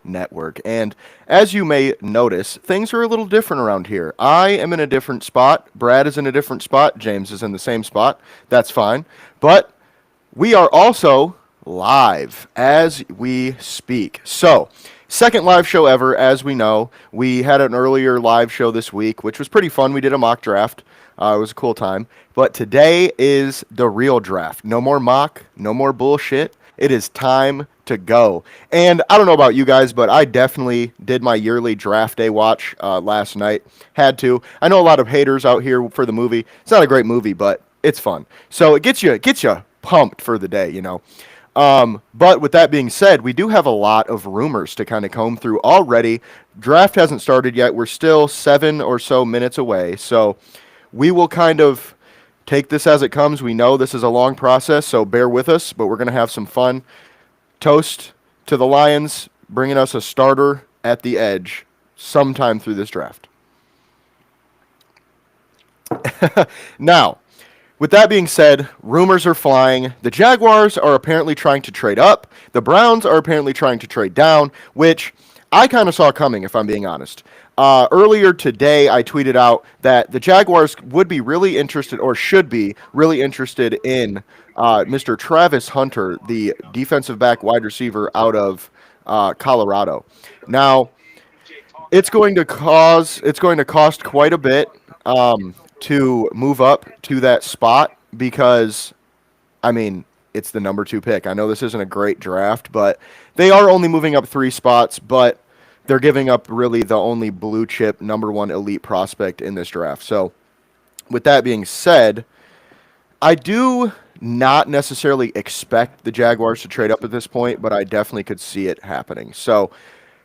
Network. And as you may notice, things are a little different around here. I am in a different spot. Brad is in a different spot. James is in the same spot. That's fine. But we are also live as we speak. So, second live show ever, as we know. We had an earlier live show this week, which was pretty fun. We did a mock draft. It was a cool time. But today is the real draft. No more mock, no more bullshit. It is time to go. And I don't know about you guys, but I definitely did my yearly draft day watch last night. Had to. I know a lot of haters out here for the movie. It's not a great movie, but it's fun. So it gets you pumped for the day, you know. But with that being said, we do have a lot of rumors to kind of comb through already. Draft hasn't started yet. We're still 7 or so minutes away. So we will kind of take this as it comes. We know this is a long process, so bear with us, but we're going to have some fun. Toast to the Lions, bringing us a starter at the edge sometime through this draft. Now, with that being said, rumors are flying. The Jaguars are apparently trying to trade up. The Browns are apparently trying to trade down, which I kind of saw coming, if I'm being honest. Earlier today, I tweeted out that the Jaguars would be really interested, or should be really interested in Mr. Travis Hunter, the defensive back wide receiver out of Colorado. Now, it's going to cost quite a bit to move up to that spot because, I mean, it's the number 2 pick. I know this isn't a great draft, but they are only moving up 3 spots, but they're giving up really the only blue chip number 1 elite prospect in this draft. So with that being said, I do not necessarily expect the Jaguars to trade up at this point, but I definitely could see it happening. So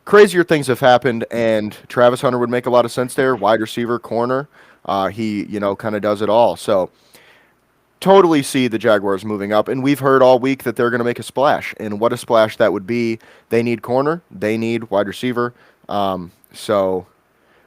crazier things have happened, and Travis Hunter would make a lot of sense there. Wide receiver, corner. He, kind of does it all. So totally see the Jaguars moving up, and we've heard all week that they're going to make a splash, and what a splash that would be. They need corner, they need wide receiver, so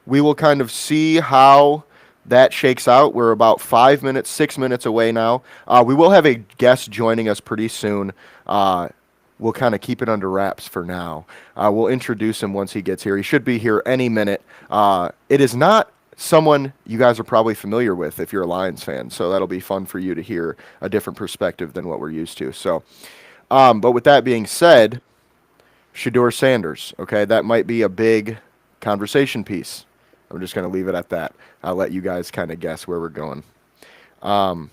we will kind of see how that shakes out. We're about 6 minutes away now. We will have a guest joining us pretty soon. We'll kind of keep it under wraps for now. We'll introduce him once he gets here. He should be here any minute. It is not someone you guys are probably familiar with if you're a Lions fan, so that'll be fun for you to hear a different perspective than what we're used to. So, but with that being said, Shedeur Sanders, okay, that might be a big conversation piece. I'm just going to leave it at that. I'll let you guys kind of guess where we're going. Dion?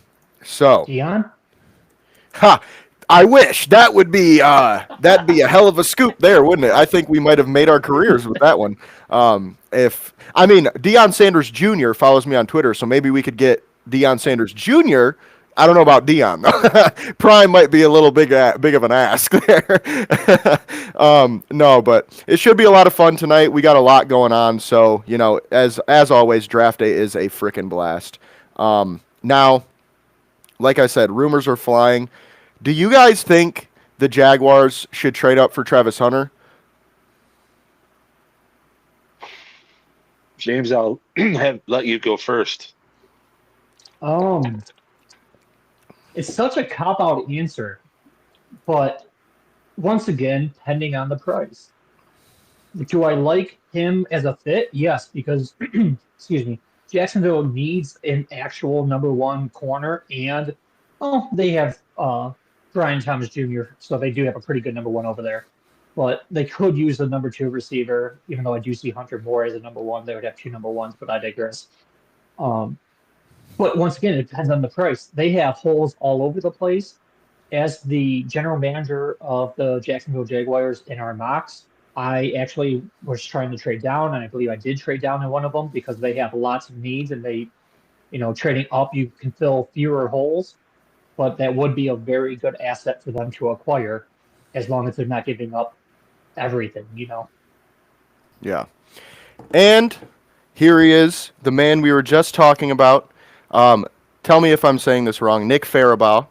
Ha! I wish that'd be a hell of a scoop there, wouldn't it? I think we might have made our careers with that one. Deion Sanders Jr. follows me on Twitter, so maybe we could get Deion Sanders Jr. I don't know about Deion though. Prime might be a little big of an ask there. No, but it should be a lot of fun tonight. We got a lot going on, so as always, draft day is a frickin' blast. Now, like I said, rumors are flying. Do you guys think the Jaguars should trade up for Travis Hunter? James, I'll let you go first. It's such a cop-out answer, but once again, depending on the price. Do I like him as a fit? Yes, because excuse me, Jacksonville needs an actual number 1 corner, and they have Brian Thomas Jr., so they do have a pretty good number 1 over there. But they could use the number 2 receiver, even though I do see Hunter more as a number 1. They would have 2 number 1s, but I digress. But once again, it depends on the price. They have holes all over the place. As the general manager of the Jacksonville Jaguars in our mocks, I actually was trying to trade down, and I believe I did trade down in one of them because they have lots of needs, and they, trading up, you can fill fewer holes. But that would be a very good asset for them to acquire as long as they're not giving up everything, Yeah. And here he is, the man we were just talking about. Tell me if I'm saying this wrong. Nick Farabaugh.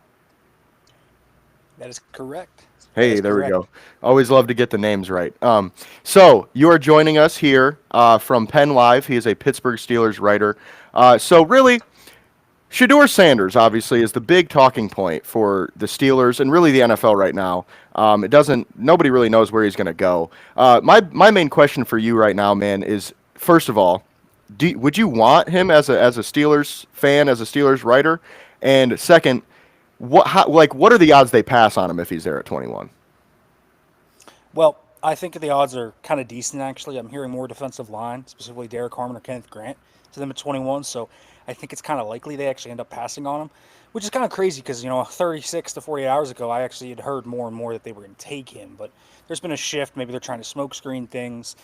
That is correct. Hey, there we go. Always love to get the names right. So you are joining us here from Penn Live. He is a Pittsburgh Steelers writer. So really, Shedeur Sanders, obviously, is the big talking point for the Steelers and really the NFL right now. It doesn't. Nobody really knows where he's going to go. My main question for you right now, man, is first of all, would you want him as a Steelers fan, as a Steelers writer? And second, what are the odds they pass on him if he's there at 21? Well, I think the odds are kind of decent, actually. I'm hearing more defensive line, specifically Derek Harmon or Kenneth Grant, to them at 21. So I think it's kind of likely they actually end up passing on him, which is kind of crazy because, 36 to 48 hours ago, I actually had heard more and more that they were going to take him. But there's been a shift. Maybe they're trying to smoke screen things,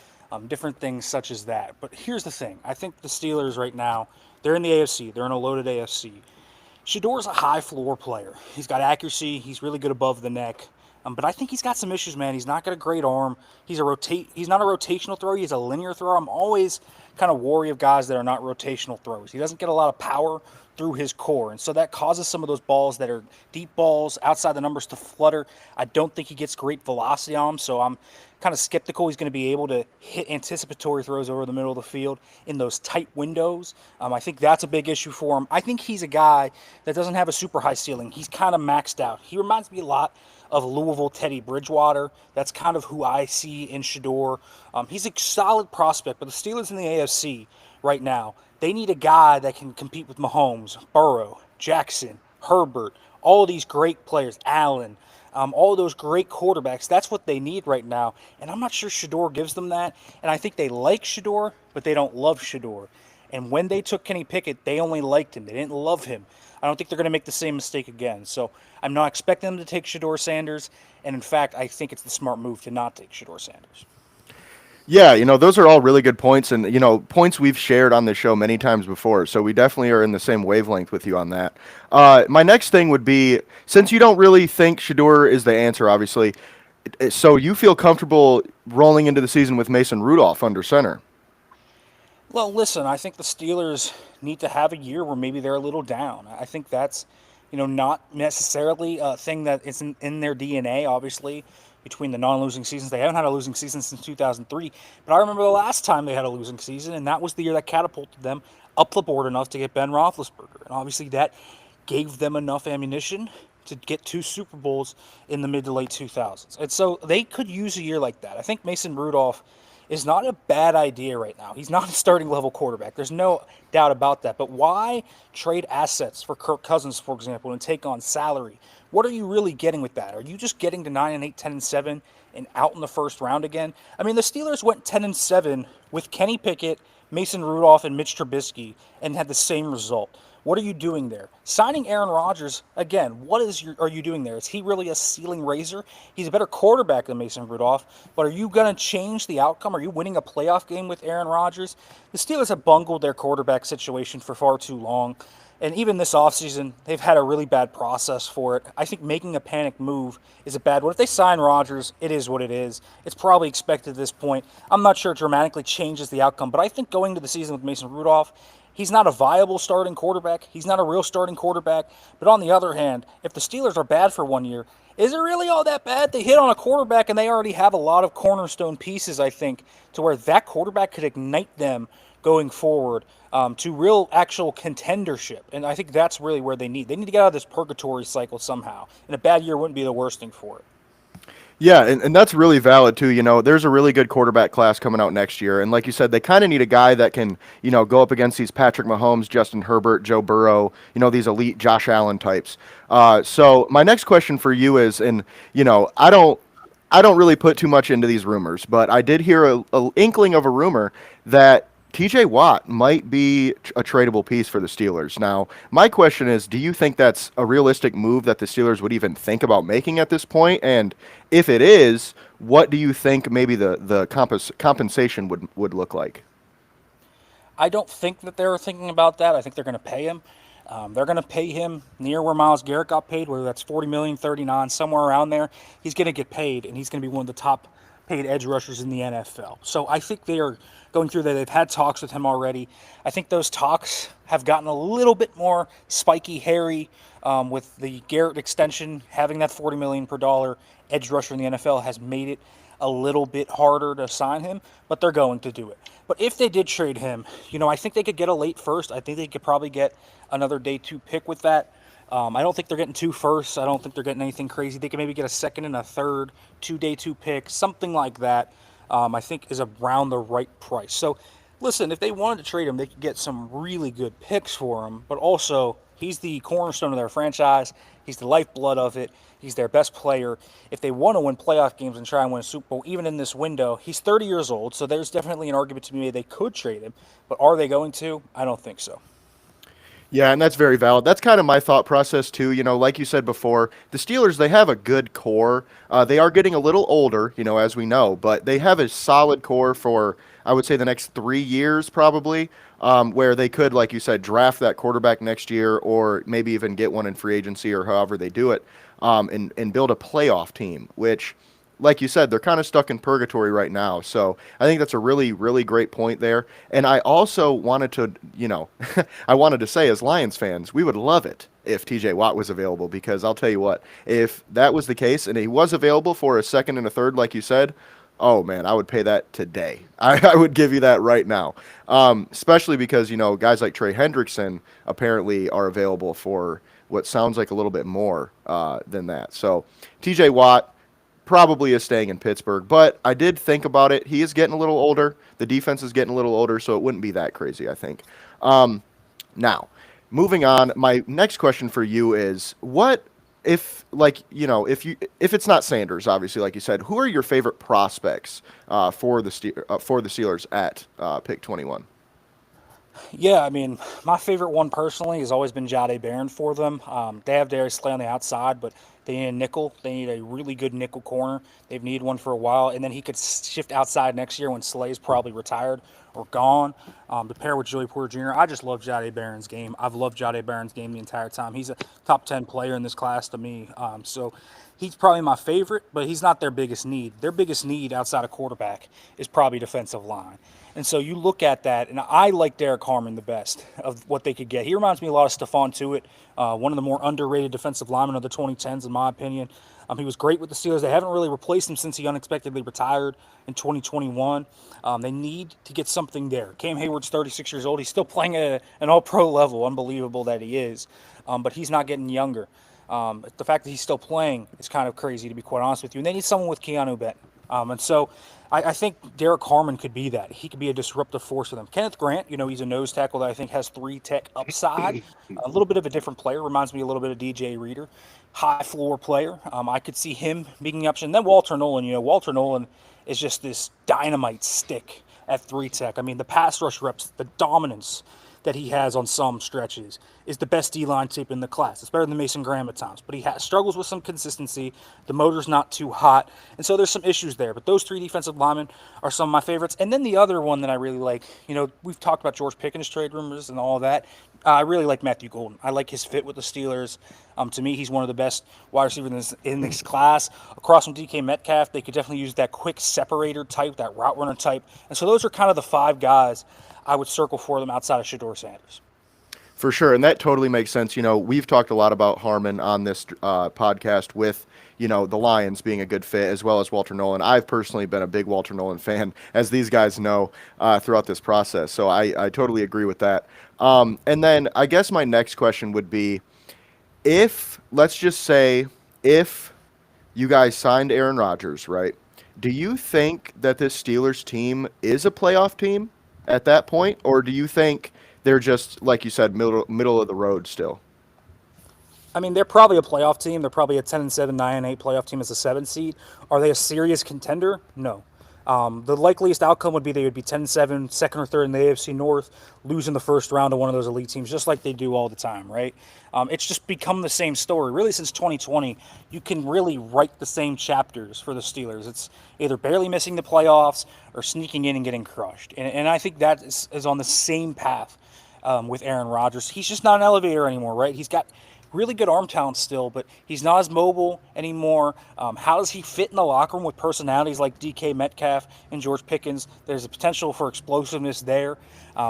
different things such as that. But here's the thing. I think the Steelers right now, they're in the AFC. They're in a loaded AFC. Shador's a high floor player. He's got accuracy. He's really good above the neck. But I think he's got some issues, man. He's not got a great arm. He's not a rotational thrower. He's a linear thrower. I'm always kind of wary of guys that are not rotational throwers. He doesn't get a lot of power through his core, and so that causes some of those balls that are deep balls outside the numbers to flutter. I don't think he gets great velocity on them, so I'm kind of skeptical he's going to be able to hit anticipatory throws over the middle of the field in those tight windows. I think that's a big issue for him. I think he's a guy that doesn't have a super high ceiling. He's kind of maxed out. He reminds me a lot of Louisville Teddy Bridgewater. That's kind of who I see in Shador. He's a solid prospect, but the Steelers in the AFC right now, they need a guy that can compete with Mahomes, Burrow, Jackson, Herbert, all of these great players, Allen, all of those great quarterbacks. That's what they need right now, and I'm not sure Shador gives them that. And I think they like Shador, but they don't love Shador. And when they took Kenny Pickett, they only liked him. They didn't love him. I don't think they're going to make the same mistake again. So I'm not expecting them to take Shador Sanders. And in fact, I think it's the smart move to not take Shador Sanders. Yeah, those are all really good points, and points we've shared on this show many times before. So we definitely are in the same wavelength with you on that. My next thing would be, since you don't really think Shador is the answer, obviously, so you feel comfortable rolling into the season with Mason Rudolph under center. Well, listen, I think the Steelers need to have a year where maybe they're a little down. I think that's, not necessarily a thing that is in their DNA, obviously, between the non-losing seasons. They haven't had a losing season since 2003. But I remember the last time they had a losing season, and that was the year that catapulted them up the board enough to get Ben Roethlisberger. And obviously that gave them enough ammunition to get 2 Super Bowls in the mid to late 2000s. And so they could use a year like that. I think Mason Rudolph is not a bad idea right now. He's not a starting level quarterback. There's no doubt about that. But why trade assets for Kirk Cousins, for example, and take on salary? What are you really getting with that? Are you just getting to 9-8, 10-7, and out in the first round again? I mean, the Steelers went 10-7 with Kenny Pickett, Mason Rudolph, and Mitch Trubisky, and had the same result. What are you doing there? Signing Aaron Rodgers, again, are you doing there? Is he really a ceiling raiser? He's a better quarterback than Mason Rudolph, but are you going to change the outcome? Are you winning a playoff game with Aaron Rodgers? The Steelers have bungled their quarterback situation for far too long, and even this offseason, they've had a really bad process for it. I think making a panic move is a bad one. If they sign Rodgers, it is what it is. It's probably expected at this point. I'm not sure it dramatically changes the outcome, but I think going to the season with Mason Rudolph, he's not a viable starting quarterback. He's not a real starting quarterback. But on the other hand, if the Steelers are bad for 1 year, is it really all that bad? They hit on a quarterback, and they already have a lot of cornerstone pieces, I think, to where that quarterback could ignite them going forward to real actual contendership. And I think that's really where they need. They need to get out of this purgatory cycle somehow. And a bad year wouldn't be the worst thing for it. Yeah, and that's really valid too. There's a really good quarterback class coming out next year, and like you said, they kind of need a guy that can, go up against these Patrick Mahomes, Justin Herbert, Joe Burrow, these elite Josh Allen types. So my next question for you is, and I don't really put too much into these rumors, but I did hear a inkling of a rumor that TJ Watt might be a tradable piece for the Steelers. Now, my question is, do you think that's a realistic move that the Steelers would even think about making at this point? And if it is, what do you think maybe the compensation would look like? I don't think that they're thinking about that. I think they're going to pay him. They're going to pay him near where Myles Garrett got paid, whether that's $40 million, $39, somewhere around there. He's going to get paid, and he's going to be one of the top paid edge rushers in the NFL. So I think they are going through that. They've had talks with him already. I think those talks have gotten a little bit more spiky, hairy with the Garrett extension. Having that $40 million per dollar edge rusher in the NFL has made it a little bit harder to sign him, but they're going to do it. But if they did trade him, I think they could get a late first. I think they could probably get another day 2 pick with that. I don't think they're getting 2 firsts. I don't think they're getting anything crazy. They can maybe get a second and a third, 2-day 2 pick, something like that. I think is around the right price. So, listen, if they wanted to trade him, they could get some really good picks for him. But also, he's the cornerstone of their franchise. He's the lifeblood of it. He's their best player. If they want to win playoff games and try and win a Super Bowl, even in this window, he's 30 years old. So there's definitely an argument to be made they could trade him. But are they going to? I don't think so. Yeah, and that's very valid. That's kind of my thought process too. Like you said before, the Steelers, they have a good core. They are getting a little older, as we know, but they have a solid core for, I would say, the next 3 years probably, where they could, like you said, draft that quarterback next year or maybe even get one in free agency or however they do it, and build a playoff team, which, like you said, they're kind of stuck in purgatory right now. So I think that's a really, really great point there. And I also wanted to, I wanted to say as Lions fans, we would love it if TJ Watt was available, because I'll tell you what, if that was the case and he was available for a second and a third, like you said, oh man, I would pay that today. I would give you that right now. Especially because, guys like Trey Hendrickson apparently are available for what sounds like a little bit more than that. So TJ Watt probably is staying in Pittsburgh, but I did think about it. He is getting a little older. The defense is getting a little older, so it wouldn't be that crazy, I think. Now, moving on, my next question for you is, what if, if it's not Sanders, obviously, like you said, who are your favorite prospects for the Steelers at pick 21? Yeah, I mean, my favorite one personally has always been Jade Barron for them. They have Darius Slay on the outside, but they need a nickel. They need a really good nickel corner. They've needed one for a while, and then he could shift outside next year when Slay's probably retired or gone, to pair with Joey Porter Jr. I just love Jade Barron's game. I've loved Jade Barron's game the entire time. He's a top 10 player in this class to me. So he's probably my favorite, but he's not their biggest need. Their biggest need outside of quarterback is probably defensive line. And so you look at that, and I like Derek Harmon the best of what they could get. He reminds me a lot of Stephon Tuitt, one of the more underrated defensive linemen of the 2010s, in my opinion. He was great with the Steelers. They haven't really replaced him since he unexpectedly retired in 2021. They need to get something there. Cam Hayward's 36 years old. He's still playing at an all-pro level. Unbelievable that he is. But he's not getting younger. The fact that he's still playing is kind of crazy, to be quite honest with you. And they need someone with Keanu Benton. And so I think Derek Harmon could be that. He could be a disruptive force for them. Kenneth Grant, he's a nose tackle that I think has 3-tech upside. A little bit of a different player. Reminds me a little bit of DJ Reader. High floor player. I could see him being the option. And then Walter Nolan. Walter Nolan is just this dynamite stick at 3-tech. I mean, the pass rush reps, the dominance that he has on some stretches is the best D-line tape in the class. It's better than Mason Graham at times, but he struggles with some consistency. The motor's not too hot, and so there's some issues there. But those 3 defensive linemen are some of my favorites. And then the other one that I really like, we've talked about George Pickens trade rumors and all that. I really like Matthew Golden. I like his fit with the Steelers. To me, he's one of the best wide receivers in this class. Across from DK Metcalf, they could definitely use that quick separator type, that route runner type. And so those are kind of the 5 guys I would circle for them outside of Shedeur Sanders. For sure, and that totally makes sense. We've talked a lot about Harmon on this podcast with, the Lions being a good fit, as well as Walter Nolan. I've personally been a big Walter Nolan fan, as these guys know, throughout this process. So I totally agree with that. And then I guess my next question would be, let's just say, if you guys signed Aaron Rodgers, right? Do you think that this Steelers team is a playoff team at that point, or do you think they're just, like you said, middle of the road still? I mean, they're probably a playoff team. They're probably a 10-7, 9-8 playoff team as a 7 seed. Are they a serious contender? No. The likeliest outcome would be they would be 10-7, second or third in the AFC North, losing the first round to one of those elite teams, just like they do all the time, right? It's just become the same story. Really, since 2020, you can really write the same chapters for the Steelers. It's either barely missing the playoffs or sneaking in and getting crushed. And I think that is on the same path with Aaron Rodgers. He's just not an elevator anymore, right? He's got really good arm talent still, but he's not as mobile anymore. How does he fit in the locker room with personalities like DK Metcalf and George Pickens? There's a potential for explosiveness there.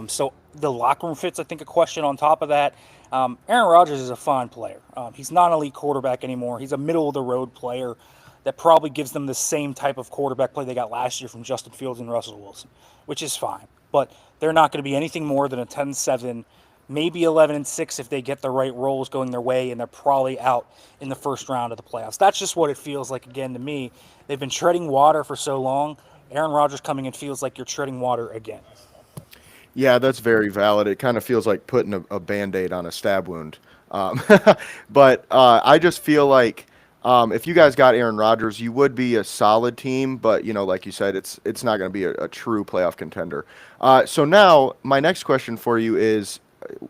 So the locker room fit's, I think, a question on top of that. Aaron Rodgers is a fine player. He's not an elite quarterback anymore. He's a middle-of-the-road player that probably gives them the same type of quarterback play they got last year from Justin Fields and Russell Wilson, which is fine. But they're not going to be anything more than a 10-7 maybe 11-6 if they get the right roles going their way, and they're probably out in the first round of the playoffs. That's just what it feels like again to me. They've been treading water for so long. Aaron Rodgers coming in feels like you're treading water again. Yeah, that's very valid. It kind of feels like putting a band-aid on a stab wound. Um, but I just feel like if you guys got Aaron Rodgers, you would be a solid team. But like you said, it's not going to be a true playoff contender. So now my next question for you is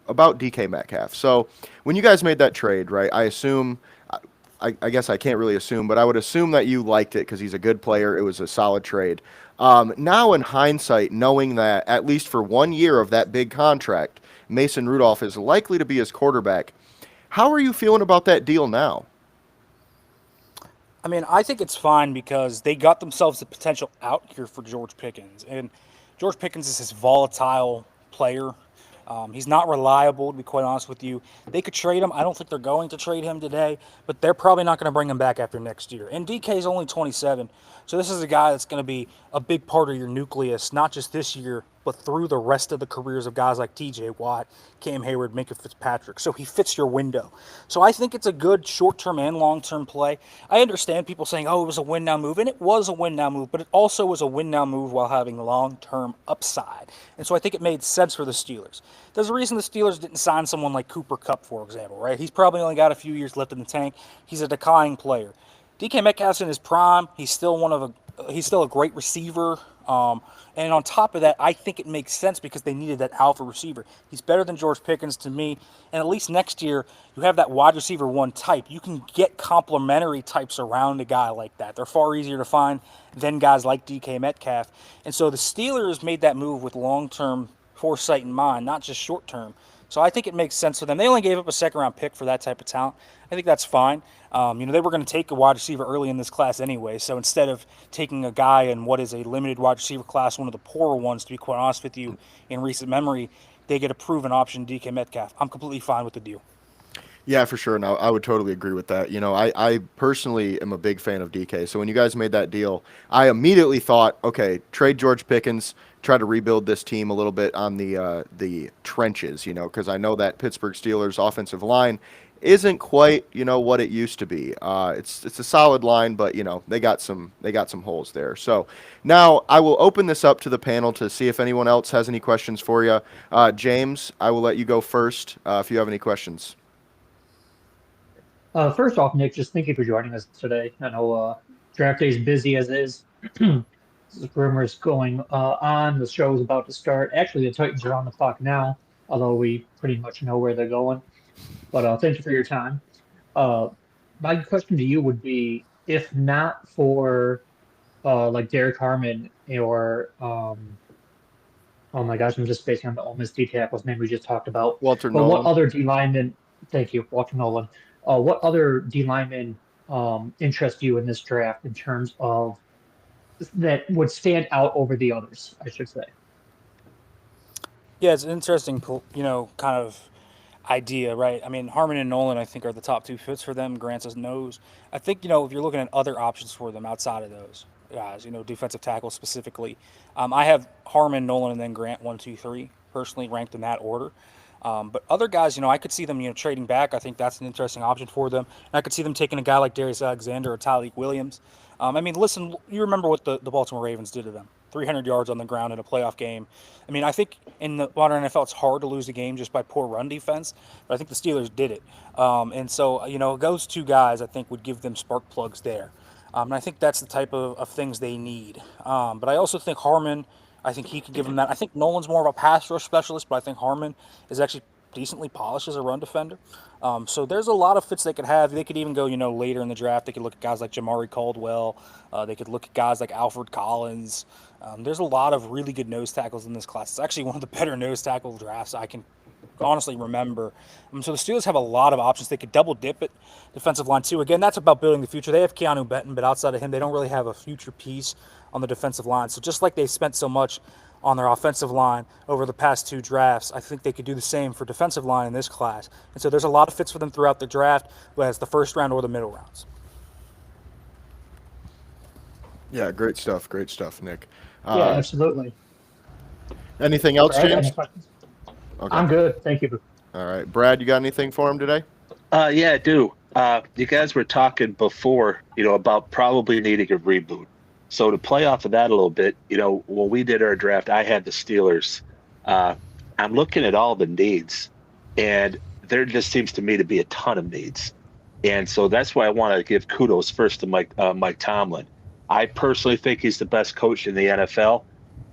about DK Metcalf. So when you guys made that trade, right? I assume. I guess I can't really assume, but I would assume that you liked it because he's a good player. It was a solid trade. Now, in hindsight, knowing that at least for 1 year of that big contract, Mason Rudolph is likely to be his quarterback, how are you feeling about that deal now? I mean, I think it's fine because they got themselves a potential out here for George Pickens. And George Pickens is this volatile player. He's not reliable, to be quite honest with you. They could trade him. I don't think they're going to trade him today, but they're probably not going to bring him back after next year. And DK is only 27, so this is a guy that's going to be a big part of your nucleus, not just this year, but through the rest of the careers of guys like TJ Watt, Cam Hayward, Minka Fitzpatrick. So he fits your window. So I think it's a good short-term and long-term play. I understand people saying, oh, it was a win-now move, and it was a win-now move, but it also was a win-now move while having long-term upside. And so I think it made sense for the Steelers. There's a reason the Steelers didn't sign someone like Cooper Kupp, for example, right? He's probably only got a few years left in the tank. He's a declining player. DK Metcalf's in his prime. He's still a great receiver. And on top of that, I think it makes sense because they needed that alpha receiver. He's better than George Pickens to me. And at least next year, you have that wide receiver one type. You can get complementary types around a guy like that. They're far easier to find than guys like DK Metcalf. And so the Steelers made that move with long-term foresight in mind, not just short-term. So I think it makes sense for them. They only gave up a second-round pick for that type of talent. I think that's fine. They were going to take a wide receiver early in this class anyway. So instead of taking a guy in what is a limited wide receiver class, one of the poorer ones, to be quite honest with you, in recent memory, they get a proven option, DK Metcalf. I'm completely fine with the deal. Yeah, for sure. No, I would totally agree with that. I personally am a big fan of DK. So when you guys made that deal, I immediately thought, okay, trade George Pickens, try to rebuild this team a little bit on the trenches, because I know that Pittsburgh Steelers offensive line isn't quite, what it used to be. It's a solid line, but they got some holes there. So now I will open this up to the panel to see if anyone else has any questions for you. James, I will let you go first if you have any questions. First off, Nick, just thank you for joining us today. I know draft day is busy as is. There's rumors going on. The show is about to start. Actually, the Titans are on the clock now, although we pretty much know where they're going. But thank you for your time. My question to you would be, if not for like Derek Harmon or oh my gosh, I'm just spacing on the Ole Miss D tackle's name we just talked about. Walter But what Nolan. other D linemen? Thank you, Walter Nolan. What other D linemen interest you in this draft in terms of that would stand out over the others? I should say. Yeah, it's an interesting, kind of idea, right? I mean, Harmon and Nolan, I think, are the top two fits for them. Grant says knows. I think, if you're looking at other options for them outside of those guys, defensive tackle specifically, I have Harmon, Nolan, and then Grant 1, 2, 3, personally ranked in that order. But other guys, I could see them, trading back. I think that's an interesting option for them. And I could see them taking a guy like Darius Alexander or Tyleek Williams. I mean, listen, you remember what the Baltimore Ravens did to them. 300 yards on the ground in a playoff game. I mean, I think in the modern NFL, it's hard to lose a game just by poor run defense, but I think the Steelers did it. And so, those two guys, I think, would give them spark plugs there. And I think that's the type of things they need. But I also think Harmon, I think he could give them that. I think Nolan's more of a pass rush specialist, but I think Harmon is actually decently polished as a run defender. So there's a lot of fits they could have. They could even go, later in the draft. They could look at guys like Jamari Caldwell. They could look at guys like Alfred Collins. There's a lot of really good nose tackles in this class. It's actually one of the better nose tackle drafts I can honestly remember. So the Steelers have a lot of options. They could double dip at defensive line too. Again, that's about building the future. They have Keanu Benton, but outside of him, they don't really have a future piece on the defensive line. So just like they spent so much on their offensive line over the past two drafts, I think they could do the same for defensive line in this class. And so there's a lot of fits for them throughout the draft, whether it's the first round or the middle rounds. Yeah, great stuff, Nick. Yeah, absolutely. Anything else, Brad, James? any questions? Okay. I'm good. Thank you. All right. Brad, you got anything for him today? Yeah, I do. You guys were talking before, about probably needing a reboot. So to play off of that a little bit, when we did our draft, I had the Steelers. Uh, I'm looking at all the needs, and there just seems to me to be a ton of needs. And so that's why I want to give kudos first to Mike Tomlin. I personally think he's the best coach in the NFL.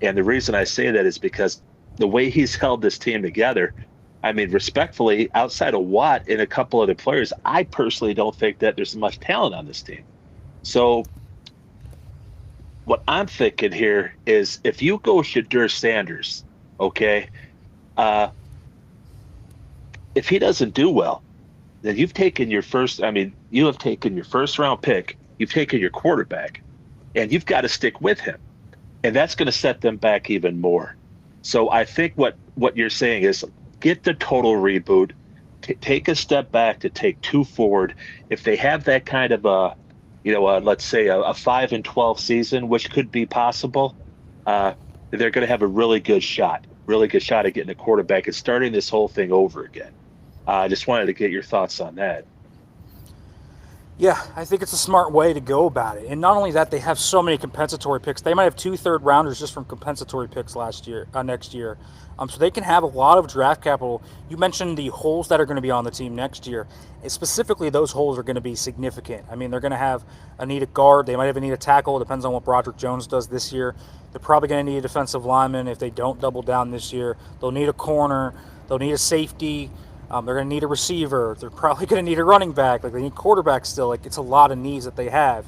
And the reason I say that is because the way he's held this team together, I mean, respectfully, outside of Watt and a couple other players, I personally don't think that there's much talent on this team. So what I'm thinking here is if you go Shadur Sanders, okay, if he doesn't do well, then you have taken your first round pick, you've taken your quarterback, and you've got to stick with him. And that's going to set them back even more. So I think what you're saying is get the total reboot, take a step back to take two forward. If they have that kind of let's say a 5-12 season, which could be possible, they're going to have a really good shot at getting a quarterback and starting this whole thing over again. I just wanted to get your thoughts on that. Yeah, I think it's a smart way to go about it. And not only that, they have so many compensatory picks. They might have 2 third-rounders just from compensatory picks next year. So they can have a lot of draft capital. You mentioned the holes that are going to be on the team next year. And specifically, those holes are going to be significant. I mean, they're going to have a need a guard. They might even need a tackle. It depends on what Broderick Jones does this year. They're probably going to need a defensive lineman if they don't double down this year. They'll need a corner. They'll need a safety. They're going to need a receiver. They're probably going to need a running back. They need quarterback still. It's a lot of needs that they have.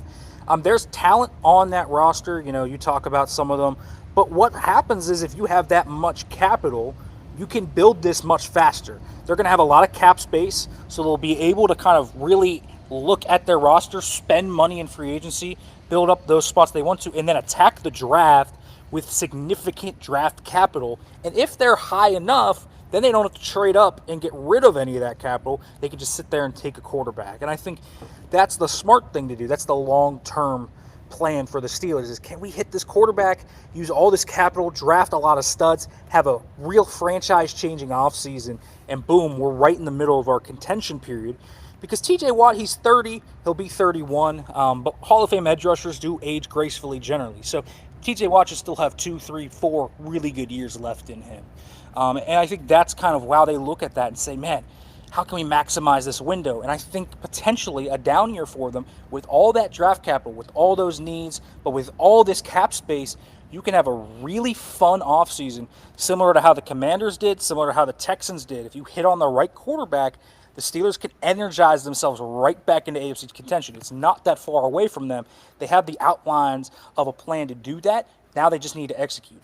There's talent on that roster. You talk about some of them. But what happens is if you have that much capital, you can build this much faster. They're going to have a lot of cap space, so they'll be able to kind of really look at their roster, spend money in free agency, build up those spots they want to, and then attack the draft with significant draft capital. And if they're high enough, then they don't have to trade up and get rid of any of that capital. They can just sit there and take a quarterback. And I think that's the smart thing to do. That's the long-term plan for the Steelers is, can we hit this quarterback, use all this capital, draft a lot of studs, have a real franchise-changing offseason, and boom, we're right in the middle of our contention period. Because TJ Watt, he's 30, he'll be 31, but Hall of Fame edge rushers do age gracefully generally. So TJ Watt should still have 2, 3, 4 really good years left in him. And I think that's kind of how they look at that and say, man, how can we maximize this window? And I think potentially a down year for them with all that draft capital, with all those needs, but with all this cap space, you can have a really fun offseason, similar to how the Commanders did, similar to how the Texans did. If you hit on the right quarterback, the Steelers can energize themselves right back into AFC contention. It's not that far away from them. They have the outlines of a plan to do that. Now they just need to execute.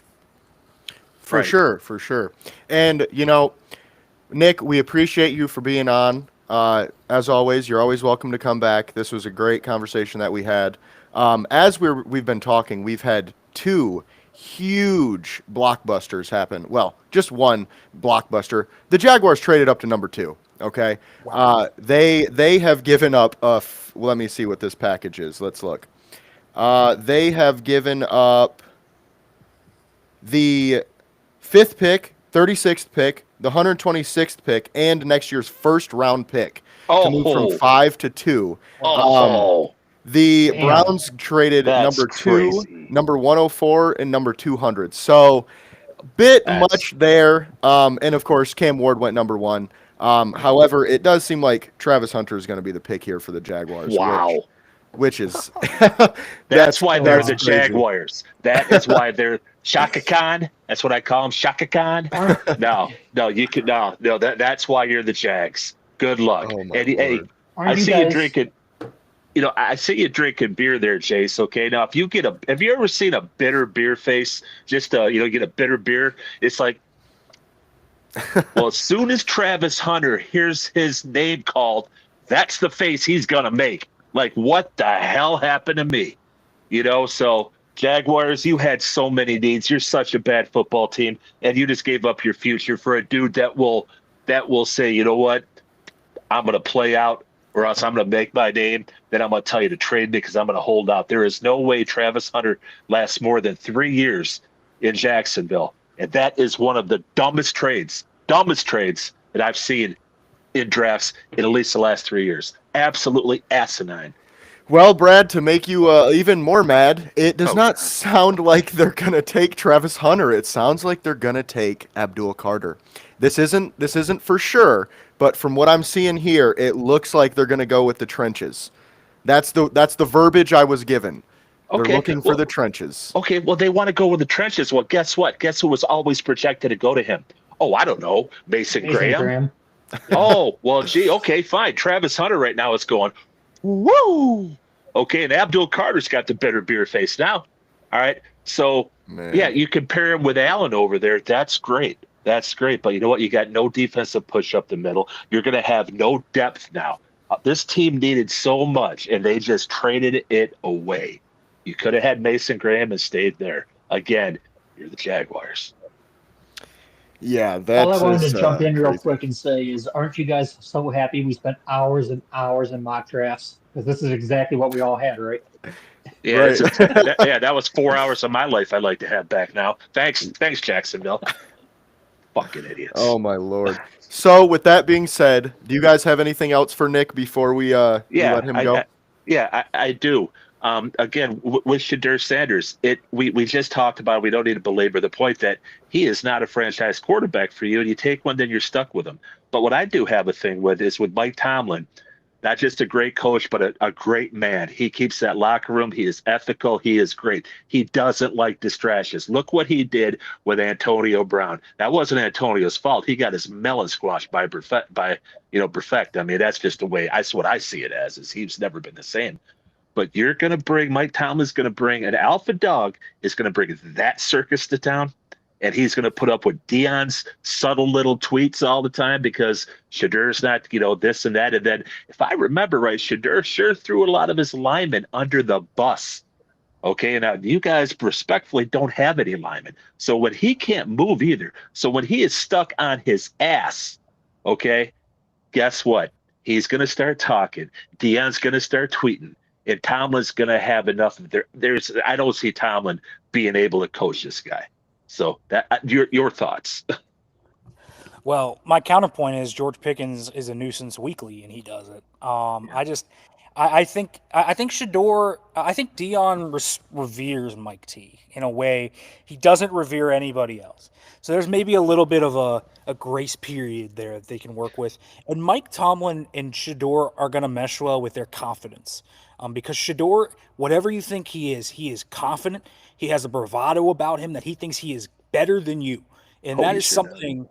For sure. And, Nick, we appreciate you for being on. As always, you're always welcome to come back. This was a great conversation that we had. As we've been talking, we've had 2 huge blockbusters happen. Well, just one blockbuster. The Jaguars traded up to number 2. Okay. Wow. They have given up let me see what this package is. Let's look. They have given up the 5th pick, 36th pick, the 126th pick, and next year's first round pick to move from 5 to 2. The Browns traded number 2, crazy. number 104, and number 200. So much there. And of course, Cam Ward went number 1. However, it does seem like Travis Hunter is going to be the pick here for the Jaguars. Wow. Which is that's why they're the crazy. Jaguars. That is why they're Shaka Khan. That's what I call him, Shaka Khan. No, you could no. That's why you're the Jags. Good luck. Oh my Hey, Lord. I see you drinking. I see you drinking beer there, Jace. Okay, now if you have you ever seen a bitter beer face? Just get a bitter beer. It's like, well, as soon as Travis Hunter hears his name called, that's the face he's gonna make. Like, what the hell happened to me? So Jaguars, you had so many needs. You're such a bad football team, and you just gave up your future for a dude that will say, you know what, I'm going to play out or else I'm going to make my name. Then I'm going to tell you to trade me because I'm going to hold out. There is no way Travis Hunter lasts more than 3 years in Jacksonville. And that is one of the dumbest trades dumbest trades that I've seen in drafts in at least the last 3 years. Absolutely asinine. Well, Brad, to make you even more mad, it does Oh, not God. sound like they're gonna take Travis Hunter. It sounds like they're gonna take Abdul Carter. This isn't for sure, but from what I'm seeing here, it looks like they're gonna go with the trenches. That's the verbiage I was given. They're Okay. looking for Well, the trenches. okay. Well, they want to go with the trenches. Well, guess what? Guess who was always projected to go to him? Oh, I don't know. Mason Mason Graham. Graham. Oh, well, gee. Okay, fine. Travis Hunter right now is going, woo. Okay, and Abdul Carter's got the bitter beer face now. All right. So, Man. yeah, you compare him with Allen over there. That's great. That's great. But you know what? You got no defensive push up the middle. You're going to have no depth now. This team needed so much, and they just traded it away. You could have had Mason Graham and stayed there. Again, you're the Jaguars. Yeah, that's All I wanted to jump in real crazy. quick and say is, aren't you guys so happy we spent hours and hours in mock drafts? Because this is exactly what we all had, right? Yeah, Right. that was 4 hours of my life I'd like to have back now. Thanks, Jacksonville. Fucking idiots. Oh my lord. So with that being said, do you guys have anything else for Nick before we let him go? I do. Again, with Shadur Sanders, we just talked about. We don't need to belabor the point that he is not a franchise quarterback for you. And you take one, then you're stuck with him. But what I do have a thing with is with Mike Tomlin, not just a great coach, but a great man. He keeps that locker room. He is ethical. He is great. He doesn't like distractions. Look what he did with Antonio Brown. That wasn't Antonio's fault. He got his melon squashed by Perfect. I mean, that's just the way. That's what I see it as. Is he's never been the same. But you're going to bring Mike Tomlin's going to bring an alpha dog is going to bring that circus to town, and he's going to put up with Dion's subtle little tweets all the time because Shadur's not, this and that. And then, if I remember right, Shadur sure threw a lot of his linemen under the bus. Okay, now you guys respectfully don't have any linemen. So when he can't move either, so when he is stuck on his ass, okay, guess what? He's going to start talking. Dion's going to start tweeting. And Tomlin's going to have enough. I don't see Tomlin being able to coach this guy. So that your thoughts. Well, my counterpoint is George Pickens is a nuisance weekly, and he does it. I think Shador. I think Dion reveres Mike T in a way he doesn't revere anybody else. So there's maybe a little bit of a grace period there that they can work with. And Mike Tomlin and Shador are going to mesh well with their confidence. Because Shador, whatever you think he is confident. He has a bravado about him that he thinks he is better than you. And that is something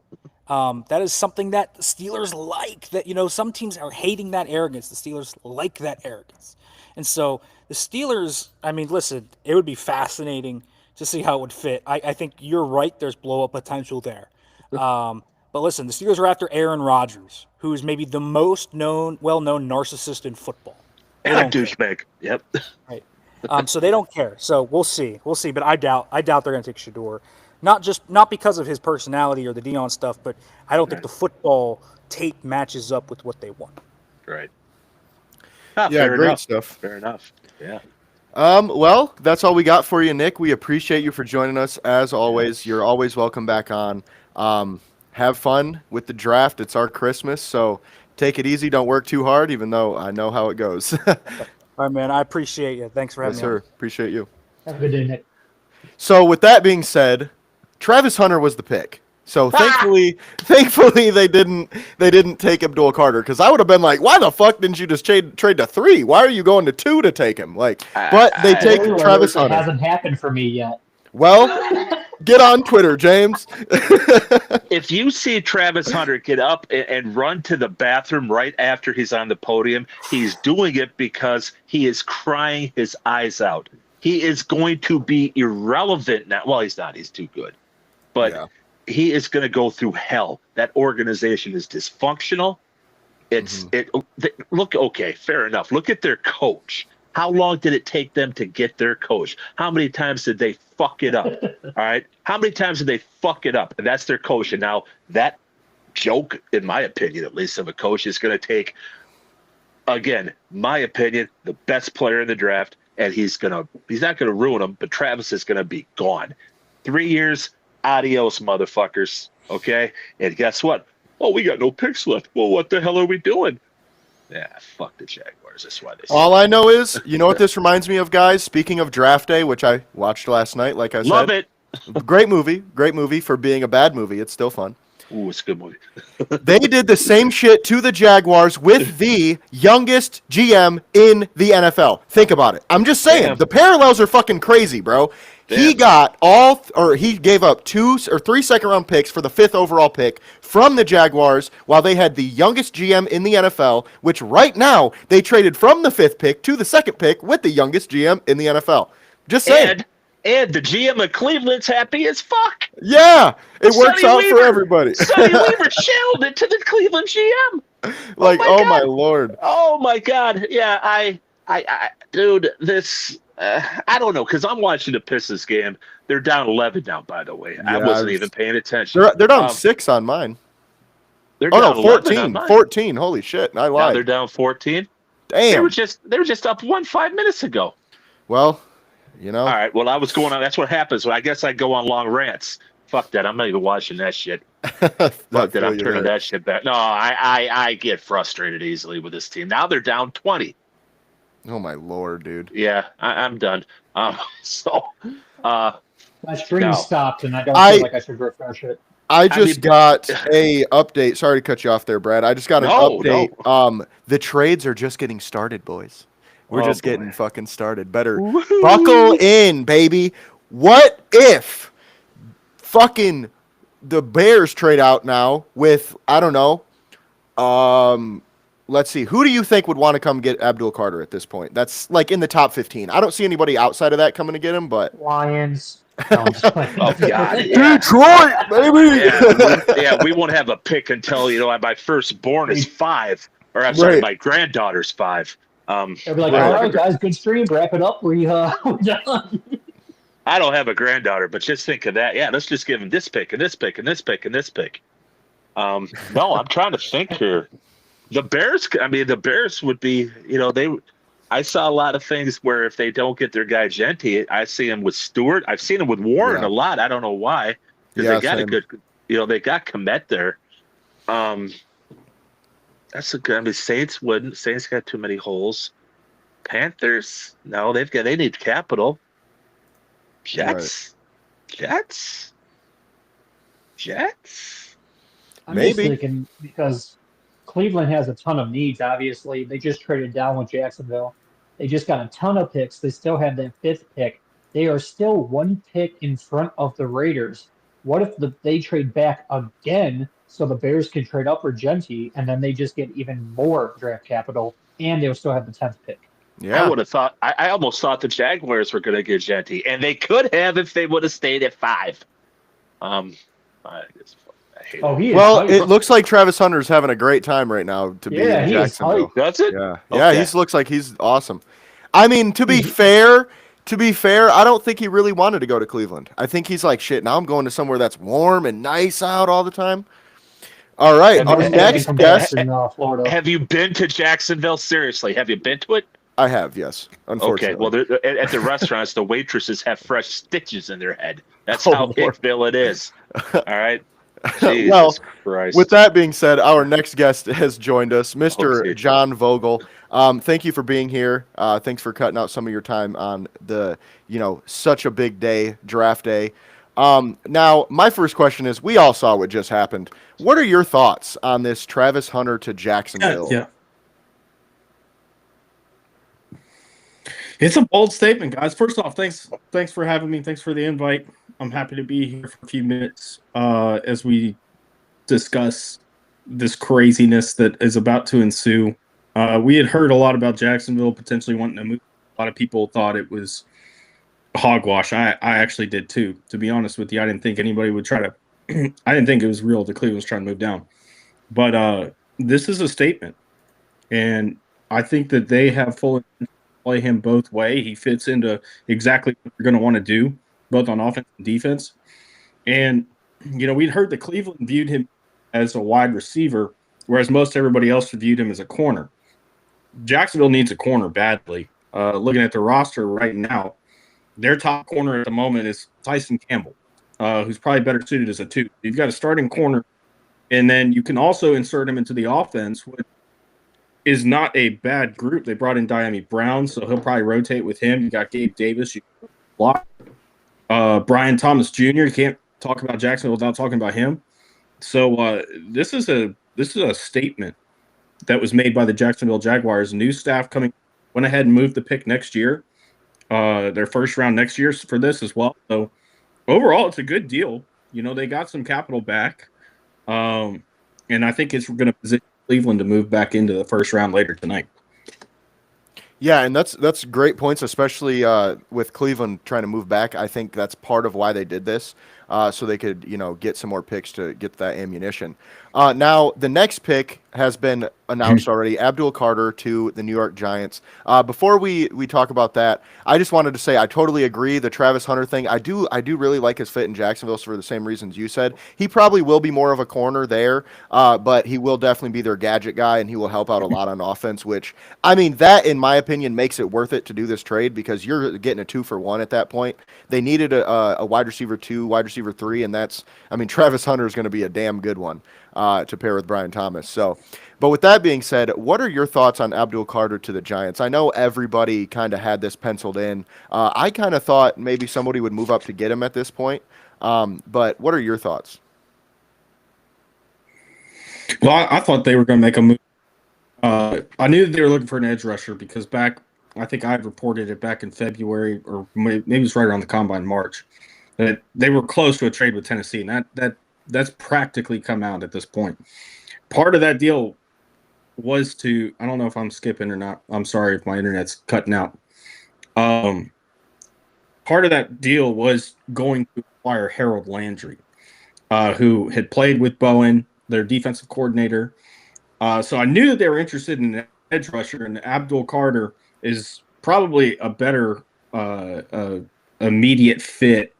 that the Steelers like. That some teams are hating that arrogance. The Steelers like that arrogance. And so the Steelers, I mean, listen, it would be fascinating to see how it would fit. I think you're right. There's blow-up potential there. But listen, the Steelers are after Aaron Rodgers, who is maybe the most well-known narcissist in football. Douchebag. Yep. Right. So they don't care. So we'll see. But I doubt they're going to take Shador. Not because of his personality or the Dion stuff, but I don't think the football tape matches up with what they want. Right. Yeah, great stuff. Fair enough. Yeah. Well, that's all we got for you, Nick. We appreciate you for joining us as always. You're always welcome back on. Have fun with the draft. It's our Christmas, so take it easy. Don't work too hard, even though I know how it goes. All right, man. I appreciate you. Thanks for having me. Yes, sir. Appreciate you. Have a good day, Nick. So with that being said, Travis Hunter was the pick. So thankfully they didn't take Abdul Carter, because I would have been like, why the fuck didn't you just trade to 3? Why are you going to 2 to take him? But they take Travis Hunter. It hasn't happened for me yet. Well, get on Twitter, James. If you see Travis Hunter get up and run to the bathroom right after he's on the podium, he's doing it because he is crying his eyes out. He is going to be irrelevant now. Well, he's not. He's too good. But he is going to go through hell. That organization is dysfunctional. Look, okay, fair enough. Look at their coach. How long did it take them to get their coach? How many times did they fuck it up? All right. How many times did they fuck it up? And that's their coach. And now that joke, in my opinion, at least, of a coach is going to take, again, my opinion, the best player in the draft. And he's not going to ruin him, but Travis is going to be gone. 3 years, Adios, motherfuckers. Okay? And guess what? Oh, we got no picks left. Well, what the hell are we doing? Yeah, fuck the Jaguars. That's why they All I know is, you know what this reminds me of, guys? Speaking of Draft Day, which I watched last night, like I love said. it. Great movie for being a bad movie. It's still fun. Ooh, it's a good movie. They did the same shit to the Jaguars with the youngest GM in the NFL. Think about it. I'm just saying, Damn. the parallels are fucking crazy, bro. He Damn. got he gave up 2 or 3 second-round picks for the 5th overall pick from the Jaguars while they had the youngest GM in the NFL, which right now they traded from the 5th pick to the 2nd pick with the youngest GM in the NFL. Just saying. And the GM of Cleveland's happy as fuck. Yeah, it works Sonny out Weaver, for everybody. Sonny Weaver channeled it to the Cleveland GM. Like, oh my Lord. Oh my God. Yeah, I dude, this, I don't know, because I'm watching the Pistons game. They're down 11 now, by the way. I wasn't even paying attention. They're down 6 on mine. They're Oh down no, 11 on 14. mine. 14. Holy shit. I Now lied. they're down 14. Damn. They were just up 5 minutes ago. Well, you know. All right. Well, I was going on. That's what happens. Well, I guess I go on long rants. Fuck that. I'm not even watching that shit. Fuck that. I'm turning that shit back. No, I get frustrated easily with this team. Now they're down 20. Oh my Lord, dude. Yeah, I'm done. My stream stopped, and I don't feel like I should refresh it. I got a update. Sorry to cut you off there, Brad. I just got an update. No. The trades are just getting started, boys. We're just getting fucking started. Better buckle in, baby. What if fucking the Bears trade out now with, I don't know, let's see. Who do you think would want to come get Abdul Carter at this point? That's like in the top 15. I don't see anybody outside of that coming to get him, but Lions. No, I'm just playing. Oh God, yeah. Detroit, baby. Yeah, we won't have a pick until my firstborn is 5, or I'm sorry, my granddaughter's 5. They'll be like, all right, guys, good stream. Wrap it up. We're done. I don't have a granddaughter, but just think of that. Yeah, let's just give him this pick and this pick and this pick and this pick. No, I'm trying to think here. The Bears would be, I saw a lot of things where if they don't get their guy Genti, I see him with Stewart. I've seen him with Warren a lot. I don't know why. Because they got a good, they got Komet there. That's a good. Saints wouldn't. Saints got too many holes. Panthers, no, they need capital. Jets. I'm just thinking because Cleveland has a ton of needs. Obviously, they just traded down with Jacksonville. They just got a ton of picks. They still have that 5th pick. They are still 1 pick in front of the Raiders. What if they trade back again so the Bears can trade up for Genti, and then they just get even more draft capital, and they'll still have the 10th pick? Yeah, I would have thought. I almost thought the Jaguars were going to get Genti, and they could have if they would have stayed at 5. It looks like Travis Hunter's having a great time right now to be in Jacksonville. That's it. Yeah, okay. He looks like he's awesome. I mean, to be fair, I don't think he really wanted to go to Cleveland. I think he's like, shit, now I'm going to somewhere that's warm and nice out all the time. All right, our next guest. Have you been to Jacksonville? Seriously, have you been to it? I have, yes. Unfortunately. Okay, well, at the restaurants, the waitresses have fresh stitches in their head. That's how Hickville it is. All right. Jesus Christ. With that being said, our next guest has joined us, Mr. John Vogel. Thank you for being here. Thanks for cutting out some of your time on the, such a big day, draft day. Now, my first question is, we all saw what just happened. What are your thoughts on this Travis Hunter to Jacksonville? Yeah. It's a bold statement, guys. First off, thanks for having me. Thanks for the invite. I'm happy to be here for a few minutes as we discuss this craziness that is about to ensue. We had heard a lot about Jacksonville potentially wanting to move. A lot of people thought it was hogwash. I actually did too. To be honest with you, I didn't think anybody would try to. I didn't think it was real that Cleveland was trying to move down. But this is a statement, and I think that they have full play him both way. He fits into exactly what they're going to want to do, both on offense and defense. And, we'd heard that Cleveland viewed him as a wide receiver, whereas most everybody else viewed him as a corner. Jacksonville needs a corner badly. Looking at the roster right now, their top corner at the moment is Tyson Campbell. who's probably better suited as a 2. You've got a starting corner, and then you can also insert him into the offense, which is not a bad group. They brought in Diami Brown, so he'll probably rotate with him. You got Gabe Davis, you block. Brian Thomas Jr. You can't talk about Jacksonville without talking about him. So this is a statement that was made by the Jacksonville Jaguars. New staff went ahead and moved the pick next year. Their first round next year for this as well. So overall, it's a good deal. They got some capital back. And I think it's going to position Cleveland to move back into the first round later tonight. Yeah, and that's great points, especially with Cleveland trying to move back. I think that's part of why they did this, so they could get some more picks to get that ammunition. Now, the next pick has been announced already, Abdul Carter to the New York Giants. Before we talk about that, I just wanted to say I totally agree. The Travis Hunter thing, I do really like his fit in Jacksonville for the same reasons you said. He probably will be more of a corner there, but he will definitely be their gadget guy, and he will help out a lot on offense, which, I mean, that, in my opinion, makes it worth it to do this trade because you're getting a 2-for-1 at that point. They needed a wide receiver 2, wide receiver 3, and Travis Hunter is going to be a damn good one to pair with Brian Thomas. So, but with that being said, what are your thoughts on Abdul Carter to the Giants? I know everybody kind of had this penciled in. I kind of thought maybe somebody would move up to get him at this point. But what are your thoughts? Well, I thought they were going to make a move. I knew that they were looking for an edge rusher because I think I had reported it back in February, or maybe it was right around the combine, March, that they were close to a trade with Tennessee, and that's practically come out at this point. Part of that deal was I don't know if I'm skipping or not. I'm sorry if my internet's cutting out. Part of that deal was going to acquire Harold Landry, who had played with Bowen, their defensive coordinator. So I knew that they were interested in an edge rusher, and Abdul Carter is probably a better immediate fit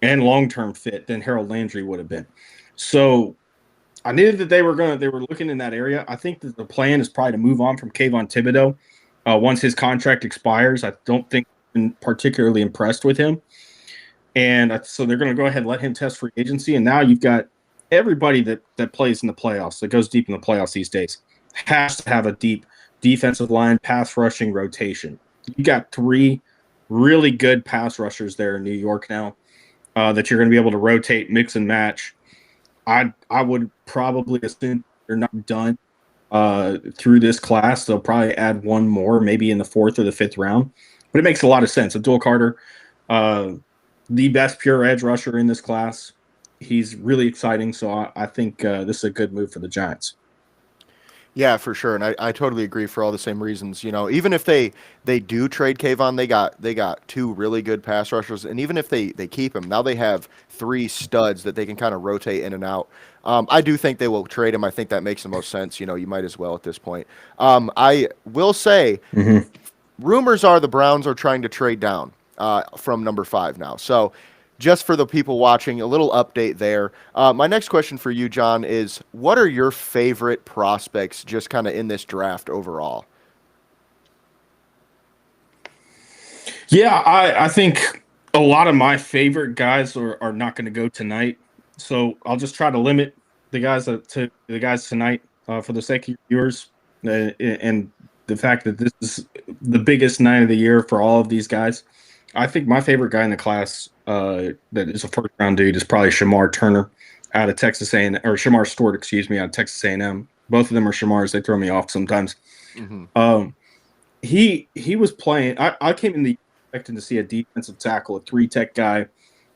and long-term fit than Harold Landry would have been. So I knew that they were looking in that area. I think that the plan is probably to move on from Kayvon Thibodeau once his contract expires. I don't think they've been particularly impressed with him. And so they're going to go ahead and let him test free agency. And now you've got everybody that plays in the playoffs, that goes deep in the playoffs these days, has to have a deep defensive line, pass rushing rotation. You got 3 really good pass rushers there in New York now that you're going to be able to rotate, mix and match. I would probably assume they're not done through this class. They'll probably add one more, maybe in the 4th or the 5th round. But it makes a lot of sense. Abdul Carter, the best pure edge rusher in this class. He's really exciting, so I think this is a good move for the Giants. Yeah, for sure, and I totally agree for all the same reasons. Even if they do trade Kayvon, they got 2 really good pass rushers, and even if they keep him, now they have 3 studs that they can kind of rotate in and out. I do think they will trade him. I think that makes the most sense. You might as well at this point. I will say, rumors are the Browns are trying to trade down from number 5 now. So, just for the people watching, a little update there. My next question for you, John, is what are your favorite prospects just kind of in this draft overall? Yeah, I think a lot of my favorite guys are not going to go tonight. So I'll just try to limit the guys to the guys tonight for the sake of viewers and the fact that this is the biggest night of the year for all of these guys. I think my favorite guy in the class that is a first-round dude is probably Shamar Turner out of Texas A&M, or Shamar Stewart, out of Texas A&M. Both of them are Shamars. They throw me off sometimes. He was playing. I came in the expecting to see a defensive tackle, a 3-tech guy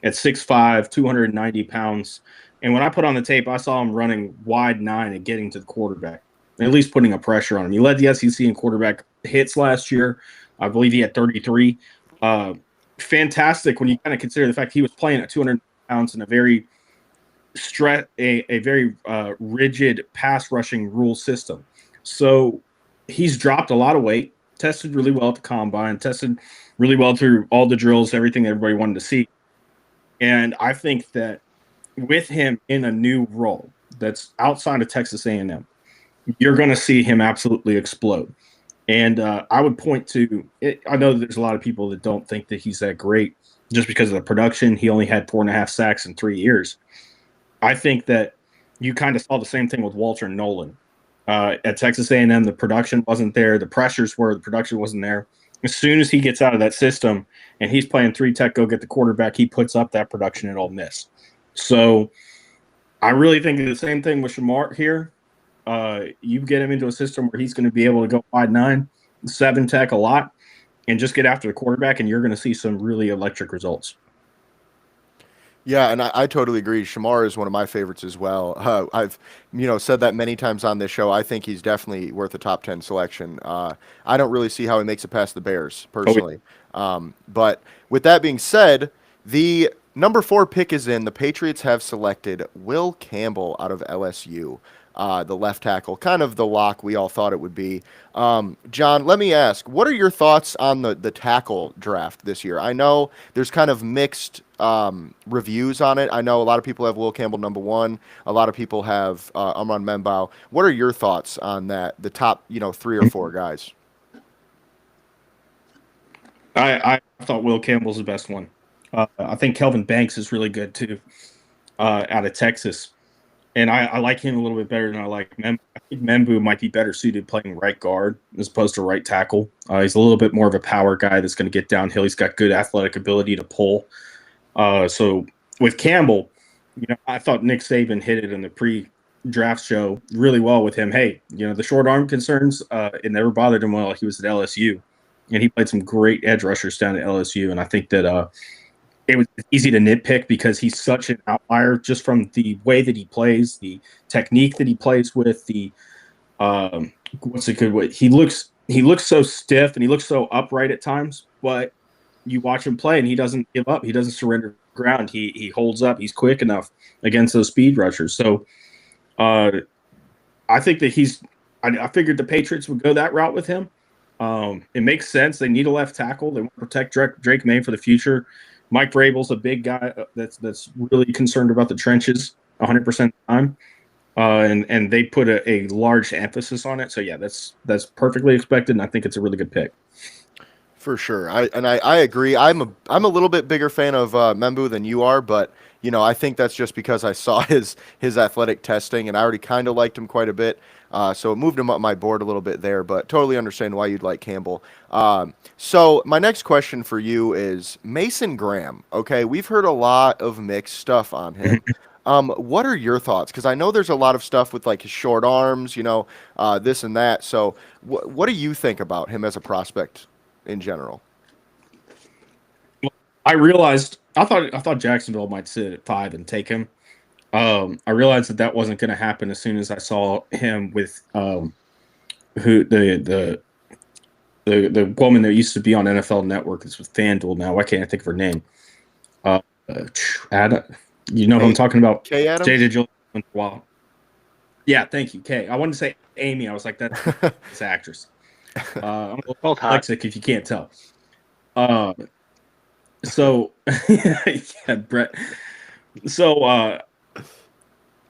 at 6'5", 290 pounds. And when I put on the tape, I saw him running wide 9 and getting to the quarterback, at least putting a pressure on him. He led the SEC in quarterback hits last year. I believe he had 33. Fantastic when you kind of consider the fact he was playing at 200 pounds in a very rigid pass rushing rule system. So he's dropped a lot of weight, tested really well at the combine, tested really well through all the drills, everything everybody wanted to see. And I think that with him in a new role that's outside of Texas A&M, you're going to see him absolutely explode. And I would point to it. I know that there's a lot of people that don't think that he's that great, just because of the production. He only had 4.5 sacks in 3 years. I think that you kind of saw the same thing with Walter Nolan. At Texas A&M, the production wasn't there. The pressures were, the production wasn't there. As soon as he gets out of that system and he's playing 3-tech, go get the quarterback, he puts up that production at Ole Miss. So I really think the same thing with Shamar here. You get him into a system where he's going to be able to go 5'9", 7-tech a lot, and just get after the quarterback, and you're going to see some really electric results. Yeah, and I totally agree. Shamar is one of my favorites as well. I've said that many times on this show. I think he's definitely worth a top 10 selection. I don't really see how he makes it past the Bears personally. But with that being said, the number 4 pick is in. The Patriots have selected Will Campbell out of LSU. The left tackle, kind of the lock we all thought it would be. John, let me ask, what are your thoughts on the tackle draft this year? I know there's kind of mixed reviews on it. I know a lot of people have Will Campbell number 1. A lot of people have Amron Membao. What are your thoughts on that? The top, 3 or 4 guys. I thought Will Campbell's the best one. I think Kelvin Banks is really good too, out of Texas. And I like him a little bit better than I like Membu. I think Membu might be better suited playing right guard as opposed to right tackle. He's a little bit more of a power guy that's going to get downhill. He's got good athletic ability to pull. So with Campbell, I thought Nick Saban hit it in the pre-draft show really well with him. Hey, the short arm concerns, it never bothered him while he was at LSU. And he played some great edge rushers down at LSU. And I think that it was easy to nitpick because he's such an outlier just from the way that he plays, the technique that he plays with, the what's a good way? He looks so stiff and he looks so upright at times, but you watch him play and he doesn't give up. He doesn't surrender ground. He holds up. He's quick enough against those speed rushers. So I think that I figured the Patriots would go that route with him. It makes sense. They need a left tackle. They want to protect Drake May for the future. Mike Vrabel's a big guy that's really concerned about the trenches 100% of the time, and they put a large emphasis on it. So yeah, that's perfectly expected, and I think it's a really good pick. For sure, I agree. I'm a little bit bigger fan of Membu than you are, but I think that's just because I saw his athletic testing, and I already kind of liked him quite a bit. So it moved him up my board a little bit there, but totally understand why you'd like Campbell. So my next question for you is Mason Graham. Okay, we've heard a lot of mixed stuff on him. What are your thoughts? Because I know there's a lot of stuff with like his short arms, this and that. So what do you think about him as a prospect in general? I thought Jacksonville might sit at 5 and take him. I realized that wasn't going to happen as soon as I saw him with who the woman that used to be on NFL Network is with FanDuel now. Why can't I think of her name? Adam, who I'm talking about? Kay Adams? JJ Johnson. Wow. Yeah, thank you, Kay. I wanted to say Amy. I was like, that's this actress. I'm both dyslexic if you can't tell. So yeah, Brett. So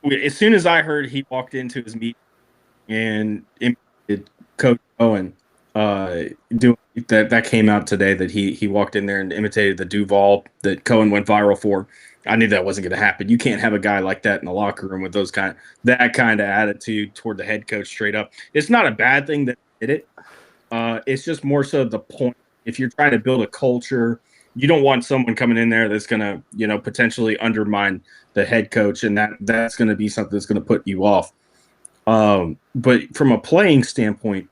as soon as I heard he walked into his meeting and imitated Coach Owen, that came out today that he walked in there and imitated the Duval that Cohen went viral for. I knew that wasn't going to happen. You can't have a guy like that in the locker room with that kind of attitude toward the head coach straight up. It's not a bad thing that he did it. It's just more so the point. If you're trying to build a culture, you don't want someone coming in there that's going to, potentially undermine the head coach, and that's going to be something that's going to put you off. But from a playing standpoint,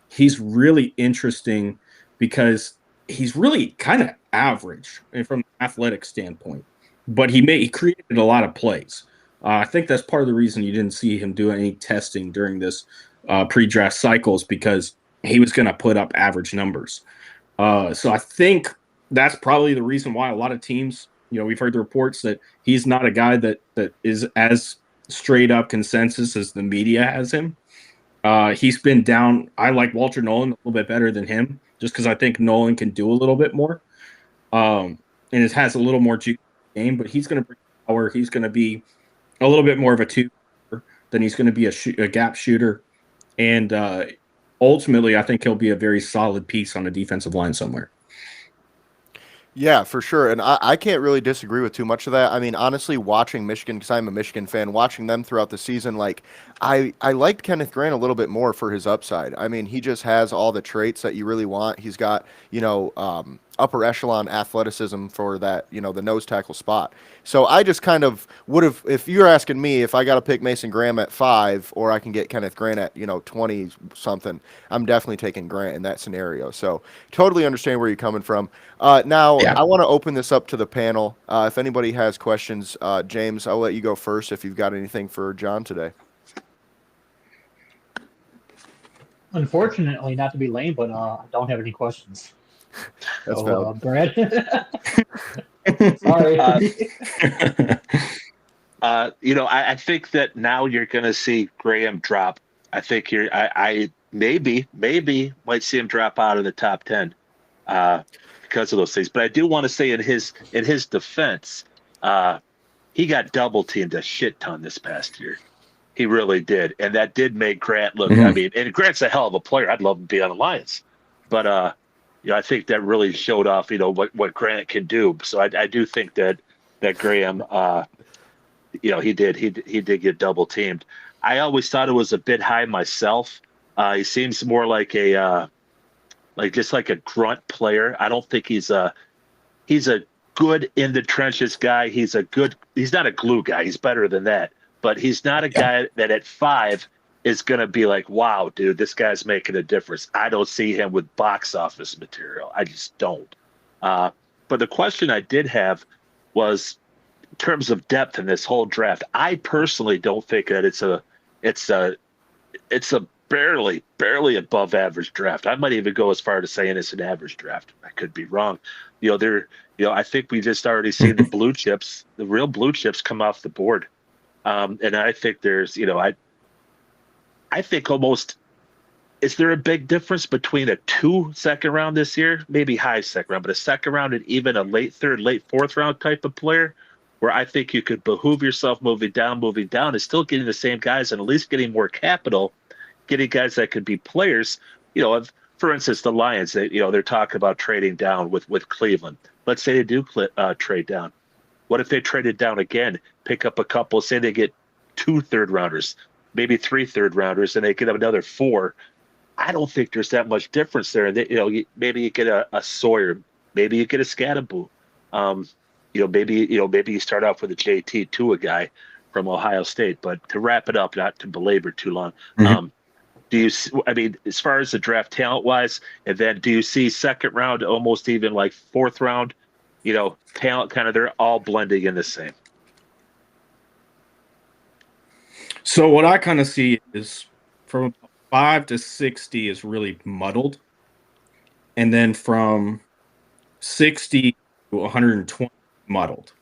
he's really interesting because he's really kind of average from an athletic standpoint, but he created a lot of plays. I think that's part of the reason you didn't see him do any testing during this pre-draft cycles because he was going to put up average numbers. So I think that's probably the reason why a lot of teams, we've heard the reports that he's not a guy that is as straight up consensus as the media has him. He's been down. I like Walter Nolan a little bit better than him just because I think Nolan can do a little bit more. And it has a little more juice game, but he's going to bring power. He's going to be a little bit more of a two than he's going to be a gap shooter. And ultimately, I think he'll be a very solid piece on a defensive line somewhere. Yeah, for sure. And I can't really disagree with too much of that. I mean, honestly, watching Michigan, because I'm a Michigan fan, watching them throughout the season, like, I liked Kenneth Grant a little bit more for his upside. I mean, he just has all the traits that you really want. He's got, upper echelon athleticism for that, the nose tackle spot. So I just kind of would have, if you're asking me if I got to pick Mason Graham at 5 or I can get Kenneth Grant at, 20 something, I'm definitely taking Grant in that scenario. So totally understand where you're coming from. Now, Yeah. I want to open this up to the panel. If anybody has questions, James, I'll let you go first if you've got anything for John today. Unfortunately, not to be lame, but I don't have any questions. That's So, valid. Brad. Sorry. I think that now you're going to see Graham drop. I think I maybe might see him drop out of the top 10 because of those things. But I do want to say in his defense, he got double teamed a shit ton this past year. He really did, and that did make Grant look. Mhm. I mean, and Grant's a hell of a player. I'd love him to be on the Lions, but I think that really showed off, what Grant can do. So I do think that Graham, he did get double teamed. I always thought it was a bit high myself. He seems more like just like a grunt player. I don't think he's a good in the trenches guy. He's not a glue guy. He's better than that. But he's not a guy that at 5 is going to be like, wow, dude, this guy's making a difference. I don't see him with box office material. I just don't. But the question I did have was in terms of depth in this whole draft. I personally don't think that it's a barely above average draft. I might even go as far to saying it's an average draft. I could be wrong. I think we just already seen the blue chips, the real blue chips come off the board. And I think there's, I think almost, is there a big difference between a 2 second round this year, maybe high second round, but a second round and even a late 3rd, late 4th round type of player, where I think you could behoove yourself moving down, and still getting the same guys and at least getting more capital, getting guys that could be players. For instance, the Lions, they're talking about trading down with Cleveland. Let's say they do trade down. What if they traded down again, pick up a couple, say they get 2 third rounders, maybe 3 third rounders, and they get another 4? I don't think there's that much difference there. And maybe you get a Sawyer, maybe you get a Scatterboo. Maybe you start off with a JT to a guy from Ohio State. But to wrap it up, not to belabor too long, as far as the draft talent wise, and then do you see second round, almost even like 4th round, talent kind of, they're all blending in the same? So what I kind of see is from 5 to 60 is really muddled. And then from 60 to 120 muddled.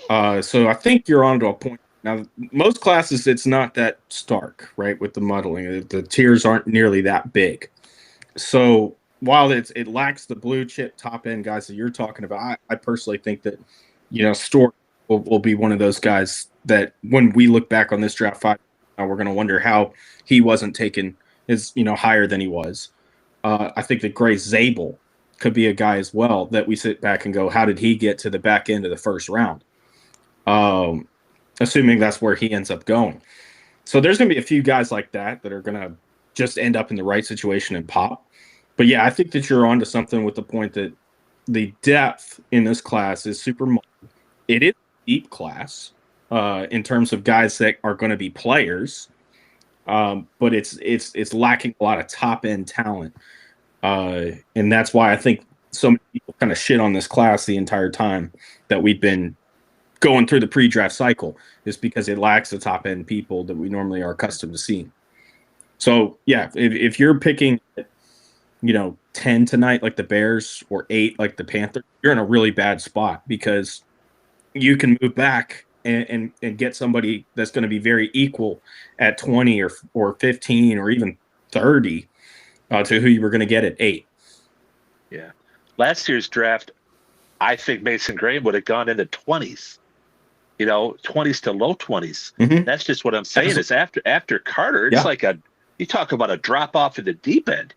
So I think you're on to a point. Now, most classes, it's not that stark, right, with the muddling. The tiers aren't nearly that big. So while it lacks the blue chip top end guys that you're talking about, I personally think that, Stork will be one of those guys that when we look back on this draft 5, we're going to wonder how he wasn't taken higher than he was. I think that Grace Zabel could be a guy as well that we sit back and go, how did he get to the back end of the 1st round? Assuming that's where he ends up going. So there's going to be a few guys like that are going to just end up in the right situation and pop. But yeah, I think that you're onto something with the point that the depth in this class is super muddled. It is a deep class in terms of guys that are going to be players, but it's lacking a lot of top end talent, and that's why I think so many people kind of shit on this class the entire time that we've been going through the pre-draft cycle, is because it lacks the top end people that we normally are accustomed to seeing. So yeah, if you're picking 10 tonight like the Bears or 8 like the Panthers, you're in a really bad spot, because you can move back and get somebody that's going to be very equal at 20 or 15 or even 30 to who you were going to get at 8. Yeah. Last year's draft, I think Mason Graham would have gone in the 20s, 20s to low 20s. Mm-hmm. That's just what I'm saying. Is after Carter, it's like you talk about a drop off in the deep end.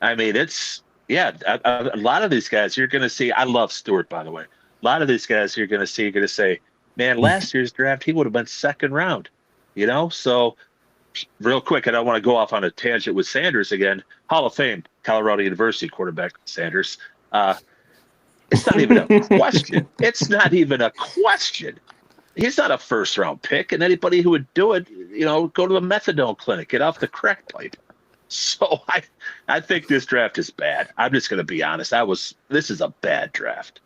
I mean, it's Yeah, a lot of these guys you're going to see. I love Stewart, by the way. A lot of these guys you're going to see, you're going to say, man, last year's draft, he would have been second round, So, real quick, I don't want to go off on a tangent with Sanders again. Hall of Fame, Colorado University quarterback Sanders. It's not even a question. It's not even a question. He's not a first round pick, and anybody who would do it, go to the methadone clinic, get off the crack pipe. So I think this draft is bad. I'm just going to be honest. This is a bad draft.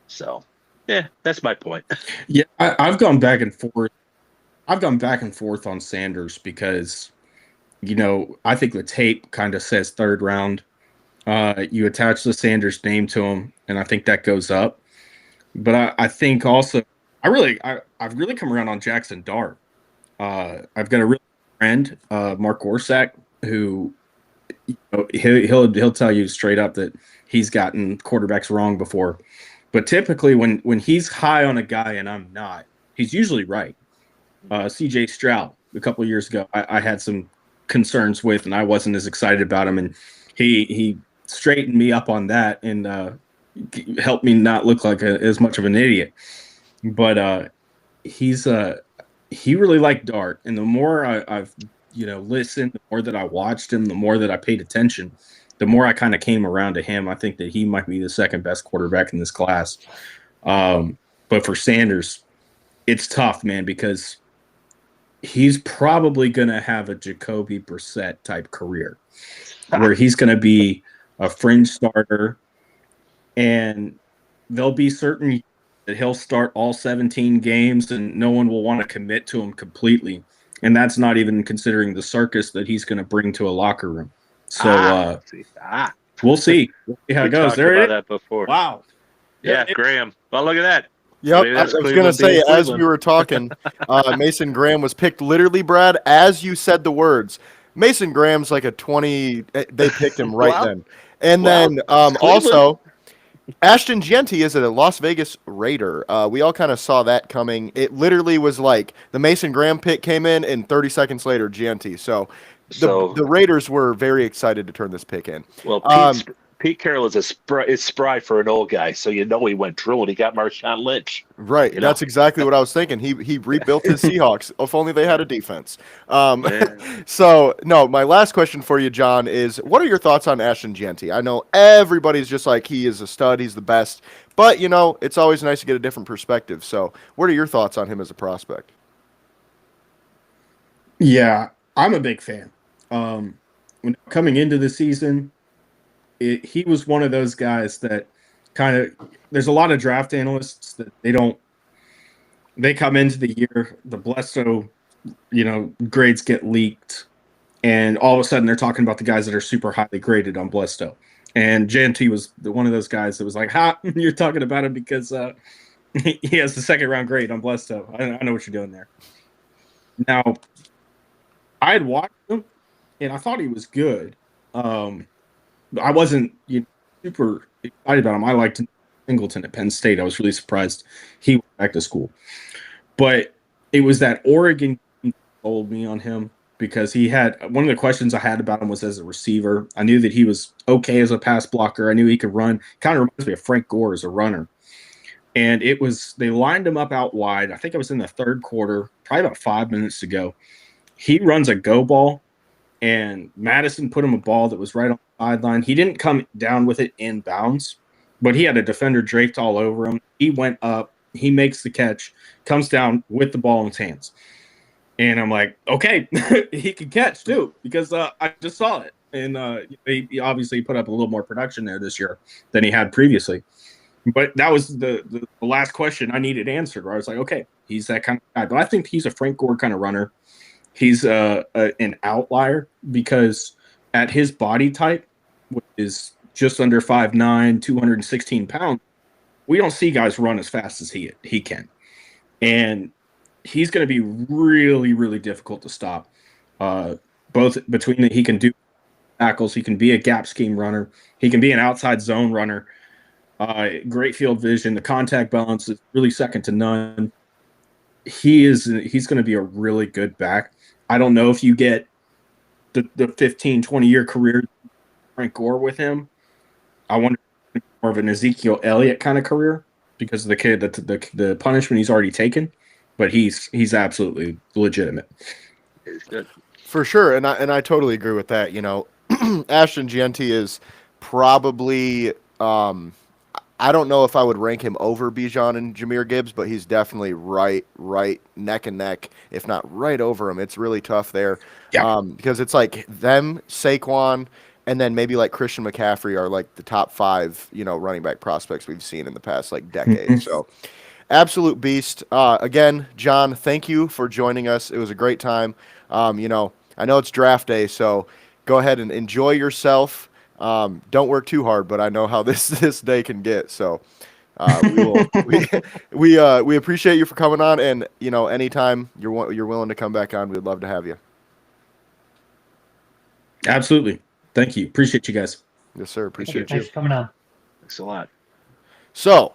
So, yeah, that's my point. Yeah, I've gone back and forth. I've gone back and forth on Sanders because, I think the tape kind of says third round. You attach the Sanders name to him, and I think that goes up. But I think also, I've really come around on Jackson Dart. I've got a real friend, Mark Orsak, who he'll tell you straight up that he's gotten quarterbacks wrong before. But typically, when he's high on a guy and I'm not, he's usually right. C.J. Stroud a couple of years ago, I had some concerns with, and I wasn't as excited about him, and he straightened me up on that and helped me not look like as much of an idiot. But he really liked Dart, and the more I've listened, the more that I watched him, the more that I paid attention, the more I kind of came around to him. I think that he might be the second best quarterback in this class. But for Sanders, it's tough, man, because he's probably going to have a Jacoby Brissett type career where he's going to be a fringe starter, and there'll be certain that he'll start all 17 games and no one will want to commit to him completely. And that's not even considering the circus that he's going to bring to a locker room. So we'll see. We'll see how it goes. There about that before. Wow. Yeah, Graham. Well, look at that. Yep, I was going to say, as we were talking, Mason Graham was picked literally, Brad, as you said the words. Mason Graham's like a 20. They picked him right then. And then also, Ashton Jeanty is a Las Vegas Raider. We all kind of saw that coming. It literally was like the Mason Graham pick came in, and 30 seconds later, Jeanty. So the Raiders were very excited to turn this pick in. Well, Pete Carroll is spry for an old guy, so he went drooling. He got Marshawn Lynch. Right, that's exactly what I was thinking. He rebuilt his Seahawks. If only they had a defense. So, no, my last question for you, John, is what are your thoughts on Ashton Jeanty? I know everybody's just like, he is a stud, he's the best. But, it's always nice to get a different perspective. So, what are your thoughts on him as a prospect? Yeah, I'm a big fan. When coming into the season, he was one of those guys that kind of, there's a lot of draft analysts that they come into the year, the Blesto, grades get leaked, and all of a sudden they're talking about the guys that are super highly graded on Blesto. And Jeanty was one of those guys that was like, you're talking about him because he has the second round grade on Blesto. I know what you're doing there. Now, I had watched him, and I thought he was good. I wasn't super excited about him. I liked Singleton at Penn State. I was really surprised he went back to school. But it was that Oregon game that sold me on him because he had one of the questions I had about him was as a receiver. I knew that he was okay as a pass blocker. I knew he could run. Kind of reminds me of Frank Gore as a runner. And they lined him up out wide. I think it was in the third quarter, probably about 5 minutes to go. He runs a go ball, and Madison put him a ball that was right on the sideline. He didn't come down with it in bounds, but he had a defender draped all over him. He went up, he makes the catch, comes down with the ball in his hands. And I'm like, okay, he can catch too, because I just saw it. And he obviously put up a little more production there this year than he had previously. But that was the last question I needed answered, where I was like, okay, he's that kind of guy. But I think he's a Frank Gore kind of runner. He's an outlier because at his body type, which is just under 5'9", 216 pounds, we don't see guys run as fast as he can. And he's going to be really, really difficult to stop. Both between he can do tackles, he can be a gap scheme runner, he can be an outside zone runner. Great field vision. The contact balance is really second to none. He's going to be a really good back. I don't know if you get the 15, 20-year career Frank Gore with him, I wonder if it's more of an Ezekiel Elliott kind of career because of the kid, the punishment he's already taken, but he's absolutely legitimate. It's good. For sure, and I totally agree with that. You know, Ashton Gianti is probably I don't know if I would rank him over Bijan and Jameer Gibbs, but he's definitely right neck and neck, if not right over him. It's really tough there, Yeah. because it's like them, Saquon, and then maybe like Christian McCaffrey are like the top 5, running back prospects we've seen in the past like decade. So, absolute beast. Again, John, thank you for joining us. It was a great time. I know it's draft day, so go ahead and enjoy yourself. Don't work too hard, but I know how this day can get. So we appreciate you for coming on, and anytime you're willing to come back on, we'd love to have you. Absolutely. Thank you. Appreciate you guys. Yes, sir. Appreciate you. Thanks for coming on. Thanks a lot. So,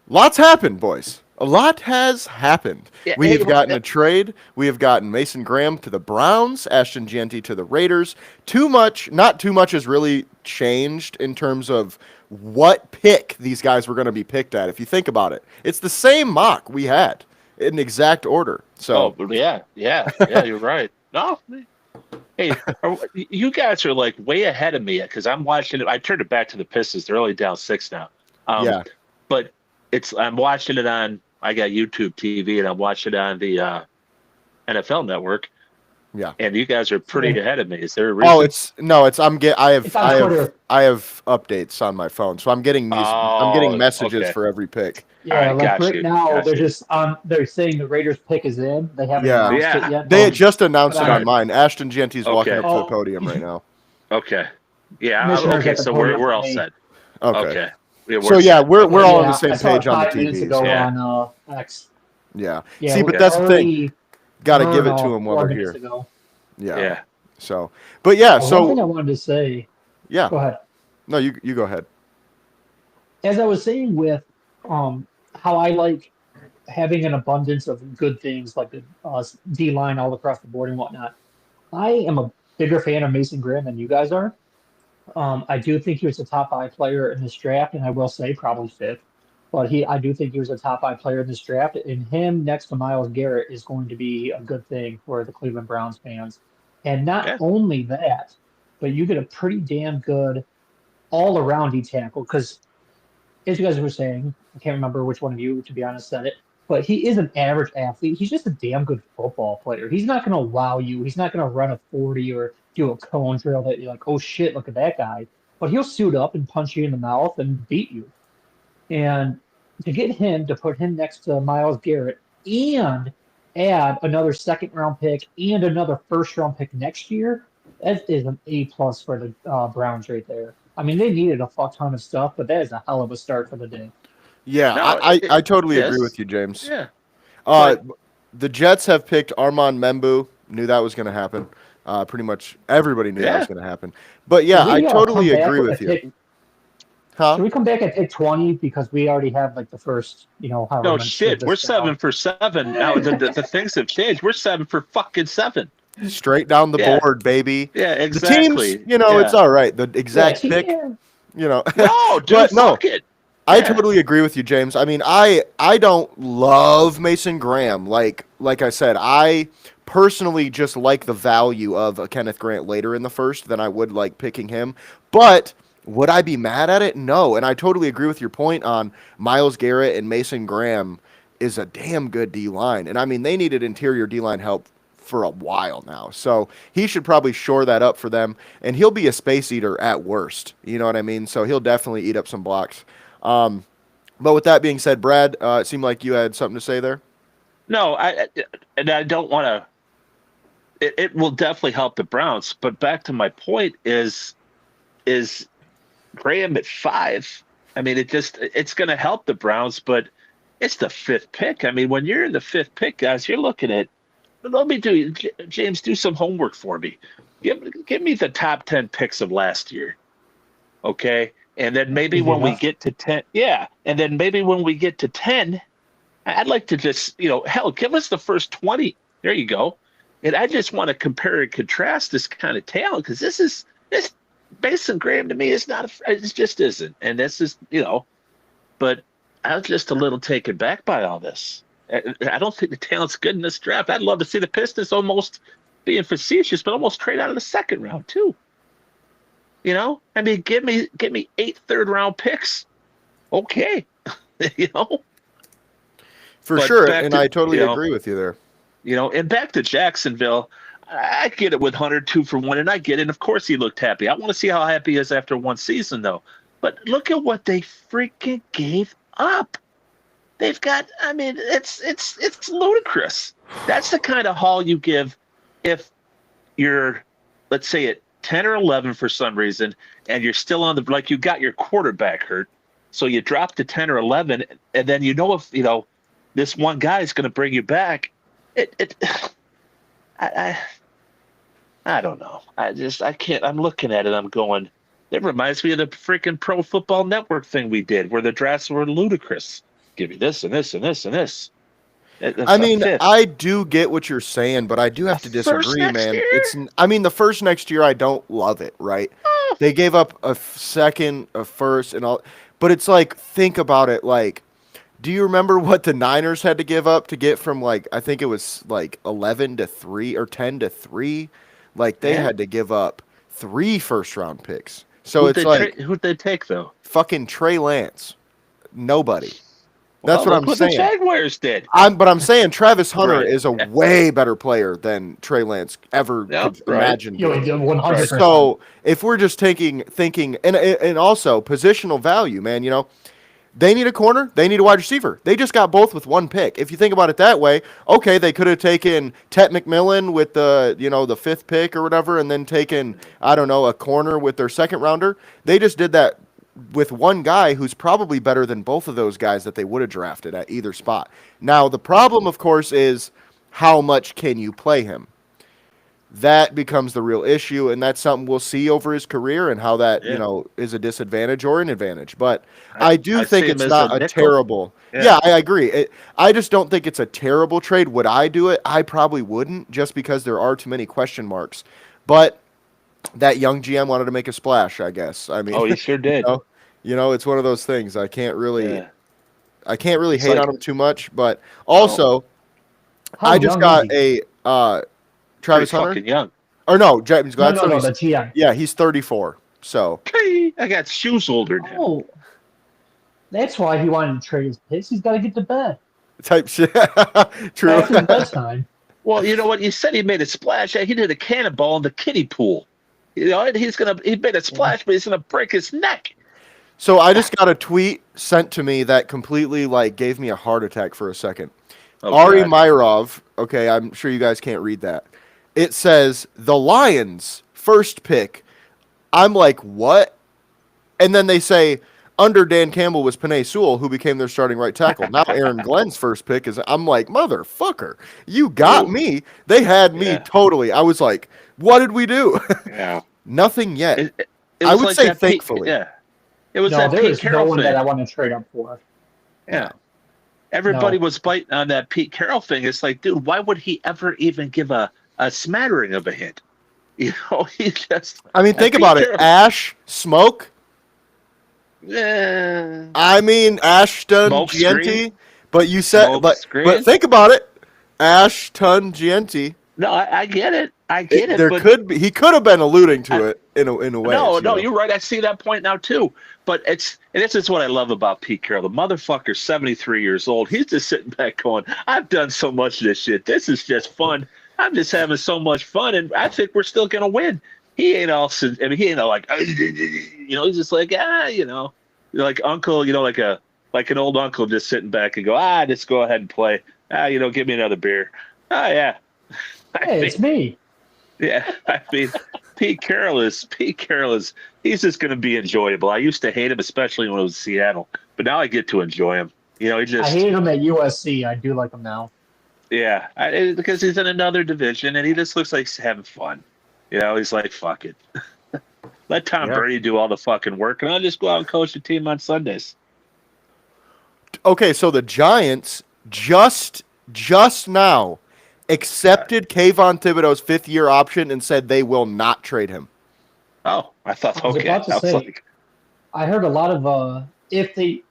lots happened, boys. A lot has happened. Yeah, We hey, have gotten a trade. We have gotten Mason Graham to the Browns, Ashton Gianti to the Raiders. Not too much has really changed in terms of what pick these guys were going to be picked at. If you think about it, it's the same mock we had in exact order. So, yeah, you're right. No, hey, you guys are like way ahead of me because I'm watching it. I turned it back to the Pistons. They're only down 6 now. yeah. But I'm watching it on. I got YouTube TV and I'm watching it on the NFL Network. Yeah. And you guys are pretty ahead of me. Is there a reason? It's on Twitter. I have updates on my phone, so I'm getting messages okay. for every pick. Yeah, All right, like got right you, now got they're you. just they're saying the Raiders pick is in. They haven't Yeah. announced Yeah. it yet. They had just announced it But on mine. Ashton Gianti's walking Okay. up to the podium right now. Okay. Yeah. Commissioner's Okay. at the So podium we're all for me. set. Okay. Okay. Yeah, So yeah, set. we're all on Yeah, the same I saw it page on the 5 minutes TVs. ago Yeah. on X. Yeah. Yeah, See, we but that's the thing. already Got to learned give it to all them while 4 they're minutes here. ago. Yeah. Yeah. So, but yeah. One thing I So wanted to say. yeah. Go ahead. No, you go ahead. As I was saying with how I like having an abundance of good things like the D line all across the board and whatnot. I am a bigger fan of Mason Graham than you guys are. I do think he was a top 5 player in this draft, and I will say probably 5th. But I do think he was a top 5 player in this draft, and him next to Myles Garrett is going to be a good thing for the Cleveland Browns fans. And not Yeah. only that, but you get a pretty damn good all-around D tackle because, as you guys were saying, I can't remember which one of you, to be honest, said it, but he is an average athlete. He's just a damn good football player. He's not going to wow you. He's not going to run a 40 or do a cone drill that you're like, oh shit, look at that guy. But he'll suit up and punch you in the mouth and beat you. And to get him, to put him next to Myles Garrett and add another 2nd round pick and another 1st round pick next year, that is an A+ for the Browns right there. I mean, they needed a fuck ton of stuff, but that is a hell of a start for the day. Yeah, No, I totally yes. agree with you, James. Yeah. The Jets have picked Armand Membu. Knew that was going to happen. Pretty much everybody knew that was going to happen. But yeah, Should I we, totally come back agree with with a you. pick- Huh? Should we come back at pick 20 because we already have like the first, however No much shit. of this We're down. 7 for 7 now. The things have changed. We're 7 for fucking 7. Straight down the Yeah. board, baby. Yeah. The Exactly. teams, it's all right. The exact Yeah, pick, No, dude. But no. Fuck it. I Yeah. totally agree with you, James. I mean, I don't love Mason Graham. Like I said, I personally just like the value of a Kenneth Grant later in the first than I would like picking him. But would I be mad at it? No. And I totally agree with your point on Myles Garrett and Mason Graham is a damn good D-line. And I mean, they needed interior D-line help for a while now. So he should probably shore that up for them. And he'll be a space eater at worst. You know what I mean? So he'll definitely eat up some blocks. But with that being said, Brad, it seemed like you had something to say there. No, I don't want to. It will definitely help the Browns, but back to my point is Graham at 5. I mean, it's going to help the Browns, but it's the 5th pick. I mean, when you're in the 5th pick, guys, you're looking at. Let me James, do some homework for me. Give me the top 10 picks of last year, okay? And then maybe when we get to 10, and then maybe when we get to 10, I'd like to just, hell, give us the first 20. There you go. And I just want to compare and contrast this kind of talent because this Mason Graham to me is not. It just isn't, and this is But I was just a little taken back by all this. I don't think the talent's good in this draft. I'd love to see the Pistons almost being facetious, but almost trade out of the second round too. I mean, give me 8 third-round picks. Okay, you know. For But sure, back and to, I totally agree with you there. And back to Jacksonville. I get it with Hunter 2-for-1, and I get it. And of course, he looked happy. I want to see how happy he is after one season, though. But look at what they freaking gave up. They've got. I mean, it's ludicrous. That's the kind of haul you give if you're, let's say, at 10 or 11 for some reason, and you're still on like you got your quarterback hurt, so you drop to 10 or 11, and then if this one guy is going to bring you back. I don't know. I can't. I'm looking at it. I'm going. It reminds me of the freaking Pro Football Network thing we did, where the drafts were ludicrous. Give me this and this and this and this. I mean, I do get what you're saying, but I do have to disagree, man. The first next year, I don't love it, right? They gave up a second, a first, and all. But it's like, think about it. Like, do you remember what the Niners had to give up to get from, like, I think it was like 11 to 3 or 10 to 3? Like, they had to give up 3 first-round picks. So it's like, who'd they take though? Fucking Trey Lance. Nobody. That's what I'm saying. The Jaguars did. But I'm saying Travis Hunter is a way better player than Trey Lance ever could imagine. 100%. So if we're just thinking, and also positional value, man, they need a corner, they need a wide receiver. They just got both with one pick. If you think about it that way, okay, they could have taken Tet McMillan with the 5th pick or whatever, and then taken, I don't know, a corner with their second rounder. They just did that with one guy who's probably better than both of those guys that they would have drafted at either spot. Now, the problem, of course, is how much can you play him? That becomes the real issue, and that's something we'll see over his career and how that, is a disadvantage or an advantage. But I do think it's not a terrible. Yeah, I agree. I just don't think it's a terrible trade. Would I do it? I probably wouldn't, just because there are too many question marks. But that young GM wanted to make a splash, I guess. I mean, he sure did. It's one of those things. I can't really hate on him too much. But also, I just got a Travis Hunter. Fucking young. Or no, James Gladstone. No, that's young. Yeah, he's 34. So I got shoes older now. Oh, that's why he wanted to trade his picks. He's got to get to bed. Type shit. True. After bedtime. Well, you know what? You said he made a splash. He did a cannonball in the kiddie pool. He made a splash, but he's gonna break his neck. So I just got a tweet sent to me that completely gave me a heart attack for a second. Ari Myrov, okay, I'm sure you guys can't read that. It says the Lions first pick. I'm like, what? And then they say under Dan Campbell was Penei Sewell, who became their starting right tackle. Now Aaron Glenn's first pick is. I'm like, motherfucker, you got me. They had me totally. I was like, what did we do? Yeah. Nothing yet. It I would say thankfully. It was there Pete is Carroll no one thing. that I want to trade up for. Yeah. Everybody was biting on that Pete Carroll thing. It's like, dude, why would he ever even give a smattering of a hint? He just. I mean, think about it. Ash, smoke. Yeah. I mean, Ashton Smoke Gianti. screen. But you said, but think about it. Ashton Gianti. No, I get it. I get it. There could be. He could have been alluding to it in a way. No, you're right. I see that point now too. But this is what I love about Pete Carroll. The motherfucker's 73 years old. He's just sitting back going, I've done so much of this shit. This is just fun. I'm just having so much fun, and I think we're still gonna win. He ain't all. I mean, he ain't all like, he's just like, like uncle, like an old uncle just sitting back and go, just go ahead and play. Give me another beer. Yeah. Hey, it's me. Yeah, I mean, Pete Carroll is. He's just going to be enjoyable. I used to hate him, especially when it was Seattle, but now I get to enjoy him. I hated him at USC. I do like him now. Yeah, because he's in another division and he just looks like he's having fun. He's like, fuck it. Let Tom Brady do all the fucking work, and I'll just go out and coach the team on Sundays. Okay, so the Giants just now accepted Kayvon Thibodeau's 5th-year option and said they will not trade him. Oh, I thought I was okay. about to I was say, like, I heard a lot of if they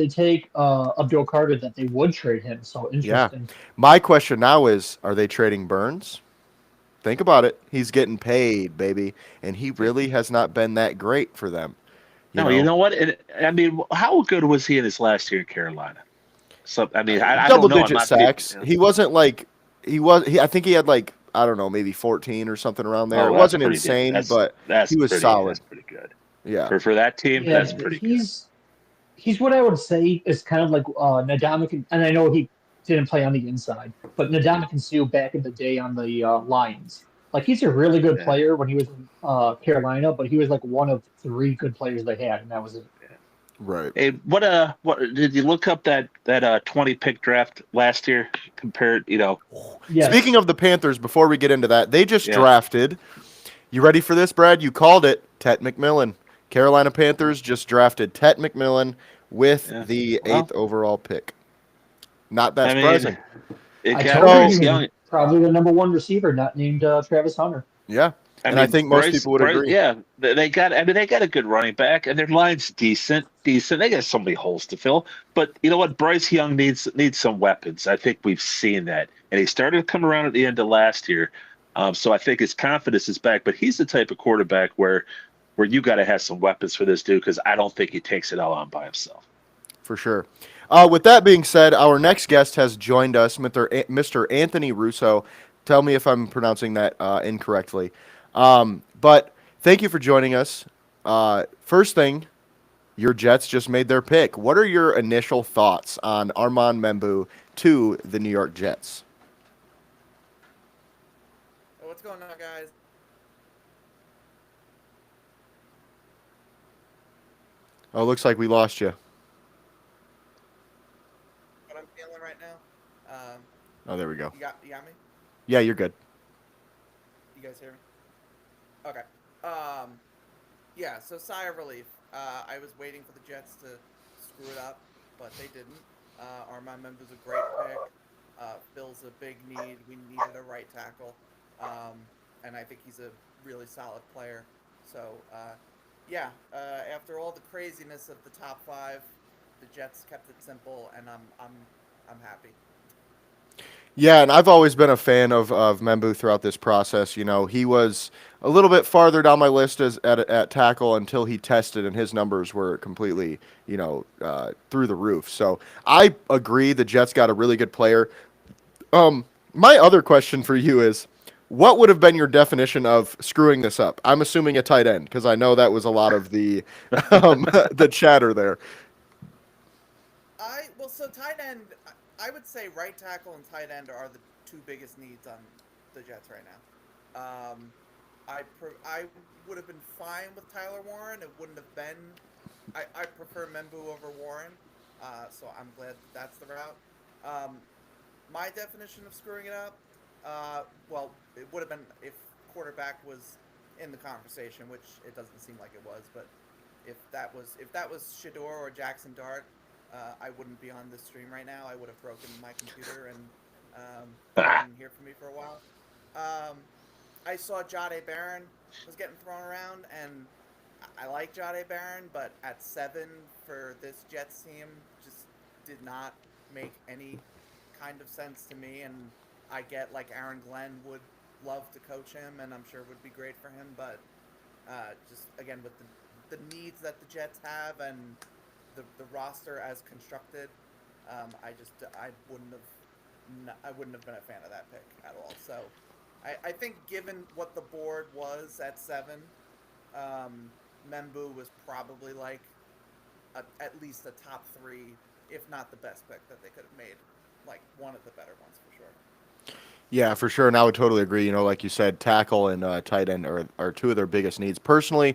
take Abdul Carter, that they would trade him. So Yeah. interesting. My question now is, are they trading Burns? Think about it. He's getting paid, baby, and he really has not been that great for them. You no, you know, know what? I mean, how good was he in his last year in Carolina? So, I mean, I double don't know. I'm digit not being. sacks. He wasn't like he was. I think he had like, I don't know, maybe 14 or something around there. It Oh, that's wasn't pretty good. insane, That's but that's he was pretty. solid. That's pretty good Yeah, for that team. Yeah, That's pretty good. he's what I would say is kind of like Nadamakan, and I know he didn't play on the inside, but Nadamakan Sue back in the day on the Lions. Like he's a really good Yeah. player when he was in Carolina, but he was like one of three good players they had, and that was it. right. Hey, what did you look up that 20 pick draft last year compared? Yes. Speaking of the Panthers, before we get into that, they just Yeah. drafted. You ready for this, Brad? You called it. Tet McMillan. Carolina Panthers just drafted Tet McMillan with Yeah. the Well, 8th overall pick. Not that I mean, surprising. it I got told you So, he Bryce was Young. probably the number one receiver, not named Travis Hunter. yeah, I and I mean, think most people would Bryce, agree. yeah, they got. I mean, they got a good running back, and their line's decent. They got so many holes to fill. But you know what? Bryce Young needs some weapons. I think we've seen that, and he started to come around at the end of last year. So I think his confidence is back. But he's the type of quarterback where you got to have some weapons for this dude because I don't think he takes it all on by himself. For sure. With that being said, our next guest has joined us, Mr. Anthony Russo. Tell me if I'm pronouncing that incorrectly. But thank you for joining us. First thing, your Jets just made their pick. What are your initial thoughts on Armand Membu to the New York Jets? What's going on, guys? Oh, looks like we lost you. What I'm feeling right now? Oh, there we go. You got me? Yeah, you're good. You guys hear me? Okay. Yeah. So sigh of relief. I was waiting for the Jets to screw it up, but they didn't. Armand Memphis is a great pick. Fills a big need. We needed a right tackle, and I think he's a really solid player. So, yeah. After all the craziness of the top five, the Jets kept it simple, and I'm happy. Yeah, and I've always been a fan of Membu throughout this process. You know, he was a little bit farther down my list at tackle until he tested, and his numbers were completely, through the roof. So I agree the Jets got a really good player. My other question for you is, what would have been your definition of screwing this up? I'm assuming a tight end because I know that was a lot of the the chatter there. So tight end, I would say right tackle and tight end are the two biggest needs on the Jets right now. I would have been fine with Tyler Warren. It wouldn't have been. I prefer Membu over Warren, so I'm glad that's the route. My definition of screwing it up, well, it would have been if quarterback was in the conversation, which it doesn't seem like it was, but if that was Shador or Jackson Dart, I wouldn't be on this stream right now. I would have broken my computer and didn't hear from me for a while. I saw Jade Barron was getting thrown around, and I like Jade Barron, but at 7 for this Jets team just did not make any kind of sense to me. And I get like Aaron Glenn would love to coach him, and I'm sure would be great for him, but just again with the needs that the Jets have and the roster as constructed, I wouldn't have been a fan of that pick at all. So I think given what the board was at 7, Membu was probably like at least a top 3, if not the best pick that they could have made, like one of the better ones for sure. Yeah, for sure. And I would totally agree. You know, like you said, tackle and tight end are two of their biggest needs. Personally,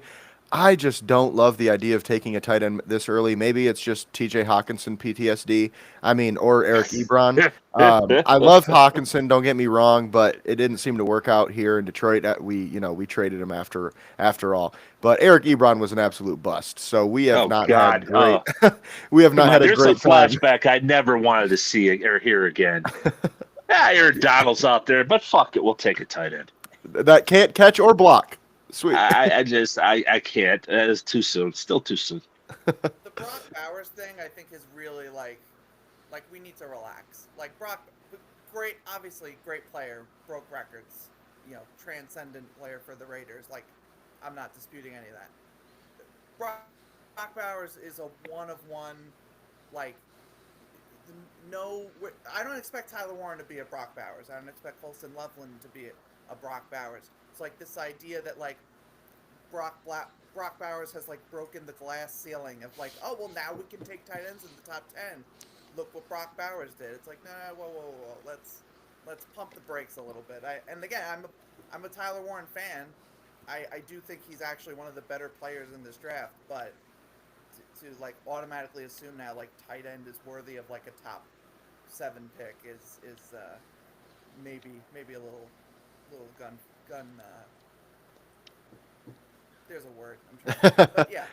I just don't love the idea of taking a tight end this early. Maybe it's just TJ Hawkinson PTSD. I mean, or Eric Ebron. I love Hawkinson. Don't get me wrong, but it didn't seem to work out here in Detroit. We traded him after all. But Eric Ebron was an absolute bust. So we have not had great. We have not had a great time. There's a flashback I never wanted to see or hear again. Aaron Donald's out there, but fuck it, we'll take a tight end. That can't catch or block. Sweet. I can't. It's too soon. Still too soon. The Brock Bowers thing, I think, is really like we need to relax. Like Brock, great, obviously great player, broke records, transcendent player for the Raiders. Like, I'm not disputing any of that. Brock Bowers is a one of one. Like, no, I don't expect Tyler Warren to be a Brock Bowers. I don't expect Colson Loveland to be a Brock Bowers. It's like this idea that like Brock Bowers has like broken the glass ceiling of like, oh well, now we can take tight ends in the top 10. Look what Brock Bowers did. It's like, nah, whoa. Let's pump the brakes a little bit. And again, I'm a Tyler Warren fan. I do think he's actually one of the better players in this draft, but to like automatically assume now like tight end is worthy of like a top 7 pick is maybe a little gun. There's a word I'm trying to think, but yeah,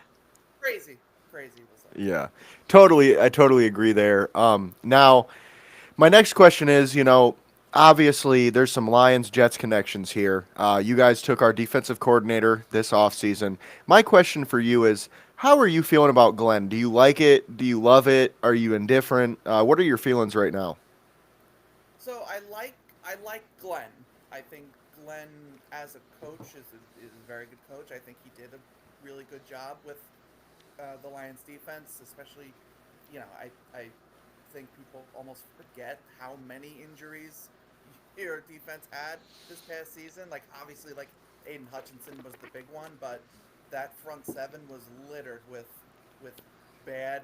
crazy. We'll say. Yeah, totally. I totally agree there. Now, my next question is, obviously there's some Lions Jets connections here. You guys took our defensive coordinator this offseason. My question for you is, how are you feeling about Glenn? Do you like it? Do you love it? Are you indifferent? What are your feelings right now? So I like Glenn. I think Glenn as a coach is a very good coach. I think he did a really good job with the Lions defense, especially. I think people almost forget how many injuries your defense had this past season. Like obviously, like Aiden Hutchinson was the big one, but that front seven was littered with bad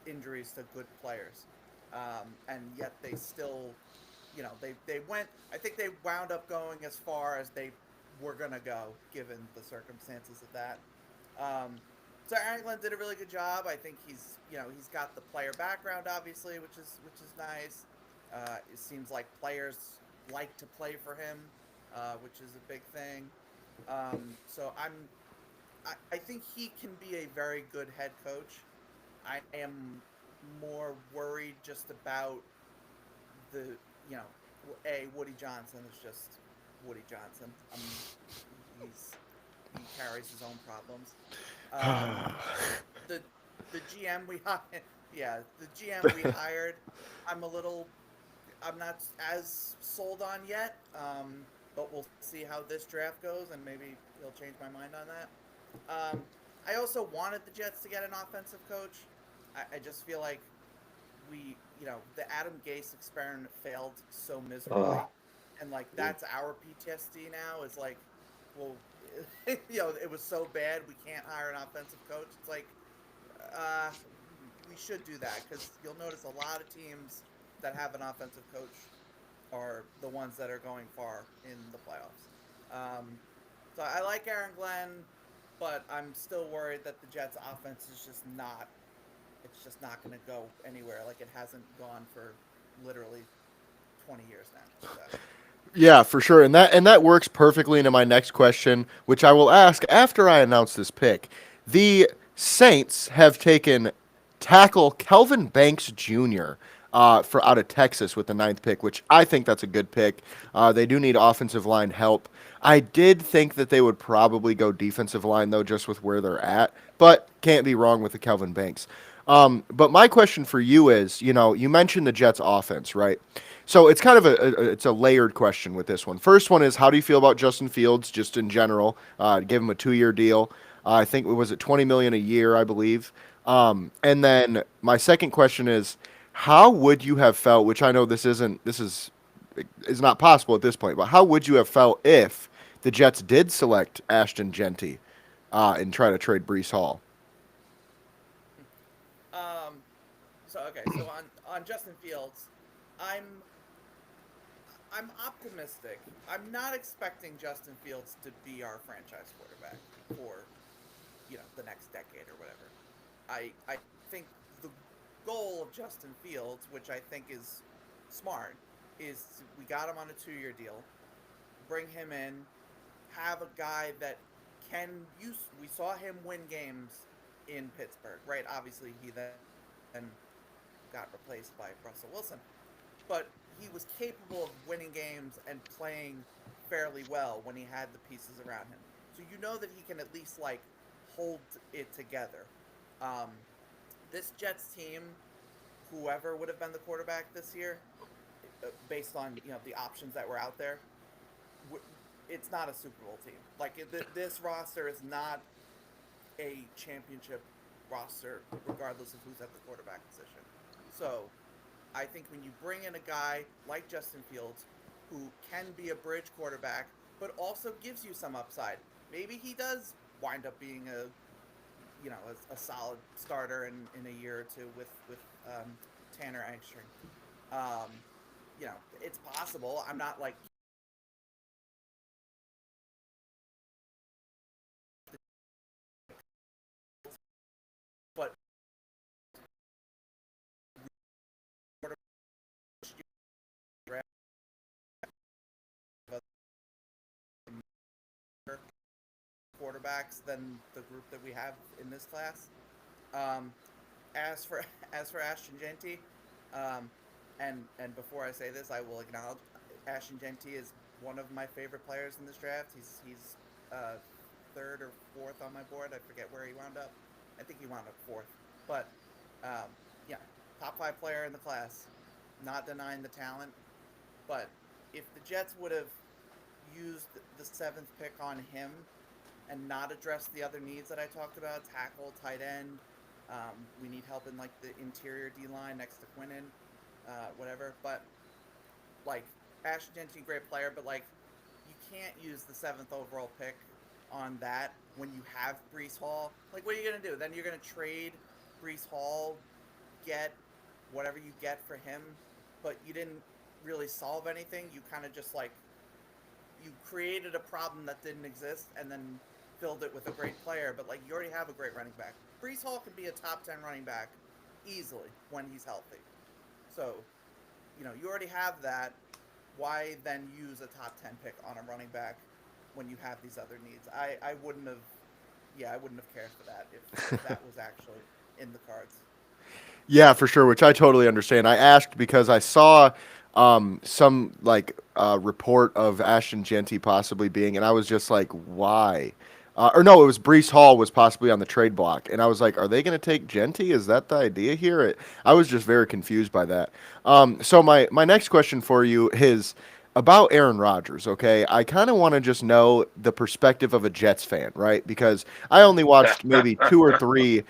injuries to good players, and yet they still, they went. I think they wound up going as far as they were gonna go, given the circumstances of that. Um, so Aaron Glenn did a really good job. I think he's got the player background, obviously, which is nice. It seems like players like to play for him, which is a big thing. So I think he can be a very good head coach. I am more worried just about the you know Woody Johnson is just Woody Johnson. He carries his own problems. Um, the the GM we yeah, the GM we hired, I'm a little I'm not as sold on yet. But we'll see how this draft goes, and maybe he'll change my mind on that. I also wanted the Jets to get an offensive coach. I just feel like the Adam Gase experiment failed so miserably, and like that's our PTSD now. Is like, well, it was so bad we can't hire an offensive coach. It's like, uh, we should do that because you'll notice a lot of teams that have an offensive coach are the ones that are going far in the playoffs. So I like Aaron Glenn, but I'm still worried that the Jets' offense is just not. It's just not going to go anywhere. Like it hasn't gone for literally 20 years now. So. Yeah, for sure. And that works perfectly into my next question, which I will ask after I announce this pick. The Saints have taken tackle Kelvin Banks Jr. For out of Texas with the ninth pick, which I think that's a good pick. They do need offensive line help. I did think that they would probably go defensive line though, just with where they're at, but can't be wrong with the Kelvin Banks. But my question for you is, you mentioned the Jets offense, right? So it's kind of it's a layered question with this one. First one is, how do you feel about Justin Fields just in general? Give him a 2-year deal. I think it was at $20 million a year, I believe. And then my second question is, how would you have felt? Which I know this is not possible at this point, but how would you have felt if the Jets did select Ashton Genty and try to trade Brees Hall? So okay, so on Justin Fields, I'm I'm optimistic. I'm not expecting Justin Fields to be our franchise quarterback for the next decade or whatever. I think the goal of Justin Fields, which I think is smart, is we got him on a 2-year deal. Bring him in, have a guy that can use. We saw him win games in Pittsburgh, right? Obviously, he then got replaced by Russell Wilson, but he was capable of winning games and playing fairly well when he had the pieces around him. So you know that he can at least like hold it together. Um, this Jets team, whoever would have been the quarterback this year, based on the options that were out there, it's not a Super Bowl team. Like this roster is not a championship roster, regardless of who's at the quarterback position. So, I think when you bring in a guy like Justin Fields, who can be a bridge quarterback, but also gives you some upside, maybe he does wind up being a solid starter in a year or two with Tanner Angstrom. It's possible. I'm not like but quarterbacks than the group that we have in this class. Um, as for Ashton Genty, and before I say this, I will acknowledge Ashton Genty is one of my favorite players in this draft. He's third or fourth on my board. I forget where he wound up. I think he wound up fourth. But yeah, top 5 player in the class. Not denying the talent, but if the Jets would have used the 7th pick on him and not address the other needs that I talked about, tackle, tight end, we need help in like the interior D-line next to Quinnen, whatever. But like Ashton Genty, great player, but like you can't use the 7th overall pick on that when you have Breece Hall. Like, what are you gonna do? Then you're gonna trade Breece Hall, get whatever you get for him, but you didn't really solve anything. You kind of just like you created a problem that didn't exist and then filled it with a great player. But like you already have a great running back. Breece Hall can be a top 10 running back easily when he's healthy. So, you already have that. Why then use a top 10 pick on a running back when you have these other needs? I wouldn't have cared for that if that was actually in the cards. Yeah, for sure, which I totally understand. I asked because I saw some report of Ashton Genty possibly being, and I was just like, why? Or no, it was Breece Hall was possibly on the trade block, and I was like, are they going to take Genty? Is that the idea here? I was just very confused by that. So my next question for you is about Aaron Rodgers, okay? I kind of want to just know the perspective of a Jets fan, right? Because I only watched maybe 2 or 3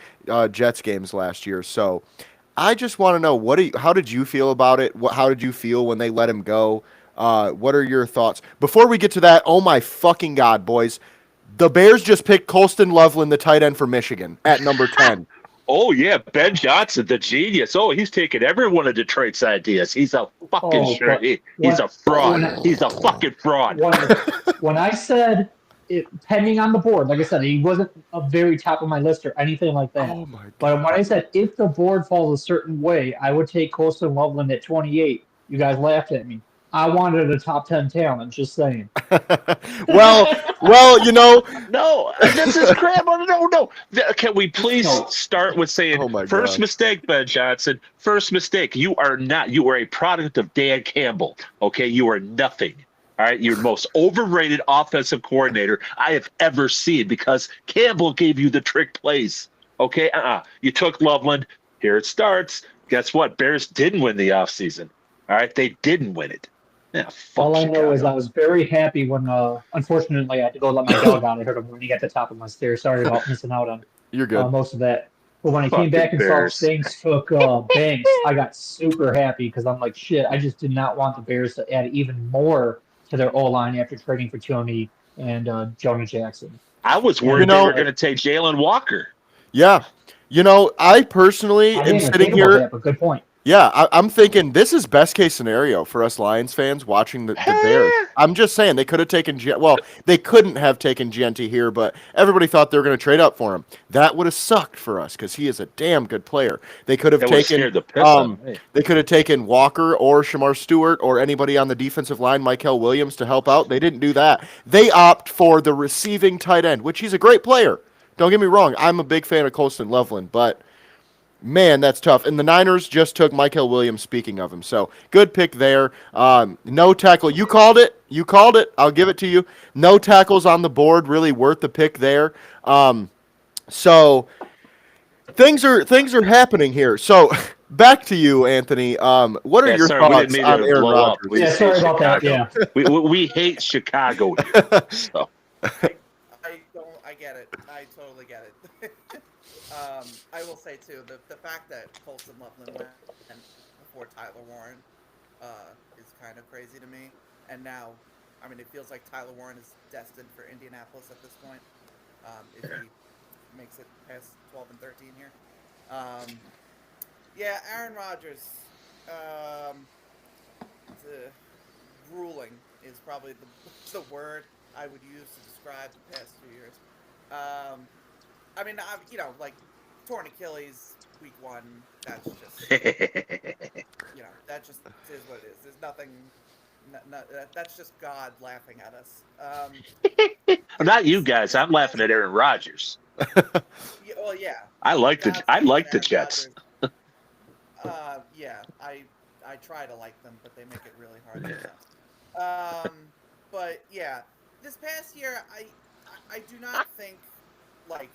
Jets games last year, so I just want to know how did you feel about it? How did you feel when they let him go? What are your thoughts? Before we get to that, oh my fucking God, boys. The Bears just picked Colston Loveland, the tight end for Michigan, at number 10. Oh, yeah, Ben Johnson, the genius. Oh, he's taking every one of Detroit's ideas. He's a fucking he's a fraud. He's a fucking fraud. When I said, pending on the board, like I said, he wasn't a very top of my list or anything like that. Oh, my God. But when I said, if the board falls a certain way, I would take Colston Loveland at 28. You guys laughed at me. I wanted a top 10 talent, just saying. well, No, this is crap. No. Can we please start with saying, first mistake, Ben Johnson, first mistake. You are a product of Dan Campbell, okay? You are nothing, all right? You're the most overrated offensive coordinator I have ever seen because Campbell gave you the trick plays, okay? You took Loveland. Here it starts. Guess what? Bears didn't win the offseason, all right? They didn't win it. Yeah, all I know is I was very happy when, unfortunately, I had to go let my dog out. I heard him running at the top of my stairs. Sorry about missing out on You're good. Most of that. But when I came back and saw Saints took Banks, I got super happy because I'm like, shit, I just did not want the Bears to add even more to their O-line after trading for Tony and Jonah Jackson. I was worried they were going to take Jalen Walker. Yeah. I personally am sitting here. That, but good point. Yeah, I'm thinking this is best case scenario for us Lions fans watching the Bears. I'm just saying they could have taken they couldn't have taken Genty here, but everybody thought they were going to trade up for him. That would have sucked for us because he is a damn good player. They could have taken they could have taken Walker or Shamar Stewart or anybody on the defensive line, Michael Williams, to help out. They didn't do that. They opt for the receiving tight end, which he's a great player. Don't get me wrong. I'm a big fan of Colston Loveland, but Man, that's tough. And the Niners just took Michael Williams, speaking of him. So good pick there. No tackle. You called it. You called it. I'll give it to you. No tackles on the board. Really worth the pick there. So things are happening here. So back to you, Anthony. What are Yeah, your sorry, we didn't thoughts mean on to Aaron blow up. Rodgers? We Yeah, just hate sorry about that. Chicago. Yeah. We hate Chicago here. So I don't. I get it. I totally get it. I will say too, the fact that Colson Loveland went before Tyler Warren is kind of crazy to me. And now, I mean, it feels like Tyler Warren is destined for Indianapolis at this point. If he makes it past 12 and 13 here. Yeah, Aaron Rodgers. The grueling is probably the word I would use to describe the past 2 years. I mean, like torn Achilles week 1. That's just that just is what it is. There's nothing. That's just God laughing at us. not you guys. I'm laughing at Aaron Rodgers. Yeah, well, yeah. I like God's the laughing at the Aaron Jets. Rodgers. Yeah, I try to like them, but they make it really hard sometimes. But yeah, this past year, I do not think like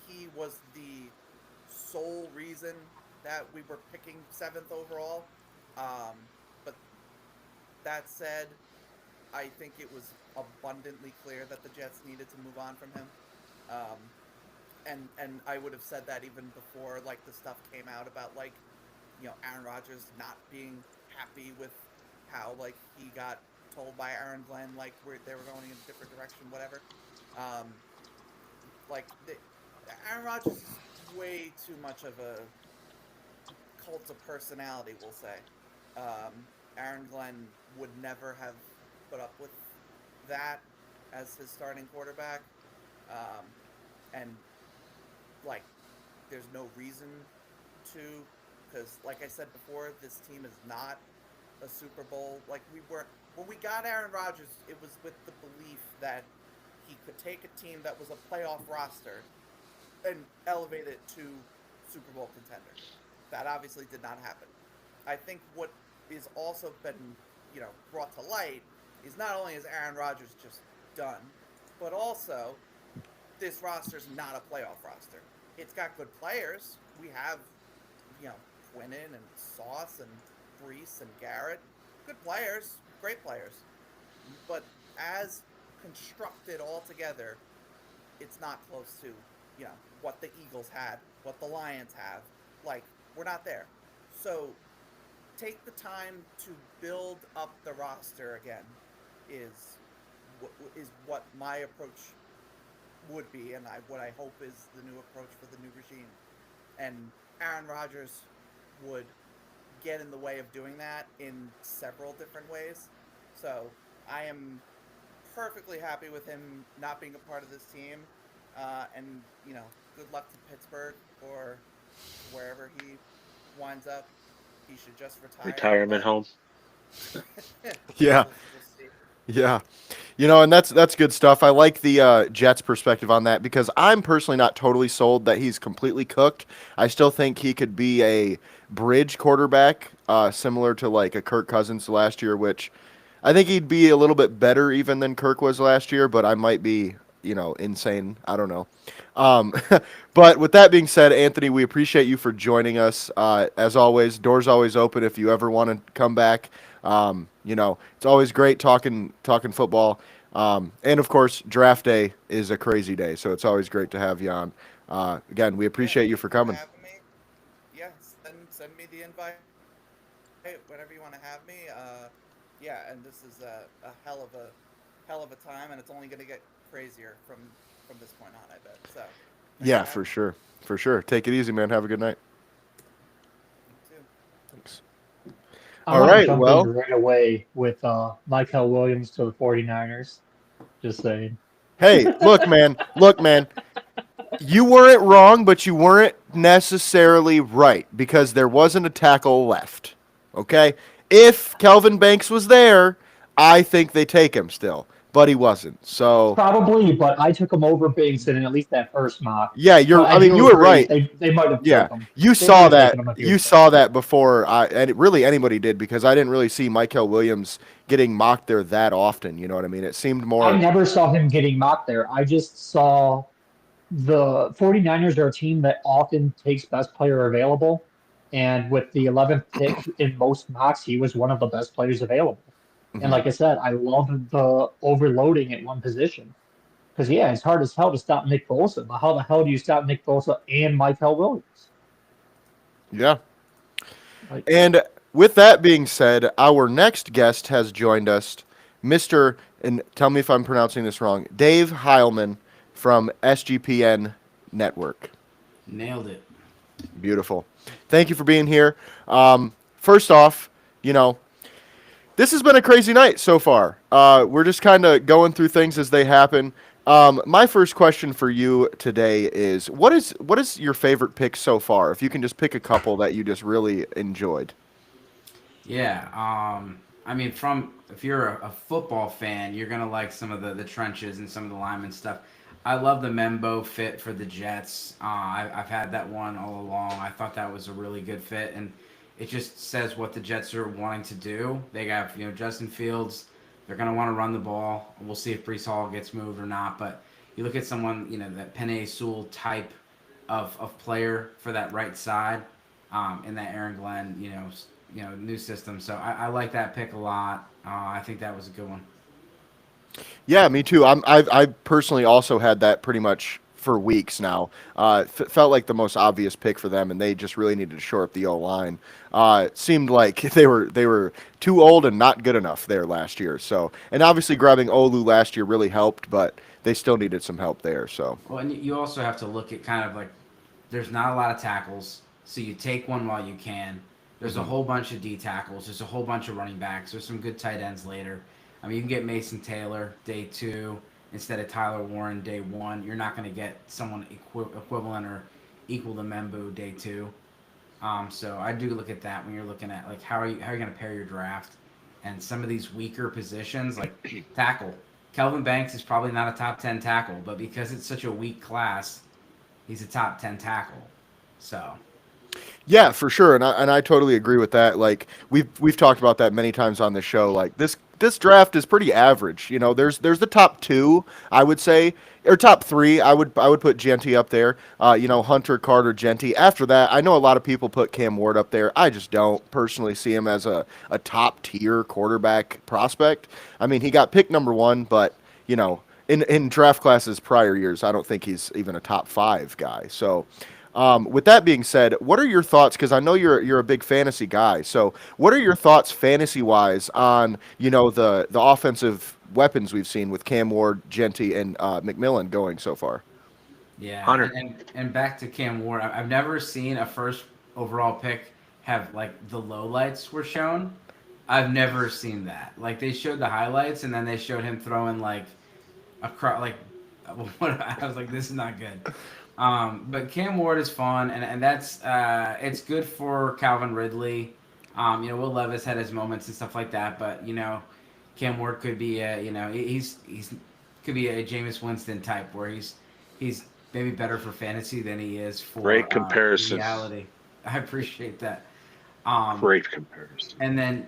he was the sole reason that we were picking 7th overall. But that said, I think it was abundantly clear that the Jets needed to move on from him. Um, and I would have said that even before like the stuff came out about like Aaron Rodgers not being happy with how like he got told by Aaron Glenn like they were going in a different direction, whatever. Like Aaron Rodgers is way too much of a cult of personality, we'll say. Aaron Glenn would never have put up with that as his starting quarterback, and like there's no reason to, because like I said before, this team is not a Super Bowl. Like we were when we got Aaron Rodgers, it was with the belief that he could take a team that was a playoff roster and elevate it to Super Bowl contender. That obviously did not happen. I think what is also been brought to light is not only is Aaron Rodgers just done, but also this roster's not a playoff roster. It's got good players. We have Quinnen and Sauce and Brees and Garrett, good players, great players. But as constructed all together, it's not close to what the Eagles had, what the Lions have. Like we're not there. So take the time to build up the roster again. Is what my approach would be, and what I hope is the new approach for the new regime. And Aaron Rodgers would get in the way of doing that in several different ways. So I am perfectly happy with him not being a part of this team. And good luck to Pittsburgh or wherever he winds up. He should just retire. Retirement home. Yeah. We'll see. Yeah. And that's good stuff. I like the Jets' perspective on that because I'm personally not totally sold that he's completely cooked. I still think he could be a bridge quarterback, similar to like a Kirk Cousins last year, which I think he'd be a little bit better even than Kirk was last year, but I might be, insane. I don't know. But with that being said, Anthony, we appreciate you for joining us. As always, doors always open if you ever want to come back. It's always great talking football. And of course, draft day is a crazy day, so it's always great to have you on. Again, we appreciate you for coming. Having me. Yeah, send me the invite. Hey, whenever you want to have me. Yeah, and this is a hell of a time, and it's only going to get crazier from this point on, I bet. So. Yeah, for sure. For sure. Take it easy, man. Have a good night. You too. Thanks. I All want right, to jump well- in right away with Michael Williams to the 49ers. Just saying. Hey, look, man. You weren't wrong, but you weren't necessarily right because there wasn't a tackle left. Okay? If Kelvin Banks was there, I think they take him still. but he wasn't. So Probably, but I took him over Bigson in at least that first mock. yeah, But I I mean, do you were agree. right. They might have Yeah, took him. you They might saw have that. taken him if he You was saw better. that before, really anybody did, because I didn't really see Michael Williams getting mocked there that often. You know what I mean? It seemed I more. never saw him getting mocked there. I just saw the 49ers are a team that often takes best player available. And with the 11th pick in most mocks, he was one of the best players available. And Mhm. like I said, I love the overloading at one position. Because, yeah, it's hard as hell to stop Nick Bosa. But how the hell do you stop Nick Bosa and Michael Williams? Yeah. Like, And with that being said, our next guest has joined us, Mr. and tell me if I'm pronouncing this wrong, Dave Heilman from SGPN Network. Nailed it. Beautiful. Thank you for being here. First off, you know, this has been a crazy night so far. We're just kind of going through things as they happen. My first question for you today is what is your favorite pick so far? If you can just pick a couple that you just really enjoyed. Yeah. I mean, from if you're a football fan, you're gonna like some of the trenches and some of the lineman stuff. I love the Membo fit for the Jets. I've had that one all along. I thought that was a really good fit, and it just says what the Jets are wanting to do. They got Justin Fields. They're gonna want to run the ball. We'll see if Brees Hall gets moved or not. But you look at someone that Penei Sewell type of player for that right side, in that Aaron Glenn new system. So I like that pick a lot. I think that was a good one. Yeah, me too. I personally also had that pretty much for weeks now. Felt like the most obvious pick for them, and they just really needed to shore up the O line. It seemed like they were too old and not good enough there last year. So, and obviously grabbing Olu last year really helped, but they still needed some help there. So, Well, and you also have to look at kind of like there's not a lot of tackles, so you take one while you can. There's a whole bunch of D tackles. There's a whole bunch of running backs. There's some good tight ends later. I mean, you can get Mason Taylor day 2 instead of Tyler Warren day 1. You're not going to get someone equivalent or equal to Membu day 2. So I do look at that when you're looking at like how are you going to pair your draft, and some of these weaker positions like tackle. Kelvin Banks is probably not a top 10 tackle, but because it's such a weak class, he's a top 10 tackle. So yeah, for sure, and I totally agree with that. Like we've talked about that many times on the show. Like this draft is pretty average. You know, there's the top two, I would say, or top three. I would put Genty up there. Hunter, Carter, Genty. After that, I know a lot of people put Cam Ward up there. I just don't personally see him as a top tier quarterback prospect. I mean, he got picked number one, but in draft classes prior years, I don't think he's even a top five guy. So. With that being said, what are your thoughts? Because I know you're a big fantasy guy. So, what are your thoughts fantasy wise on the offensive weapons we've seen with Cam Ward, Genty, and McMillan going so far? yeah, Hunter. and back to Cam Ward, I've never seen a first overall pick have like the lowlights were shown. I've never seen that. Like they showed the highlights and then they showed him throwing like like what I was like, this is not good. But Cam Ward is fun, and that's it's good for Calvin Ridley. Will Levis had his moments and stuff like that, but Cam Ward could be he's could be a Jameis Winston type where he's maybe better for fantasy than he is for Great comparison. reality. I appreciate that. Great comparison. And then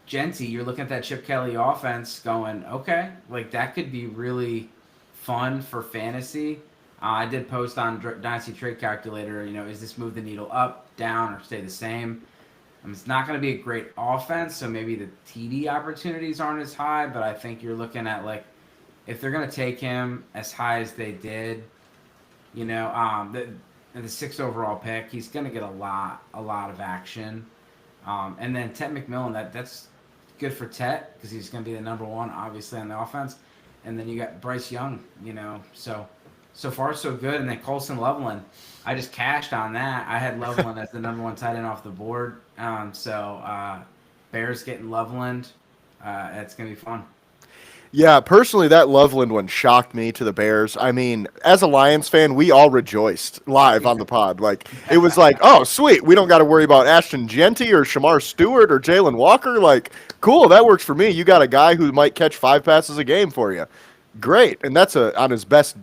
Genty, you're looking at that Chip Kelly offense going, okay, like that could be really fun for fantasy. I did post on Dynasty Trade Calculator, is this move the needle up, down, or stay the same? It's not going to be a great offense, so maybe the TD opportunities aren't as high, but I think you're looking at, like, if they're going to take him as high as they did, the sixth overall pick, he's going to get a lot of action. And then Tet McMillan, that's good for Tet because he's going to be the number one, obviously, on the offense. And then you got Bryce Young, so far so good. And then Colson Loveland, I just cashed on that. I had Loveland as the number one tight end off the board. Bears getting Loveland. It's going to be fun. Yeah, personally, that Loveland one shocked me to the Bears. I mean, as a Lions fan, we all rejoiced live on the pod. Like, it was like, oh, sweet, we don't got to worry about Ashton Genty or Shamar Stewart or Jalen Walker. Like, cool, that works for me. You got a guy who might catch 5 passes a game for you. Great, and that's on his best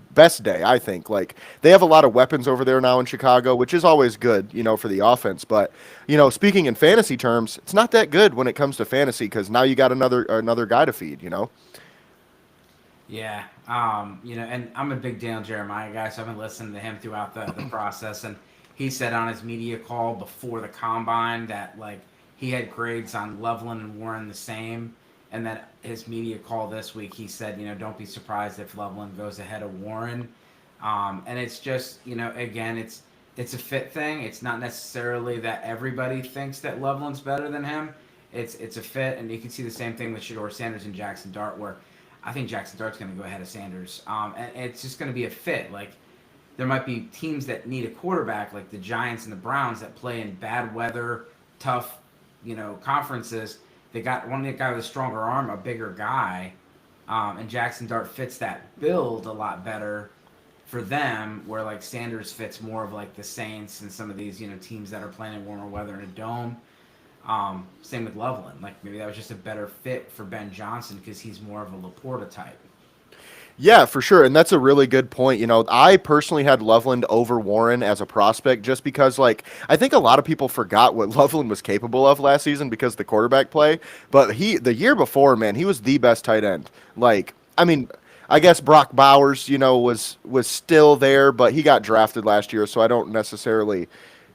day, I think. Like, they have a lot of weapons over there now in Chicago, which is always good, for the offense. But speaking in fantasy terms, it's not that good when it comes to fantasy because now you got another guy to feed. Yeah, and I'm a big Daniel Jeremiah guy, so I've been listening to him throughout the process, and he said on his media call before the combine that like he had grades on Loveland and Warren the same, and that his media call this week he said, don't be surprised if Loveland goes ahead of Warren, and it's just again it's a fit thing. It's not necessarily that everybody thinks that Loveland's better than him. It's a fit, and you can see the same thing with Shedeur Sanders and Jackson Dart where. I think Jackson Dart's going to go ahead of Sanders. And it's just going to be a fit. Like, there might be teams that need a quarterback, like the Giants and the Browns, that play in bad weather, tough, conferences. They got one guy with a stronger arm, a bigger guy, and Jackson Dart fits that build a lot better for them, where, like, Sanders fits more of, like, the Saints and some of these, teams that are playing in warmer weather in a dome. Same with Loveland. Like maybe that was just a better fit for Ben Johnson because he's more of a Laporta type. Yeah, for sure. And that's a really good point. I personally had Loveland over Warren as a prospect just because, like, I think a lot of people forgot what Loveland was capable of last season because of the quarterback play. But the year before, man, he was the best tight end. Like, I mean, I guess Brock Bowers, was still there, but he got drafted last year, so I don't necessarily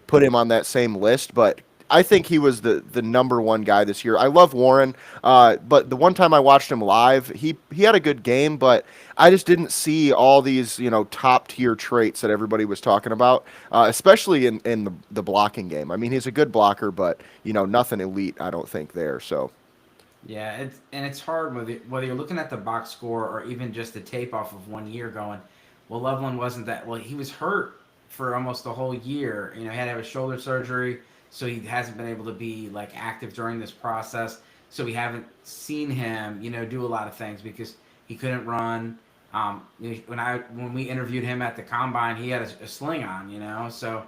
put him on that same list. But I think he was the number one guy this year. I love Warren, but the one time I watched him live, he had a good game, but I just didn't see all these top tier traits that everybody was talking about, especially in the blocking game. I mean, he's a good blocker, but nothing elite, I don't think there. So. Yeah, it's hard whether you're looking at the box score or even just the tape off of 1 year going, well, Loveland wasn't that well. He was hurt for almost the whole year. He had to have a shoulder surgery. So he hasn't been able to be like active during this process. So we haven't seen him, do a lot of things because he couldn't run. When we interviewed him at the combine, he had a sling on, So,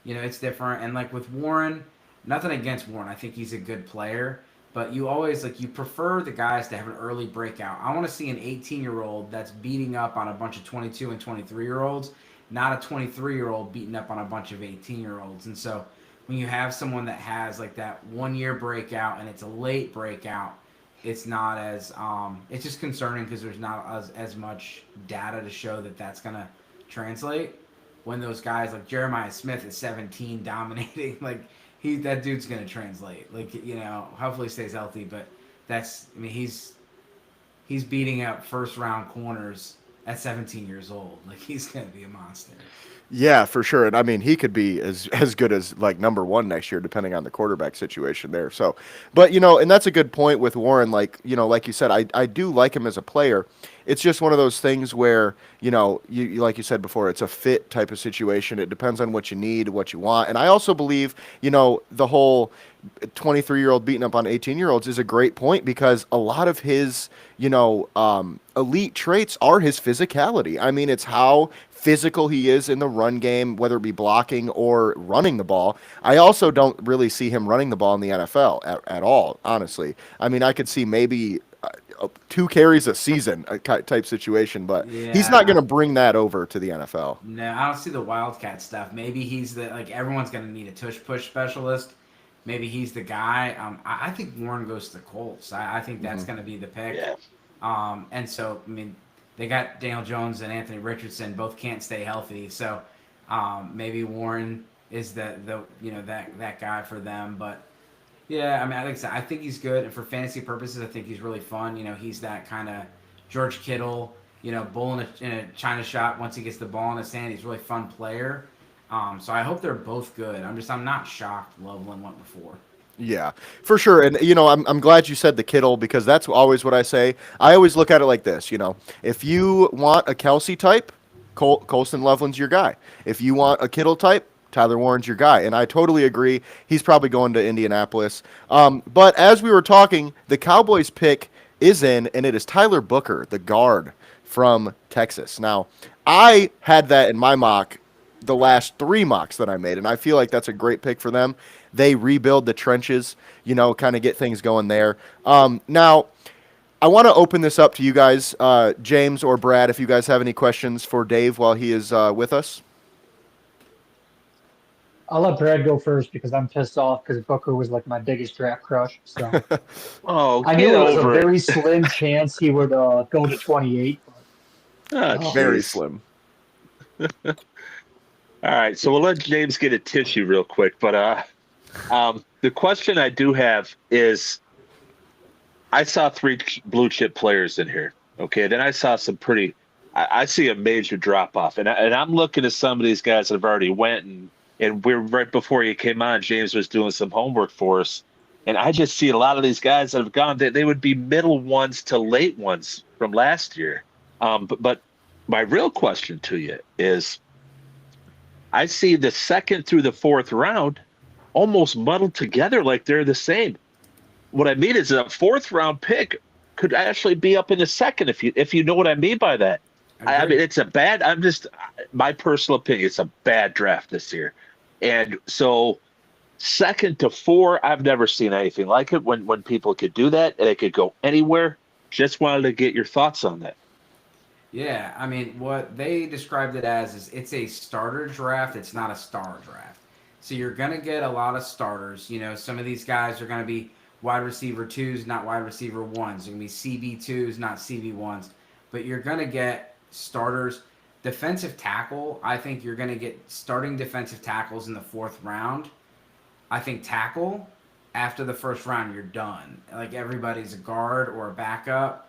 it's different. And like with Warren, nothing against Warren. I think he's a good player. But you always you prefer the guys to have an early breakout. I want to see an 18-year-old that's beating up on a bunch of 22 and 23-year-olds. Not a 23-year-old beating up on a bunch of 18-year-olds. And so when you have someone that has like that 1 year breakout and it's a late breakout, it's not as it's just concerning because there's not as much data to show that that's going to translate. When those guys like Jeremiah Smith is 17 dominating, like that dude's going to translate. Like, hopefully he stays healthy, but he's beating up first round corners at 17 years old. Like, he's going to be a monster. Yeah, for sure. And I mean, he could be as good as like number one next year, depending on the quarterback situation there. So, but and that's a good point with Warren. Like, like you said, I do like him as a player. It's just one of those things where, you like you said before, it's a fit type of situation. It depends on what you need, what you want. And I also believe, the whole 23-year-old beating up on 18-year-olds is a great point because a lot of his, elite traits are his physicality. I mean, it's how physical he is in the run game, whether it be blocking or running the ball. I also don't really see him running the ball in the NFL at all, honestly. I mean, I could see maybe 2 carries a season type situation, but he's not going to bring that over to the NFL. No, I don't see the Wildcat stuff. Maybe he's everyone's going to need a tush-push specialist. Maybe he's the guy. I think Warren goes to the Colts. I think that's going to be the pick. Yeah. And so, I mean, they got Daniel Jones and Anthony Richardson. Both can't stay healthy. So maybe Warren is that guy for them. But, yeah, I mean, I think he's good. And for fantasy purposes, I think he's really fun. He's that kind of George Kittle, bull in a China shop once he gets the ball in his hand. He's a really fun player. So I hope they're both good. I'm not shocked Loveland went before. Yeah, for sure. And, I'm glad you said the Kittle because that's always what I say. I always look at it like this, if you want a Kelsey type, Colston Loveland's your guy. If you want a Kittle type, Tyler Warren's your guy. And I totally agree. He's probably going to Indianapolis. But as we were talking, the Cowboys pick is in, and it is Tyler Booker, the guard from Texas. Now, I had that in my mock the last 3 mocks that I made, and I feel like that's a great pick for them. They rebuild the trenches, kind of get things going there. Now, I want to open this up to you guys, James or Brad, if you guys have any questions for Dave while he is with us. I'll let Brad go first because I'm pissed off because Booker was like my biggest draft crush. So Oh, I get knew it was a over it. very slim chance he would go to 28. Oh, Very jeez. slim. All right, so we'll let James get a tissue real quick. But the question I do have is, I saw 3 blue chip players in here. Okay, then I saw some pretty. I see a major drop off, and I'm looking at some of these guys that have already went, and we're right before you came on. James was doing some homework for us, and I just see a lot of these guys that have gone. They would be middle ones to late ones from last year. But my real question to you is, I see the 2nd through the 4th round almost muddled together like they're the same. What I mean is a 4th round pick could actually be up in the 2nd if you know what I mean by that. I mean, it's a bad. My personal opinion. It's a bad draft this year, and so 2nd to 4, I've never seen anything like it. When people could do that and it could go anywhere. Just wanted to get your thoughts on that. Yeah, I mean, what they described it as is it's a starter draft. It's not a star draft. So you're going to get a lot of starters. Some of these guys are going to be wide receiver 2s, not wide receiver 1s. They're going to be CB 2s, not CB 1s. But you're going to get starters. Defensive tackle, I think you're going to get starting defensive tackles in the 4th round. I think tackle, after the 1st round, you're done. Like, everybody's a guard or a backup.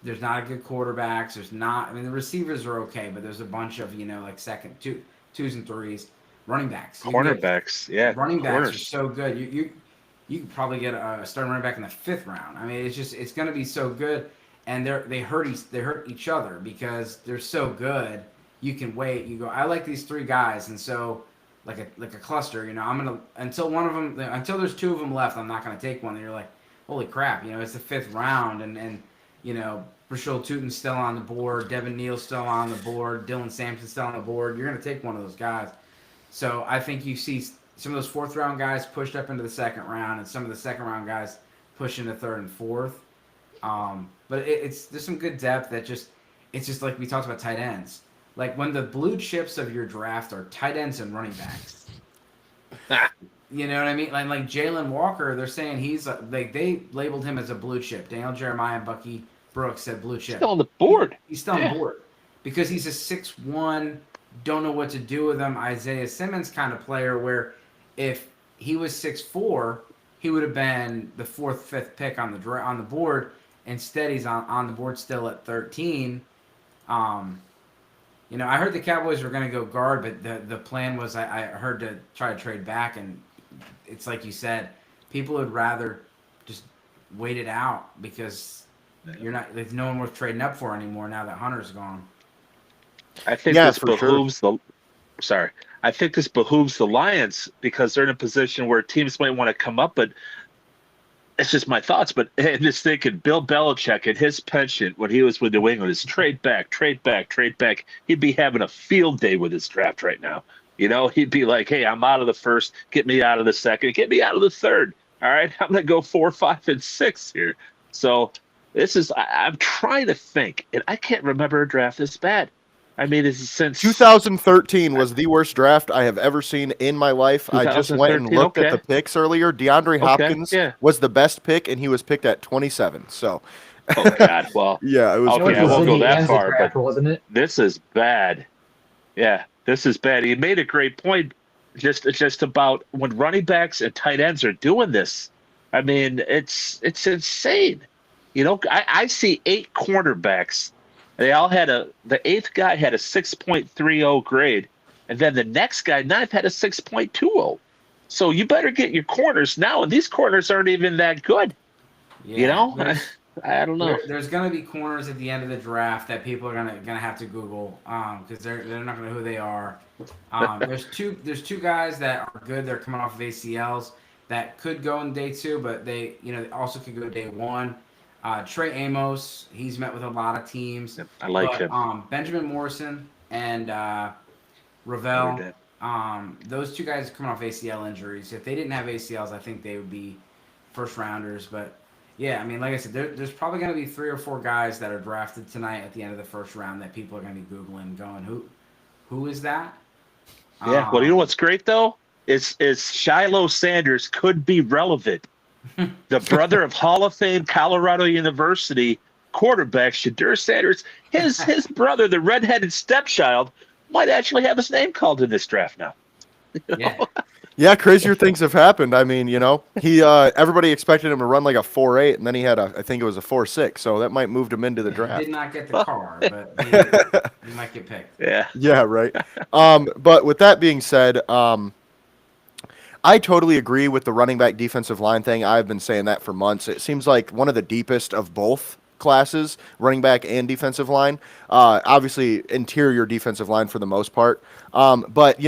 There's not a good quarterbacks. The receivers are okay, but there's a bunch of, like second, 2s and 3s. Running backs. Cornerbacks, yeah. Running backs corners. are so good. You could probably get a starting running back in the 5th round. I mean, it's going to be so good. And they hurt each other because they're so good. You can wait. You go, I like these 3 guys, and so like a cluster. I'm gonna until there's 2 of them left. I'm not gonna take one. And you're like, holy crap! It's the 5th round, and Rashul Tutin's still on the board. Devin Neal's still on the board. Dylan Sampson's still on the board. You're gonna take one of those guys. So I think you see some of those 4th round guys pushed up into the 2nd round, and some of the 2nd round guys push into 3rd and 4th. But there's some good depth that it's just like we talked about tight ends. Like when the blue chips of your draft are tight ends and running backs. You know what I mean? Like Jalen Walker, they're saying he's like they labeled him as a blue chip. Daniel Jeremiah and Bucky Brooks said blue chip. Still on the board. He's still on the board because he's a 6'1", don't know what to do with him. Isaiah Simmons kind of player where if he was 6'4", he would have been the 4th, 5th pick on the board. Instead, he's on the board still at 13. I heard the Cowboys were going to go guard, but the plan was I heard to try to trade back, and it's like you said, people would rather just wait it out because there's no one worth trading up for anymore now that Hunter's gone. I think this behooves I think this behooves the Lions because they're in a position where teams might want to come up, but it's just my thoughts. But just thinking, Bill Belichick and his penchant when he was with New England is trade back, trade back, trade back. He'd be having a field day with his draft right now. He'd be like, hey, I'm out of the 1st. Get me out of the 2nd. Get me out of the 3rd. All right, I'm going to go 4, 5, and 6 here. So I'm trying to think, and I can't remember a draft this bad. I mean, it's since 2013 was the worst draft I have ever seen in my life. I just went and looked at the picks earlier. DeAndre Hopkins was the best pick, and he was picked at 27. So, oh God, well, yeah, it was. Okay, I won't go that far, draft, but wasn't it? This is bad. Yeah, this is bad. He made a great point, just about when running backs and tight ends are doing this. I mean, it's insane. I see 8 cornerbacks. They all had the 8th guy had a 6.30 grade, and then the next guy, 9th, had a 6.20. So you better get your corners now, and these corners aren't even that good. Yeah, I don't know. There's going to be corners at the end of the draft that people are gonna have to Google because they're not going to know who they are. There's two guys that are good. They're coming off of ACLs that could go in day 2, but they also could go day 1. Trey Amos, he's met with a lot of teams. I like But him. Benjamin Morrison and Notre Ravel, Dame. those two guys are coming off ACL injuries. If they didn't have ACLs, I think they would be first rounders. But yeah, I mean, like I said, there's probably going to be 3 or 4 guys that are drafted tonight at the end of the first round that people are going to be Googling, going, who is that? Yeah. Well, you know what's great though? Is Shiloh Sanders could be relevant. The brother of Hall of Fame Colorado University quarterback Shadur Sanders, his brother, the redheaded stepchild, might actually have his name called in this draft now. Yeah. Yeah, crazier things have happened. I mean, he everybody expected him to run like a 4.8, and then he had I think it was a 4.6, so that might moved him into the draft. Did not get the car, but he might get picked. Yeah. Yeah, right. But with that being said, I totally agree with the running back defensive line thing. I've been saying that for months. It seems like one of the deepest of both classes, running back and defensive line. Obviously, interior defensive line for the most part. But,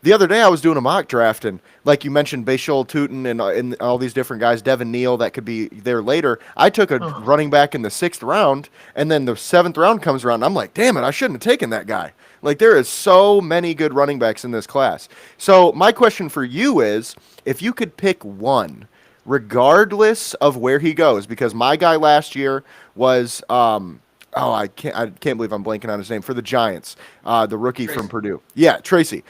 the other day I was doing a mock draft, and like you mentioned, Bashol Tootin and all these different guys, Devin Neal, that could be there later. I took a running back in the 6th round, and then the 7th round comes around, and I'm like, damn it, I shouldn't have taken that guy. Like, there is so many good running backs in this class. So my question for you is, if you could pick one, regardless of where he goes, because my guy last year was I can't believe I'm blanking on his name, for the Giants, the rookie Tracy. from Purdue. Yeah, Tracy.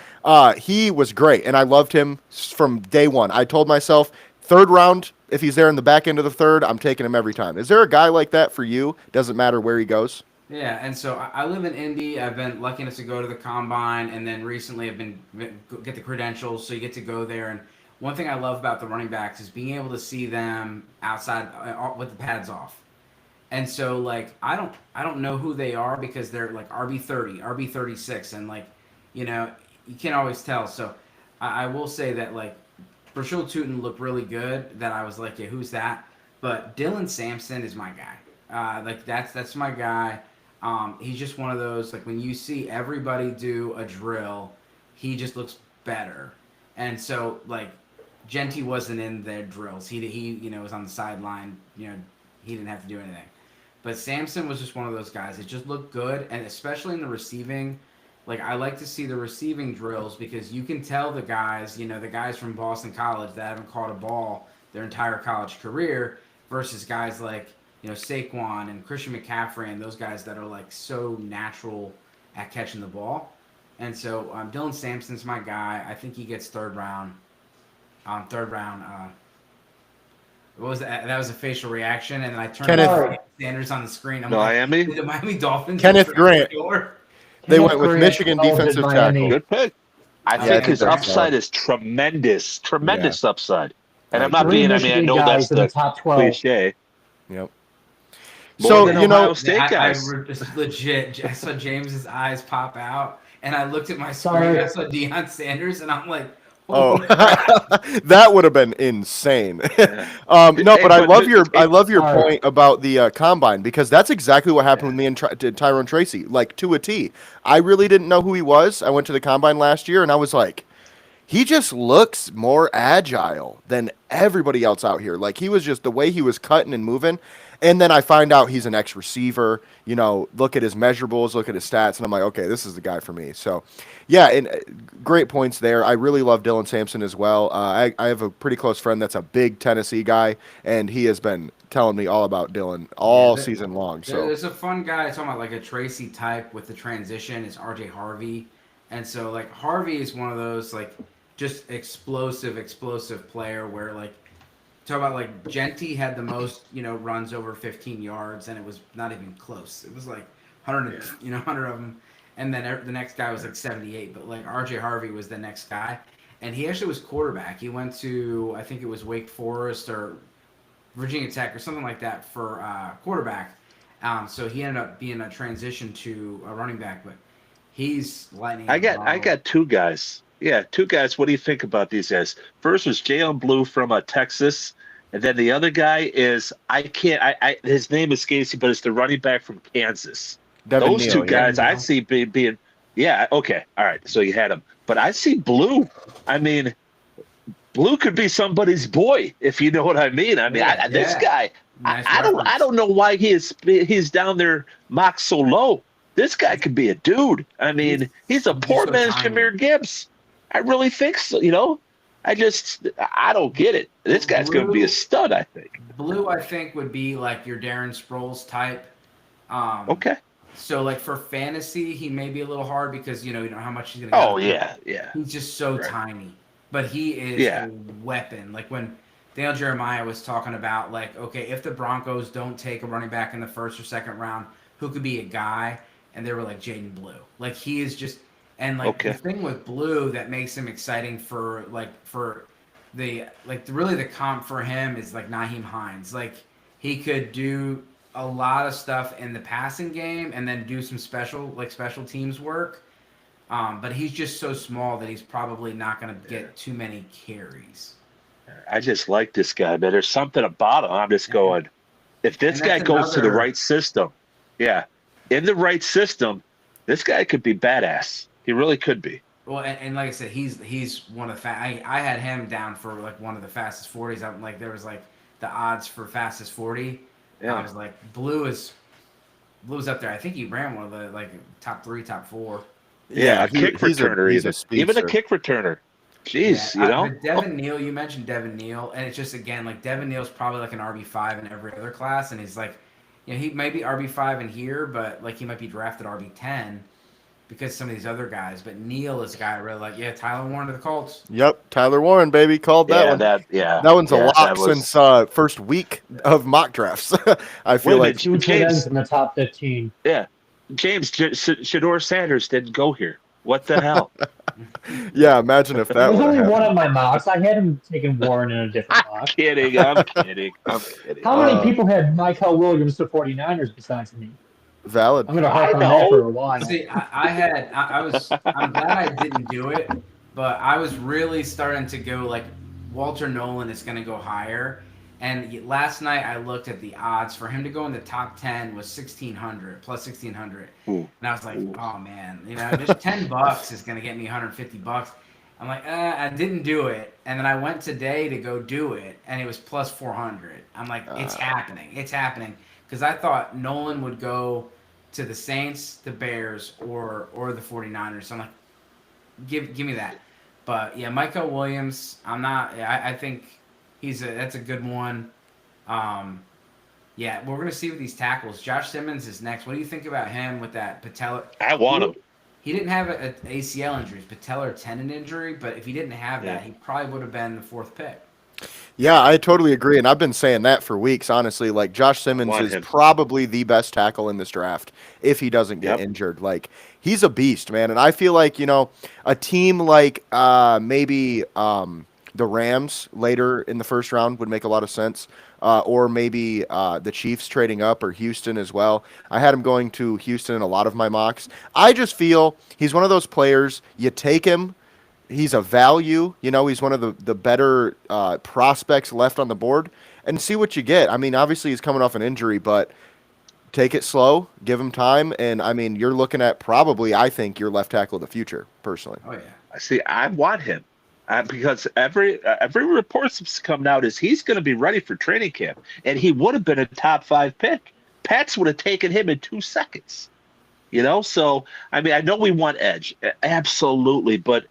He was great, and I loved him from day one. I told myself, 3rd round, if he's there in the back end of the 3rd, I'm taking him every time. Is there a guy like that for you? Doesn't matter where he goes? Yeah, and so I live in Indy. I've been lucky enough to go to the combine, and then recently I've been get the credentials, so you get to go there. And one thing I love about the running backs is being able to see them outside with the pads off. And so like I don't know who they are because they're like RB30, RB36, and like you can't always tell. So I will say that like Brashul Tootin looked really good. That I was like, yeah, who's that? But Dylan Sampson is my guy. Like that's my guy. He's just one of those, like when you see everybody do a drill, he just looks better. And so like Genty wasn't in their drills. He was on the sideline. He didn't have to do anything. But Sampson was just one of those guys. It just looked good, and especially in the receiving. Like I like to see the receiving drills because you can tell the guys, the guys from Boston College that haven't caught a ball their entire college career versus guys like Saquon and Christian McCaffrey and those guys that are like so natural at catching the ball. And so Dylan Sampson's my guy. I think he gets 3rd round. What was that? That was a facial reaction, and then I turned to Sanders on the screen. I'm Miami? like, the Miami Dolphins. Kenneth Grant. They went with Michigan defensive tackle. Good pick. I think his upside is tremendous. Tremendous upside. And I'm not being, I know that's the top 12. cliche. Yep. So, Ohio State guys. I legit, I saw James's eyes pop out, and I looked at my screen. I saw Deion Sanders, and I'm like, oh, that would have been insane. No, but I love your point about the combine, because that's exactly what happened with me and Tyrone Tracy, like to a T. I really didn't know who he was. I went to the combine last year, and I was like, he just looks more agile than everybody else out here. Like, he was just, the way he was cutting and moving. And then I find out he's an ex-receiver, look at his measurables, look at his stats, and I'm like, okay, this is the guy for me. So, yeah, and great points there. I really love Dylan Sampson as well. I have a pretty close friend that's a big Tennessee guy, and he has been telling me all about Dylan all season long. So there's a fun guy talking about like a Tracy type with the transition. It's RJ Harvey. And so, like, Harvey is one of those, like, just explosive player where, like, talk about, like, Genty had the most, runs over 15 yards, and it was not even close. It was, like, 100, 100 of them. And then the next guy was, like, 78. But, like, RJ Harvey was the next guy. And he actually was quarterback. He went to, I think it was Wake Forest or Virginia Tech or something like that for quarterback. So he ended up being a transition to a running back. But he's lightning. I got 2 guys. Yeah, 2 guys. What do you think about these guys? First was Jalen Blue from Texas, and then the other guy is his name escapes me, but it's the running back from Kansas. Devin Those Neal, 2 guys I see being okay, all right. So you had him, but I see Blue. I mean, Blue could be somebody's boy, if you know what I mean. I mean, this guy Nice I reference. don't know why he's down there mocked so low. This guy could be a dude. I mean, he's a He's just poor so man's tiny. Jameer Gibbs. I really think so. I don't get it. This guy's going to be a stud. I think. Blue, I think, would be like your Darren Sproles type. Okay. So like for fantasy, he may be a little hard because you know how much he's gonna Oh get. yeah. He's just so Right. tiny, but he is Yeah. a weapon. Like when Daniel Jeremiah was talking about like, okay, if the Broncos don't take a running back in the first or second round, who could be a guy? And they were like Jaden Blue. Like he is just, and like the Okay. thing with Blue that makes him exciting for really the comp for him is like Naheem Hines. Like he could do a lot of stuff in the passing game and then do some special teams work. But he's just so small that he's probably not going to get too many carries. I just like this guy, man. There's something about him. I'm just going, if this And guy that's goes to the another- right system, in the right system, this guy could be badass. He really could be. Well, and like I said, he's one of the I had him down for like one of the fastest 40s. I'm like there was like the odds for fastest 40. Yeah. I was like Blue's up there. I think he ran one of the like top 3, top 4. Yeah, a kick returner, he's a even a speedster. kick returner. Jeez, Yeah, but Devin Neal, you mentioned Devin Neal, and it's just again like Devin Neal's probably like an RB5 in every other class, and he's like, you know, he may be RB5 in here, but like he might be drafted RB10 because some of these other guys. But Neal is a guy I really like. Yeah, Tyler Warren to the Colts. Yep, Tyler Warren, baby, called that one. That one's a lock since first week of mock drafts. I feel like two tight ends in the top 15. Yeah, James Shador Sanders didn't go here. What the hell? yeah, imagine if that There's would only have one happened. of my mocks. I had him taking Warren in a different mock. I'm kidding. I'm kidding. How many people had Michael Williams to 49ers besides me? Valid. I'm going to harp on that for a while. See, I'm glad I didn't do it, but I was really starting to go like Walter Nolan is going to go higher. And last night I looked at the odds for him to go in the top 10 was 1,600 plus 1,600, and I was like, oh man, you know, just $10 is going to get me $150. I'm like, I didn't do it, and then I went today to go do it, and it was plus 400. I'm like, it's happening, because I thought Nolan would go to the Saints, the Bears, or the 49ers. So I'm like, give me that. But yeah, Michael Williams, I think that's a good one. Yeah, we're gonna see with these tackles. Josh Simmons is next. What do you think about him with that patellar? I want him. He didn't have an ACL injury, patellar tendon injury, but if he didn't have that, he probably would have been the 4th pick. Yeah, I totally agree, and I've been saying that for weeks. Honestly, like Josh Simmons is probably the best tackle in this draft if he doesn't get injured. Like he's a beast, man, and I feel like a team like maybe the Rams later in the first round would make a lot of sense, or maybe the Chiefs trading up or Houston as well. I had him going to Houston in a lot of my mocks. I just feel he's one of those players you take him. He's a value, he's one of the better prospects left on the board, and see what you get. I mean, obviously he's coming off an injury, but take it slow, give him time, and I mean, you're looking at probably, I think, your left tackle of the future, personally. Oh yeah. See, I want him because every report that's coming out is he's going to be ready for training camp, and he would have been a top 5 pick. Pats would have taken him in 2 seconds. So I mean, I know we want edge, absolutely, but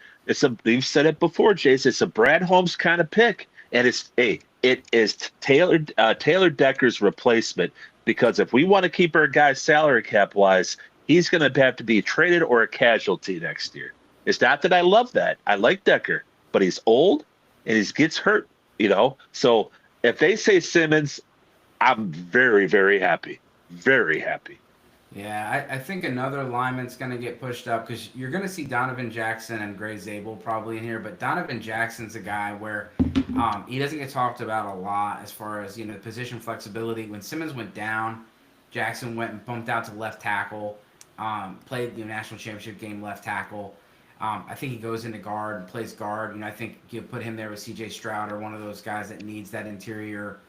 you've said it before, Jace. It's a Brad Holmes kind of pick, and it is Taylor Decker's replacement, because if we want to keep our guy salary cap wise, he's going to have to be traded or a casualty next year. It's not that I love that. I like Decker, but he's old and he gets hurt. So if they say Simmons, I'm very, very happy, very happy. Yeah, I think another lineman's going to get pushed up because you're going to see Donovan Jackson and Gray Zabel probably in here. But Donovan Jackson's a guy where he doesn't get talked about a lot as far as, position flexibility. When Simmons went down, Jackson went and bumped out to left tackle, played the national championship game left tackle. I think he goes into guard and plays guard. I think you put him there with C.J. Stroud or one of those guys that needs that interior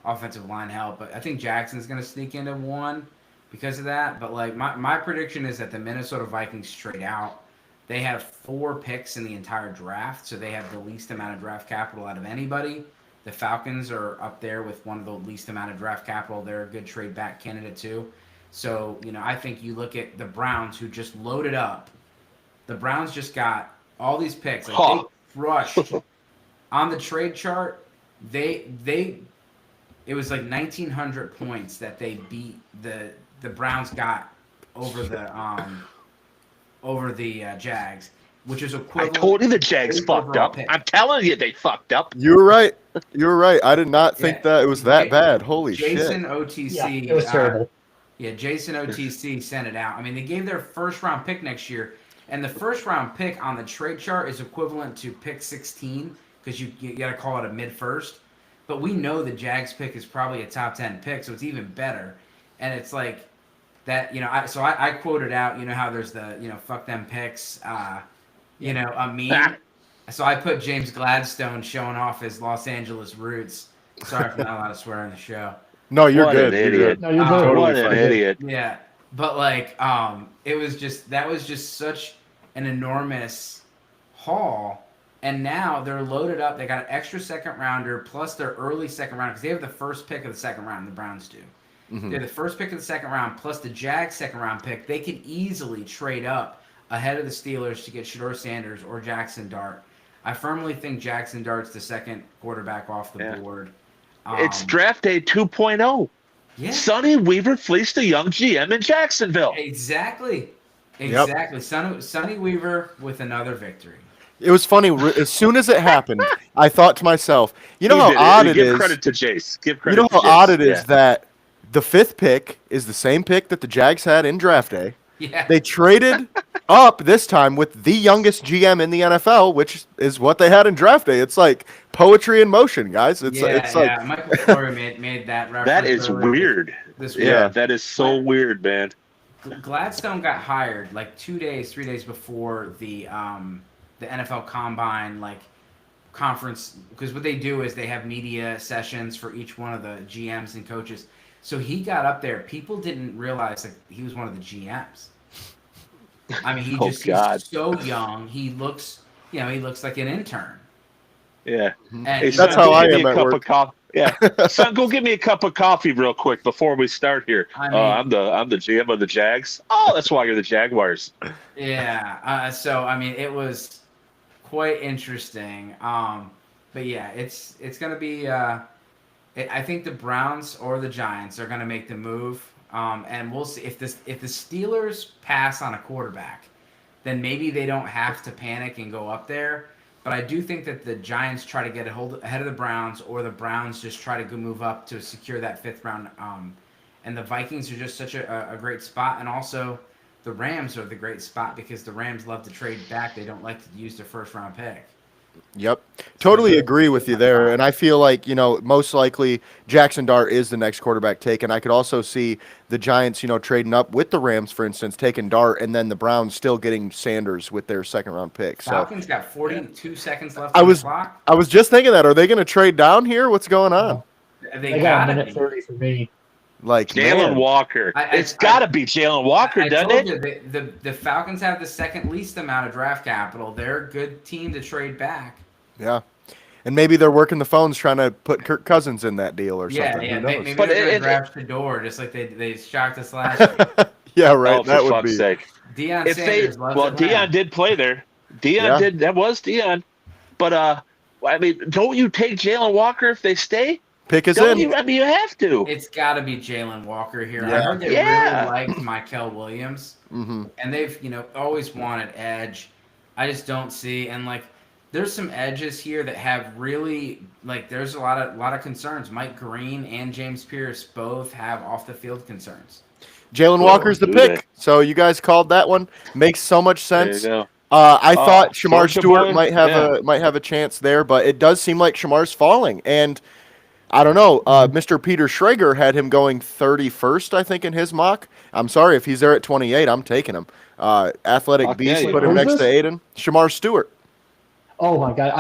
offensive line help. But I think Jackson's going to sneak into one because of that. But like my prediction is that the Minnesota Vikings trade out. They have 4 picks in the entire draft, so they have the least amount of draft capital out of anybody. The Falcons are up there with one of the least amount of draft capital. They're a good trade back candidate too. So, I think you look at the Browns who just loaded up. The Browns just got all these picks. Like they crushed on the trade chart. It was like 1,900 points that they beat the Browns got over the Jags, which is I equivalent. told you the Jags to fucked overall up. pick. I'm telling you, they fucked up. You were right. You were right. I did not think Yeah. that it was that bad. Holy Jason shit. OTC. Yeah, it was terrible. Jason OTC sent it out. I mean, they gave their first round pick next year, and the first round pick on the trade chart is equivalent to pick 16 because you got to call it a mid first. But we know the Jags pick is probably a top 10 pick, so it's even better. And it's like that, I quoted out, how there's the, fuck them picks, a meme. So I put James Gladstone showing off his Los Angeles roots. Sorry if I'm not allowed to swear on the show. No, you're What good. an You're idiot. good. No, you're good. Totally What an fine. idiot. Yeah, but that was just such an enormous haul, and now they're loaded up. They got an extra second rounder plus their early second round because they have the first pick of the second round. The Browns do. Mhm. They're the first pick of the second round plus the Jags second round pick. They could easily trade up ahead of the Steelers to get Shedeur Sanders or Jackson Dart. I firmly think Jackson Dart's the second quarterback off the board. It's draft day 2.0. Yeah. Sonny Weaver fleeced a young GM in Jacksonville. Exactly. Yep. Sonny Weaver with another victory. It was funny. As soon as it happened, I thought to myself, you know He how did odd it Give is. credit to Jace. Give You credit know to how Jace. odd it is Yeah. that the 5th pick is the same pick that the Jags had in draft day. Yeah. They traded up this time with the youngest GM in the NFL, which is what they had in draft day. It's like poetry in motion, guys. It's like Michael Flory made that reference. That is earlier weird. This week. Yeah, that is so weird, man. Gladstone got hired like 3 days before the NFL Combine conference, because what they do is they have media sessions for each one of the GMs and coaches. So he got up there. People didn't realize that he was one of the GMs. I mean, he's so young. He looks like an intern. Yeah. And Hey, That's son, how go I get me am a at cup work. of coffee. Yeah, son, go get me a cup of coffee real quick before we start here. I mean- I'm the GM of the Jags. Oh, that's why you're the Jaguars. Yeah. So I mean, it was quite interesting. But yeah, it's gonna be. I think the Browns or the Giants are gonna make the move. And we'll see if the Steelers pass on a quarterback, then maybe they don't have to panic and go up there. But I do think that the Giants try to get ahead of the Browns, or the Browns just try to go move up to secure that 5th round. And the Vikings are just such a great spot, and also the Rams are the great spot because the Rams love to trade back. They don't like to use their first round pick. Yep. Totally agree with you there. And I feel like, most likely Jackson Dart is the next quarterback taken. I could also see the Giants, trading up with the Rams, for instance, taking Dart, and then the Browns still getting Sanders with their second round pick. So Falcons got 42 seconds left on the clock. I was just thinking that. Are they going to trade down here? What's going on? They They got a gotta minute be. 30 for me. Like, Jalen man. Walker. It's got to be Jalen Walker, I doesn't told it? you, the Falcons have the second least amount of draft capital. They're a good team to trade back. Yeah. And maybe they're working the phones trying to put Kirk Cousins in that deal or something. Yeah. Who knows? Maybe But they're going to it- draft Shedeur just like they shocked us last year. Yeah, right. Oh, that for would fuck's be. sake. Deion If Sanders loves Atlanta. Deion did play there. Yeah. That was Deion. But, I mean, don't you take Jalen Walker if they stay? Pick is Don't in. you? I mean, you have to. It's got to be Jalen Walker here. I Yeah. heard they Yeah. really liked Michael Williams, Mm-hmm. and they've always wanted edge. I just don't see, and there's some edges here that have really there's a lot of concerns. Mike Green and James Pierce both have off the field concerns. Jalen Walker's the do pick. they? So you guys called that one. Makes so much There you sense. go. I thought Shamar Georgia Stewart boy? might have a chance there, but it does seem like Shamar's falling. And I don't know. Mr. Peter Schrager had him going 31st, I think, in his mock. I'm sorry if he's there at 28. I'm taking him. Athletic Fuck beast yeah, put him who's next to this? Aiden. Shamar Stewart. Oh my god!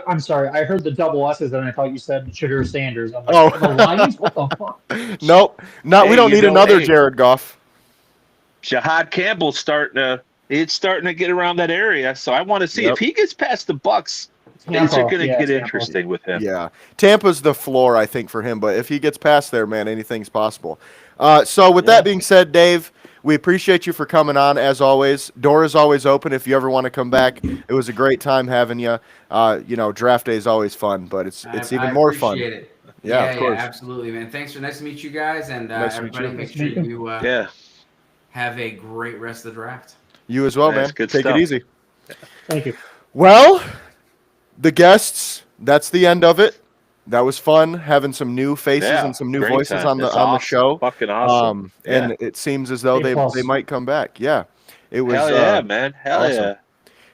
I'm sorry. I heard the double S's and I thought you said Shedeur Sanders. I'm like, Oh. the Lions? What the fuck? Nope. Hey, we don't you need know, another hey. Jared Goff. Shahad Campbell's starting to get around that area. So I want to see Yep. if he gets past the Bucks. Things are going to Yeah, get Tampa. interesting with him. Yeah, Tampa's the floor, I think, for him. But if he gets past there, man, anything's possible. So with that being said, Dave, we appreciate you for coming on as always. Door is always open if you ever want to come back. It was a great time having you. Draft day is always fun, but it's even I more fun. appreciate it. Yeah, of course. Absolutely, man. Nice to meet you guys, and Nice to meet everybody, you. make Nice to sure meet you Yeah, have a great rest of the draft. You as well, That's man. good Take stuff. it easy. Thank you. Well, the guests, that's the end of it. That was fun having some new faces Yeah, and some new great voices time. on the That's on the awesome. show. Fucking awesome. And it seems as though A plus. they might come back. Yeah. It was Hell yeah, man. Hell awesome. yeah.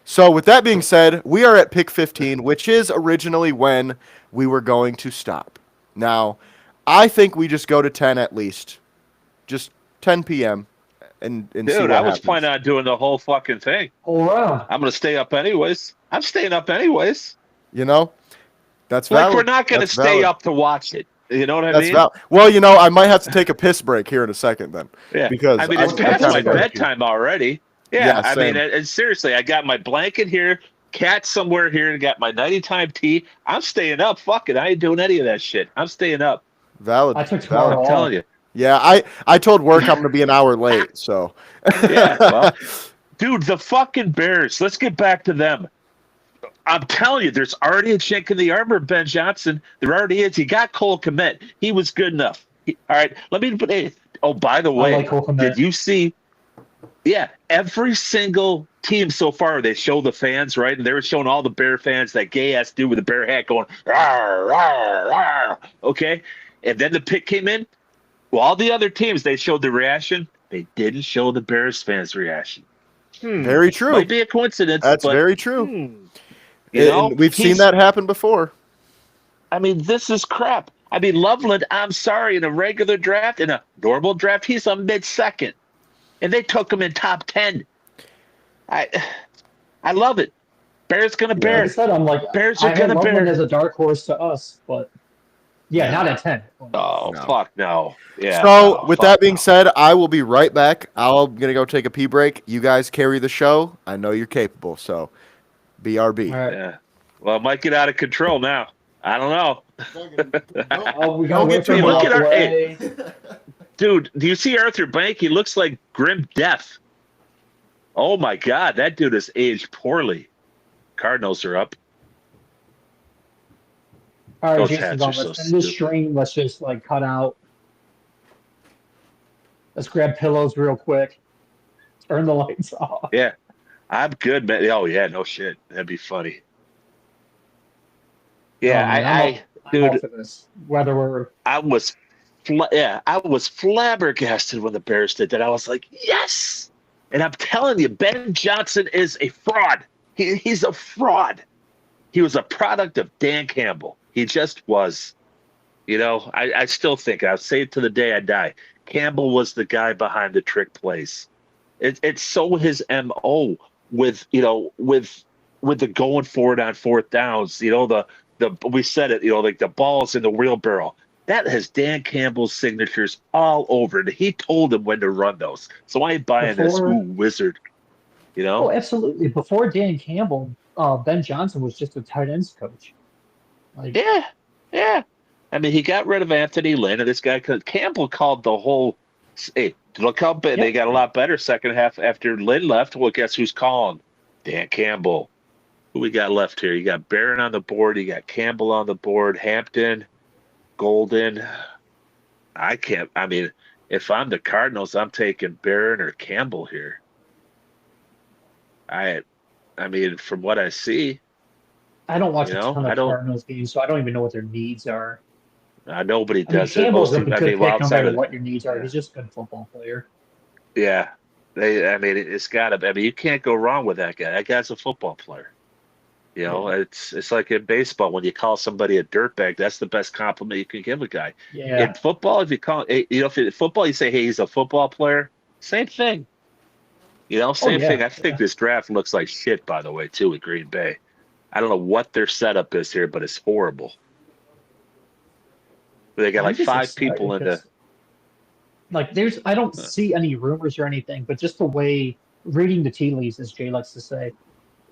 So with that being said, we are at pick 15, which is originally when we were going to stop. Now, I think we just go to 10 at least. Just 10 p.m. and see Dude, what I was happens. planning on doing the whole fucking thing. All around. I'm going to stay up anyways. I'm staying up anyways. You know? That's Like, valid. we're not going to That's stay valid. up to watch it. You know what I That's mean? valid. Well, I might have to take a piss break here in a second then. Yeah. Because I mean, it's I'm past kinda my going to. bedtime already. Yeah. Yeah, I mean, same. and seriously, I got my blanket here, cat somewhere here, and got my nighttime tea. I'm staying up. Fuck it. I ain't doing any of that shit. I'm staying up. Valid. I took Valid. tomorrow I'm telling you. Yeah, I told work I'm going to be an hour late, so. Yeah. Well, dude, the fucking Bears. Let's get back to them. I'm telling you, there's already a chink in the armor of Ben Johnson. There already is. He got Cole Kmet. He was good enough. All right. Let me put it. Oh, by the way, like Cole Kmet. did you see? Yeah, every single team so far, they show the fans, right? And they were showing all the Bear fans, that gay ass dude with the bear hat going, rawr, rawr, rawr. Okay. And then the pick came in. Well, all the other teams, they showed the reaction. They didn't show the Bears fans' reaction. Very true. Might be a coincidence. That's but, very true. You know, And we've seen he's- that happen before. I mean, this is crap. I mean, Loveland, I'm sorry, in a regular draft, in a normal draft, he's a mid-second. And they took him in top 10. I love it. Bears gonna Like bear. I said, I'm like, Bears I are had gonna Loveland bear. as a dark horse to us, but yeah, not at 10. Oh, No. fuck no. Yeah. So, no, with fuck that being no. said, I will be right back. I'm going to go take a pee break. You guys carry the show. I know you're capable, so BRB. All right. Yeah. Well, it might get out of control now. I don't know. Oh, we Don't gotta get wait for him too to much. walk Look at our- away. Dude, do you see Arthur Blank? He looks like grim death. Oh, my God. That dude has aged poorly. Cardinals are up. All right, Those Jason, hats are let's so end this stupid. stream. Let's just like cut out. Let's grab pillows real quick. Turn the lights off. Yeah. I'm good, man. Oh, yeah. No shit. That'd be funny. Yeah, Oh, man, I'm dude, up for this. Whether we're I was flabbergasted when the Bears did that. I was like, yes. And I'm telling you, Ben Johnson is a fraud. He's a fraud. He was a product of Dan Campbell. He just was. You know, I still think, I'll say it to the day I die, Campbell was the guy behind the trick plays. It's so his MO with, with the going forward on fourth downs, we said it, like the balls in the wheelbarrow. That has Dan Campbell's signatures all over it. He told him when to run those. So I ain't buying this wizard. Oh, absolutely. Before Dan Campbell, Ben Johnson was just a tight ends coach. Like, Yeah. I mean, he got rid of Anthony Lynn, and this guy Campbell called the whole. Hey, look how bad they got a lot better second half after Lynn left. Well, guess who's calling? Dan Campbell. Who we got left here? You got Barron on the board. You got Campbell on the board. Hampton, Golden. I mean, if I'm the Cardinals, I'm taking Barron or Campbell here. I mean, from what I see, I don't watch a know, ton I of don't- Cardinals games, so I don't even know what their needs are. nobody I mean, does it. Campbell's a Most good of, pick no outside matter of what your needs are. He's just a good football player. yeah, it's got to. I mean, you can't go wrong with that guy. That guy's a football player. It's like in baseball when you call somebody a dirtbag. That's the best compliment you can give a guy. Yeah. In football, if you call, if in football you say, "Hey, he's a football player," same thing. Same thing. I think this draft looks like shit, by the way, too, with Green Bay. I don't know what their setup is here, but it's horrible. They got I'm like just 5 excited people in the. because, like, I don't see any rumors or anything, but just the way reading the tea leaves, as Jay likes to say,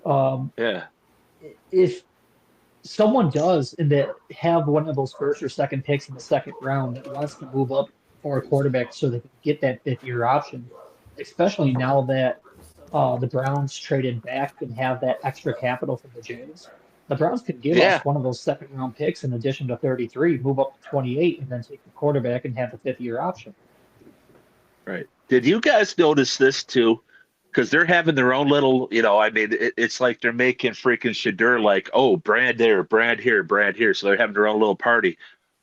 Yeah. if someone does and that have one of those first or second picks in the second round that wants to move up for a quarterback so they can get that fifth year option, especially now that the Browns traded back and have that extra capital from the Jags. The Browns could give Yeah, us one of those second round picks in addition to 33, move up to 28, and then take the quarterback and have the fifth year option. right. Did you guys notice this too? Because they're having their own little, I mean, it's like they're making freaking Shadur like, oh, brand there, brand here, brand here. So they're having their own little party.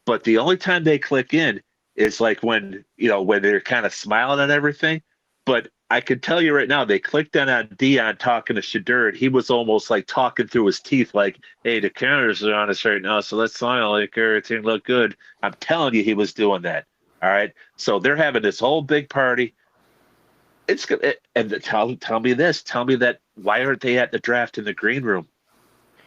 But the only time they click in is like when they're kind of smiling and everything. But I can tell you right now, they clicked in on Dion talking to Shadur, and he was almost like talking through his teeth, like, hey, the cameras are on us right now, so let's smile like everything look good. I'm telling you, he was doing that. All right. So they're having this whole big party. It's good. And tell me this. Tell me that why aren't they at the draft in the green room?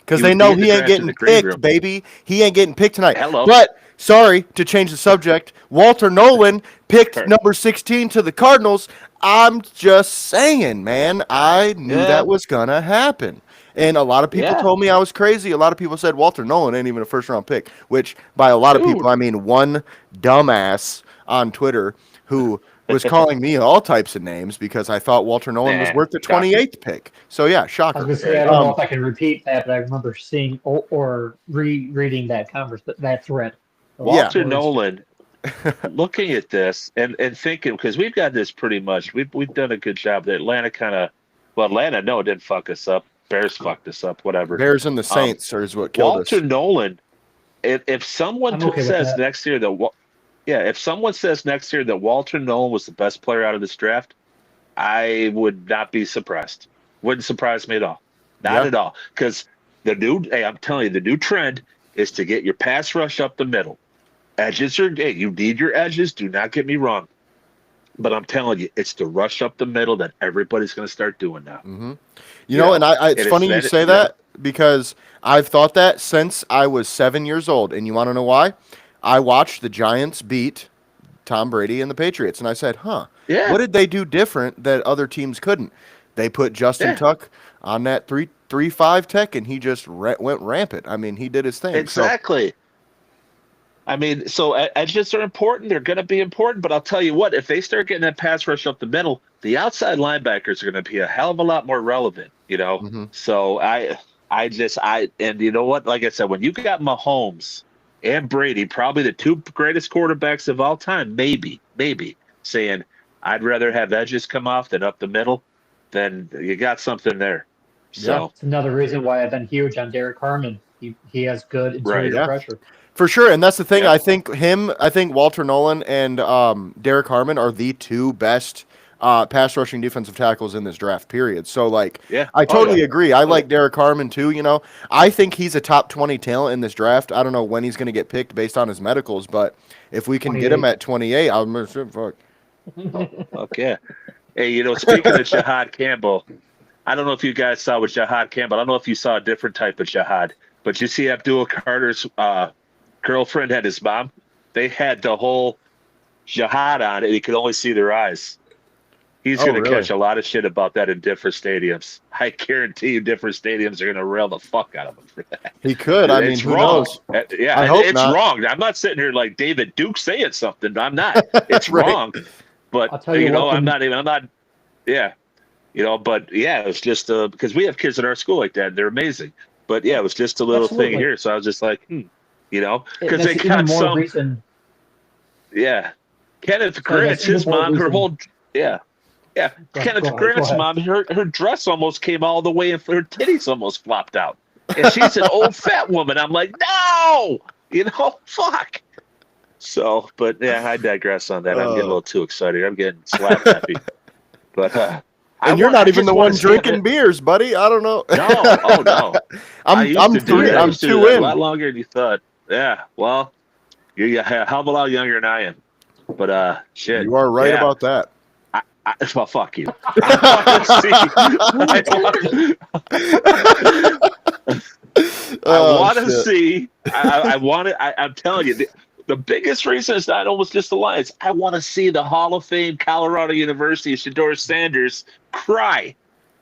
Because He they would know be at the he ain't draft in getting the green picked, room. baby. He ain't getting picked tonight. Hello. But, sorry to change the subject, Walter Nolan picked Sure. number 16 to the Cardinals. I'm just saying, man. I knew Yeah. that was going to happen. And a lot of people Yeah. told me I was crazy. A lot of people said Walter Nolan ain't even a first-round pick, which by a lot of people, Dude. I mean one dumbass on Twitter who was calling me all types of names because I thought Walter Nolan was Nah, worth the shocker. 28th pick. So, yeah, I was shocker. going to say, I don't know if I can repeat that, but I remember seeing or reading that that thread. Walter Words. Nolan, looking at this and thinking, because we've got this pretty much, we've done a good job. That Atlanta didn't fuck us up. Bears fucked us up, whatever. Bears and the Saints is what killed Walter us. Nolan, if someone I'm okay with says that. next year if someone says next year that Walter Nolan was the best player out of this draft, I would not be surprised. Wouldn't surprise me at all. Not at all. Because I'm telling you, the new trend is to get your pass rush up the middle. Edges you need your edges. Do not get me wrong. But I'm telling you, it's the rush up the middle that everybody's going to start doing now. Mm-hmm. You know, and it's funny you say that because I've thought that since I was 7 years old. And you want to know why? I watched the Giants beat Tom Brady and the Patriots. And I said, what did they do different that other teams couldn't? They put Justin Tuck on that 3-5 tech, and he just went rampant. I mean, he did his thing. Exactly. I mean, so edges are important. They're going to be important. But I'll tell you what, if they start getting that pass rush up the middle, the outside linebackers are going to be a hell of a lot more relevant, Mm-hmm. So and you know what? Like I said, when you got Mahomes and Brady, probably the two greatest quarterbacks of all time, maybe, saying, I'd rather have edges come off than up the middle, then you got something there. So It's another reason why I've been huge on Derek Harmon. He has good interior pressure. For sure, and that's the thing. I think Walter Nolan and Derek Harmon are the two best pass rushing defensive tackles in this draft, period. So, I totally agree. I like Derek Harmon, too, I think he's a top 20 talent in this draft. I don't know when he's going to get picked based on his medicals, but if we can get him at 28, I'm going to fuck. Okay. Hey, speaking of Shahad Campbell, I don't know if you guys saw with Shahad Campbell. I don't know if you saw a different type of Shahad, but you see Abdul Carter's girlfriend had his mom. They had the whole Shahad on it. You could only see their eyes. He's going to catch a lot of shit about that in different stadiums. I guarantee you different stadiums are going to rail the fuck out of him for that. He could. I mean, it's who wrong. knows? Yeah, I hope it's not. wrong. I'm not sitting here like David Duke saying something. I'm not. It's wrong. But, I'll tell you what, I'm not, yeah. But yeah, it was just because we have kids at our school like that. And they're amazing. But yeah, it was just a little thing here. So I was just like, because they got some. Reason. Yeah. Kenneth Grant's, his mom, her whole, Kenneth Grant's mom, her dress almost came all the way and her titties almost flopped out. And she's an old fat woman. I'm like, no! Fuck. So, but yeah, I digress on that. I'm getting a little too excited. I'm getting slap happy. But and you're not even the one drinking beers, buddy. I don't know. No. I'm 2 in. A lot longer than you thought. Yeah. Well, you're a hell of a lot younger than I am. But shit. You are right about that. Well, fuck you. I'm telling you, the biggest reason is not almost just the Lions. I want to see the Hall of Fame Colorado University Shedeur Sanders cry.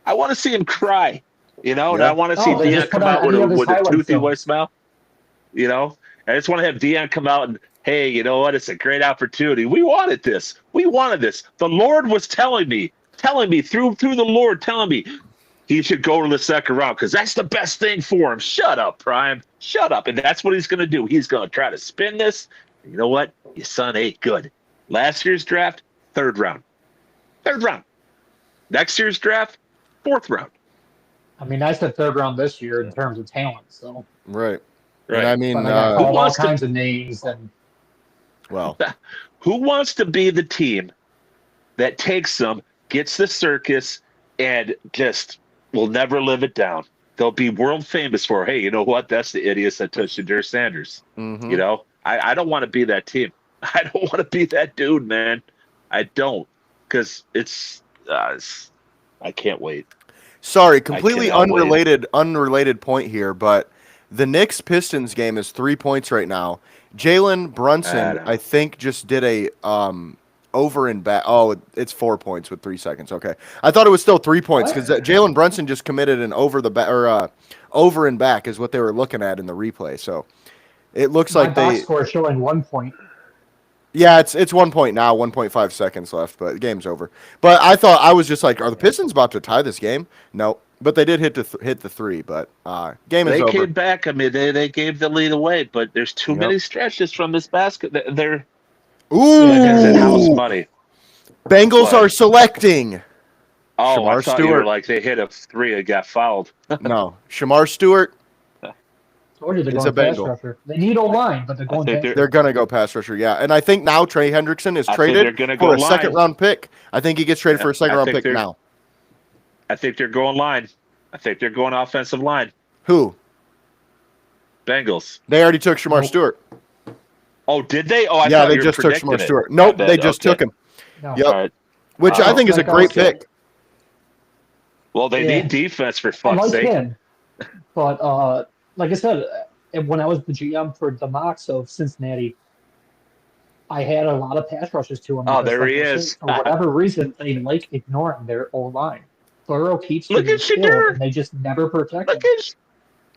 I want to see him cry. And Yeah. I want to see Oh, they Dion just put come on out with any a of his highlight toothy films. white smile. I just want to have Dion come out and, hey, you know what? It's a great opportunity. We wanted this. We wanted this. The Lord was telling me through the Lord telling me he should go to the second round because that's the best thing for him. Shut up, Prime. Shut up. And that's what he's going to do. He's going to try to spin this. And you know what? Your son ain't good. Last year's draft, third round. Third round. Next year's draft, fourth round. I mean, I said third round this year in terms of talent. So, Right. Right. And I mean, but I got Who called all wants to- kinds of names, and well, Who wants to be the team that takes them, gets the circus, and just will never live it down? They'll be world famous for, hey, you know what? That's the idiots that took Shadur Sanders. mhm. I don't want to be that team. I don't want to be that dude, man. I don't. Because I can't wait. Sorry, completely cannot wait. unrelated point here, but the Knicks Pistons game is 3 points right now. Jalen Brunson, I think, just did a over and back. Oh, it's 4 points with 3 seconds. Okay, I thought it was still 3 points because Jalen Brunson just committed an over the back or over and back is what they were looking at in the replay. So it looks my like box they. score is showing 1 point. Yeah, it's 1 point now, 1.5 seconds left, but the game's over. But I was just like, are the Pistons about to tie this game? No, but they did hit the three. But game is They over. came back. I mean, they gave the lead away, but there's too Yep. many stretches from this basket. They're Ooh, like I said, house money. Bengals What? are selecting. Oh, I Shamar thought you were Stewart. like they hit a three and got fouled. No, Shamar Stewart. Told you they're It's going a pass Bengal. rusher. They need O-line, but they're I going think pass they're- rusher. They're gonna go pass rusher, yeah. And I think now Trey Hendrickson is I think they're traded gonna for go a second line. round pick. I think he gets traded for a second I round think pick they're- now. I think they're going line. I think they're going offensive line. Who? Bengals. They already took Shamar Nope. Stewart. Oh, did they? Oh, I Yeah, thought they you were just took predicting Shamar it. Stewart. Nope, My bad. they just Okay. took him. No. Yep. All right. Which I think is a Like I great was saying- pick. Well, they Yeah. need defense for I fuck's like sake. him, but like I said, when I was the GM for the Mocs of Cincinnati, I had a lot of pass rushes to him. Oh, because, there like he I was is. saying, for whatever reason, they like ignoring their O-line. Burrow keeps Look getting at killed, Shadur. and they just never protect Look him. at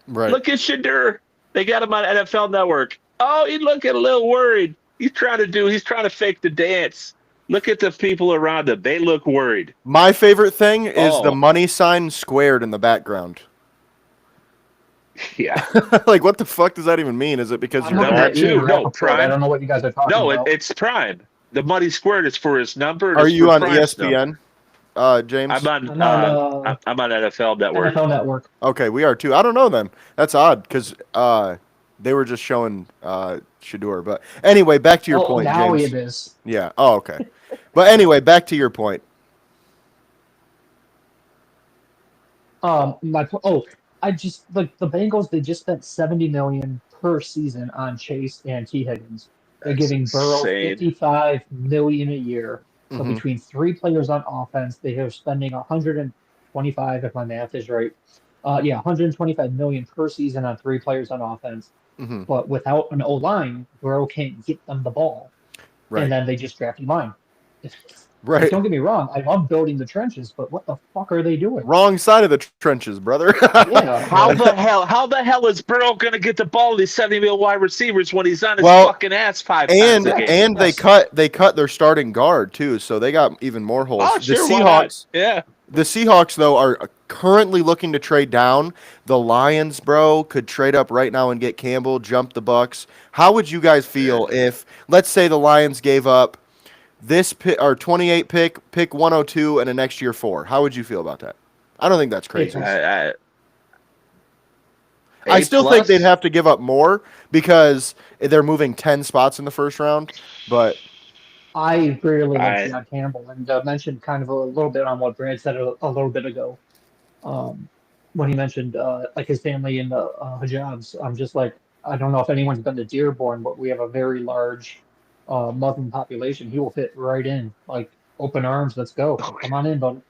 Right. Look at Shadur. They got him on NFL Network. Oh, he's looking a little worried. He's trying to fake the dance. Look at the people around him. They look worried. My favorite thing is the Oh. money sign squared in the background. Yeah. Like, what the fuck does that even mean? Is it because I'm you're looking that at too. Ian No, Rappaport. Prime. I don't know what you guys are talking No, about. it's Prime. The money squared is for his number. and Are it's you for on Prime's number. ESPN, James? I'm on. I'm on I'm on NFL Network. NFL Network. Okay, we are too. I don't know then. That's odd because they were just showing Shadur. But anyway, back to your point, now James. it is. Yeah. Oh, okay. But anyway, back to your point. I just like the Bengals. They just spent $70 million per season on Chase and T Higgins. They're That's giving Burrow insane. $55 million a year. So Mhm. between three players on offense, they are spending 125, if my math is right. 125 million per season on three players on offense. Hmm. But without an O line, Burrow can't get them the ball, Right. and then they just draft line. Right. Like, don't get me wrong, I love building the trenches, but what the fuck are they doing? Wrong side of the trenches, brother. Yeah, How the hell is Burrow going to get the ball to these 70 mil wide receivers when he's on his Well, fucking ass five and times a game? and they cut their starting guard too, so they got even more holes. Oh, The sure, why not? Seahawks, Yeah. the Seahawks though are currently looking to trade down. The Lions, bro, could trade up right now and get Campbell, jump the Bucks. How would you guys feel if, let's say, the Lions gave up this pick, or 28 pick 102, and a next year 4? How would you feel about that? I don't think that's crazy. I still think they'd have to give up more because they're moving 10 spots in the first round. But I really like John Campbell, and mentioned kind of a little bit on what Brad said a little bit ago. When he mentioned like his family in the hijabs, I'm just like, I don't know if anyone's been to Dearborn, but we have a very large Muslim population. He will fit right in, like open arms. Let's go, come on in, buddy.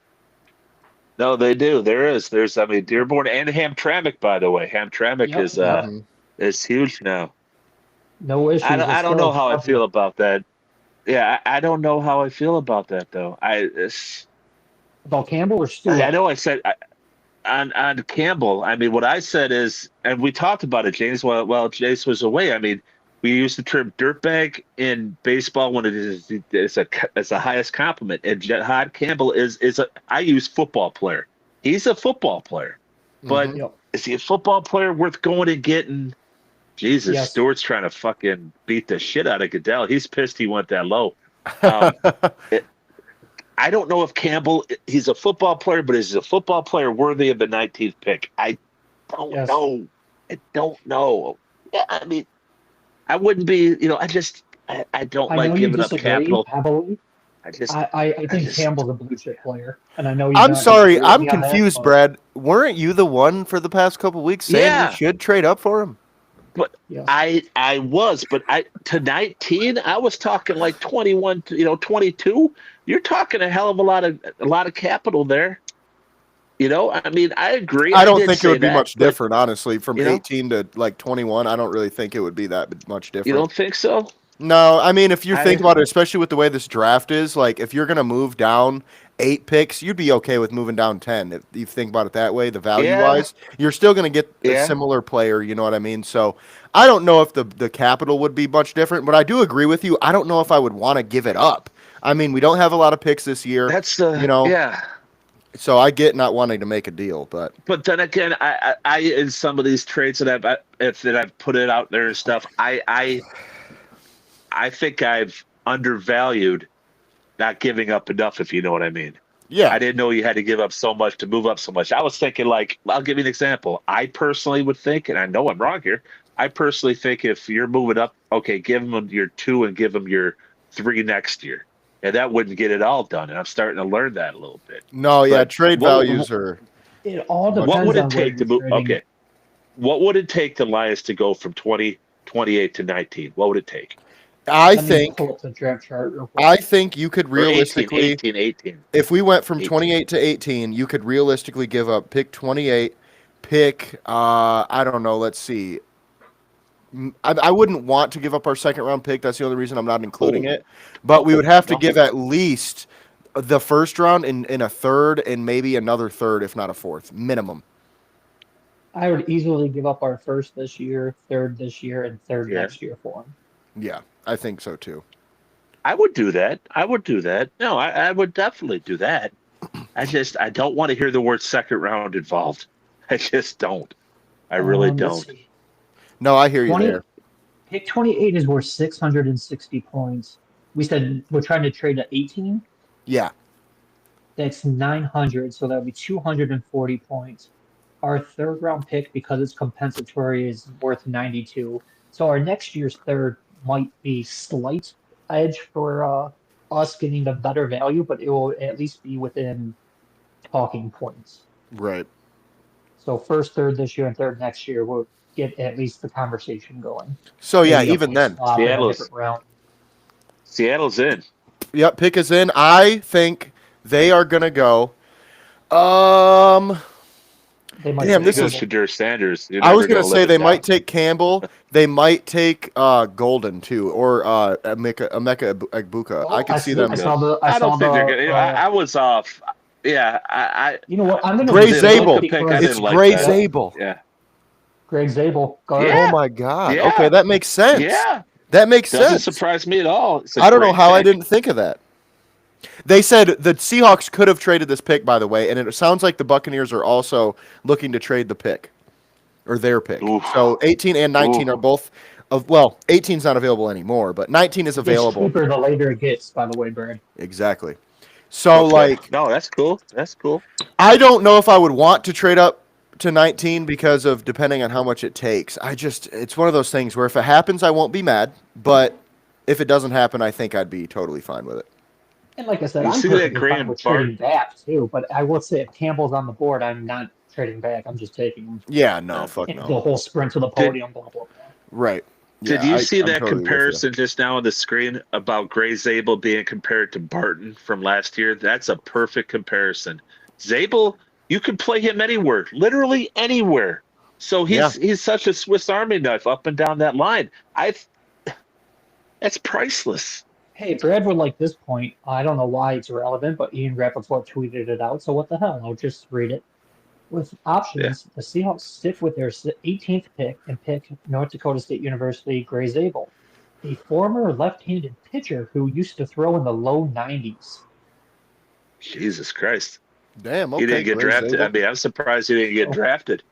No, they do. There's Dearborn and Hamtramck, by the way. Hamtramck Yep. is huge now. No issues. I don't know how I feel about that. Yeah, I don't know how I feel about that though. About Campbell or Stewart. I know I on Campbell, I mean, what I said is, and we talked about it, James, while Jace was away. I mean, we use the term dirtbag in baseball when it's a highest compliment. And Jahad Campbell is I use football player. He's a football player, but Mhm. Yep. is he a football player worth going and getting? Jesus, Yes. Stewart's trying to fucking beat the shit out of Goodell. He's pissed he went that low. Um, I don't know if Campbell, he's a football player, but is he a football player worthy of the 19th pick? I don't Yes. know. I don't know. Yeah, I mean, I wouldn't be, I don't I like know you giving up disagree capital. heavily. I just, I think just- Campbell's a blue chip player, and I know you're I'm not gonna sorry, agree with I'm me on that, confused, but Brad. Weren't you the one for the past couple weeks saying Yeah. we should trade up for him? but Yes. I was, but to 19, I was talking like 21, 22. You're talking a hell of a lot of capital there. I mean, I agree. I don't did think it say would be that, much but different, honestly, from you know? 18 to like 21. I don't really think it would be that much You different. don't think so? No, I mean, if you think I- about it, especially with the way this draft is, like if you're going to move down 8 picks, you'd be okay with moving down 10. If you think about it that way, the value wise, you're still going to get a Yeah. similar player. You know what I mean? So I don't know if the capital would be much different, but I do agree with you. I don't know if I would want to give it up. I mean, we don't have a lot of picks this year. That's the yeah. So I get not wanting to make a deal, but But then again, I in some of these trades that I've put it out there and stuff, I think I've undervalued not giving up enough, if you know what I mean. yeah, I didn't know you had to give up so much to move up so much. I was thinking, like, I'll give you an example. I personally would think, and I know I'm wrong here, I personally think if you're moving up, okay, give them your 2 and give them your 3 next year. And that wouldn't get it all done. And I'm starting to learn that a little bit. no, yeah, But trade what- values are. It all What depends What would on it where take to you're move? trading. Okay. What would it take the Lions to go from 28 to 19? What would it take? I Let me think pull up the draft chart real quick. I think you could Or 18, realistically. 18. If we went from 18. 28 to 18, you could realistically give up pick 28, pick, I don't know, let's see. I wouldn't want to give up our second round pick. That's the only reason I'm not including Oh. it. But we would have to No. give at least the first round in a third and maybe another third, if not a fourth, minimum. I would easily give up our first this year, third this year, and third Yeah. next year for him. Yeah, I think so too. I would do that. No, I would definitely do that. I don't want to hear the word second round involved. I just don't. I really Let's don't. see. No, I hear you 20 there. Pick 28 is worth 660 points. We said we're trying to trade at 18. Yeah. That's 900, so that would be 240 points. Our third round pick, because it's compensatory, is worth 92. So our next year's third might be slight edge for us getting the better value, but it will at least be within talking points. Right. So first, third this year, and third next year will get at least the conversation going. So yeah, Maybe a even pick then. swap in a Seattle's- different round. Seattle's in. Yep, pick is in. I think they are gonna go. They might Damn, take this Go is- Campbell. Shadur Sanders. You're I was never gonna say live they it might down. take Campbell. They might take Golden too, or Emeka Egbuka. I could see them. I saw the. I don't think they're the, gonna. I was off. Yeah, I You know what? I'm gonna. Gray do this Zabel. pick, I because- It's didn't like Gray that. Zabel. yeah. Greg Zabel. Guard. Yeah. Oh my God. Yeah. Okay, that makes sense. Yeah, That makes doesn't sense. surprise me at all. It's a I don't know great how I pick. didn't think of that. They said the Seahawks could have traded this pick, by the way, and it sounds like the Buccaneers are also looking to trade the pick, or their pick. Oof. So 18 and 19 Oof. are both of. Well, 18 is not available anymore, but 19 is It's available. cheaper the later it gets, by the way, Brad. Exactly. So Okay. like, no, that's cool. That's cool. I don't know if I would want to trade up to 19 because of depending on how much it takes. It's one of those things where if it happens, I won't be mad, but if it doesn't happen, I think I'd be totally fine with it. And like I said, You I'm see that perfectly Graham fine with Bart- trading back too. But I will say, if Campbell's on the board, I'm not trading back. I'm just taking him. Yeah, no, fuck The no. whole sprint to the podium, blah blah blah. Right. Did Yeah, you see I'm that totally with you. comparison just now on the screen about Gray Zabel being compared to Barton from last year? That's a perfect comparison. Zabel, you can play him anywhere, literally anywhere. So he's such a Swiss Army knife up and down that line. That's priceless. Hey, Brad would like this point. I don't know why it's relevant, but Ian Rappaport tweeted it out. So what the hell? I'll just read it. With options, the Seahawks stick with their 18th pick and pick North Dakota State University Gray Zabel, a former left-handed pitcher who used to throw in the low 90s. Jesus Christ. Damn, He okay. didn't get Gray drafted. Zabel. I mean, I'm surprised he didn't get Oh. drafted.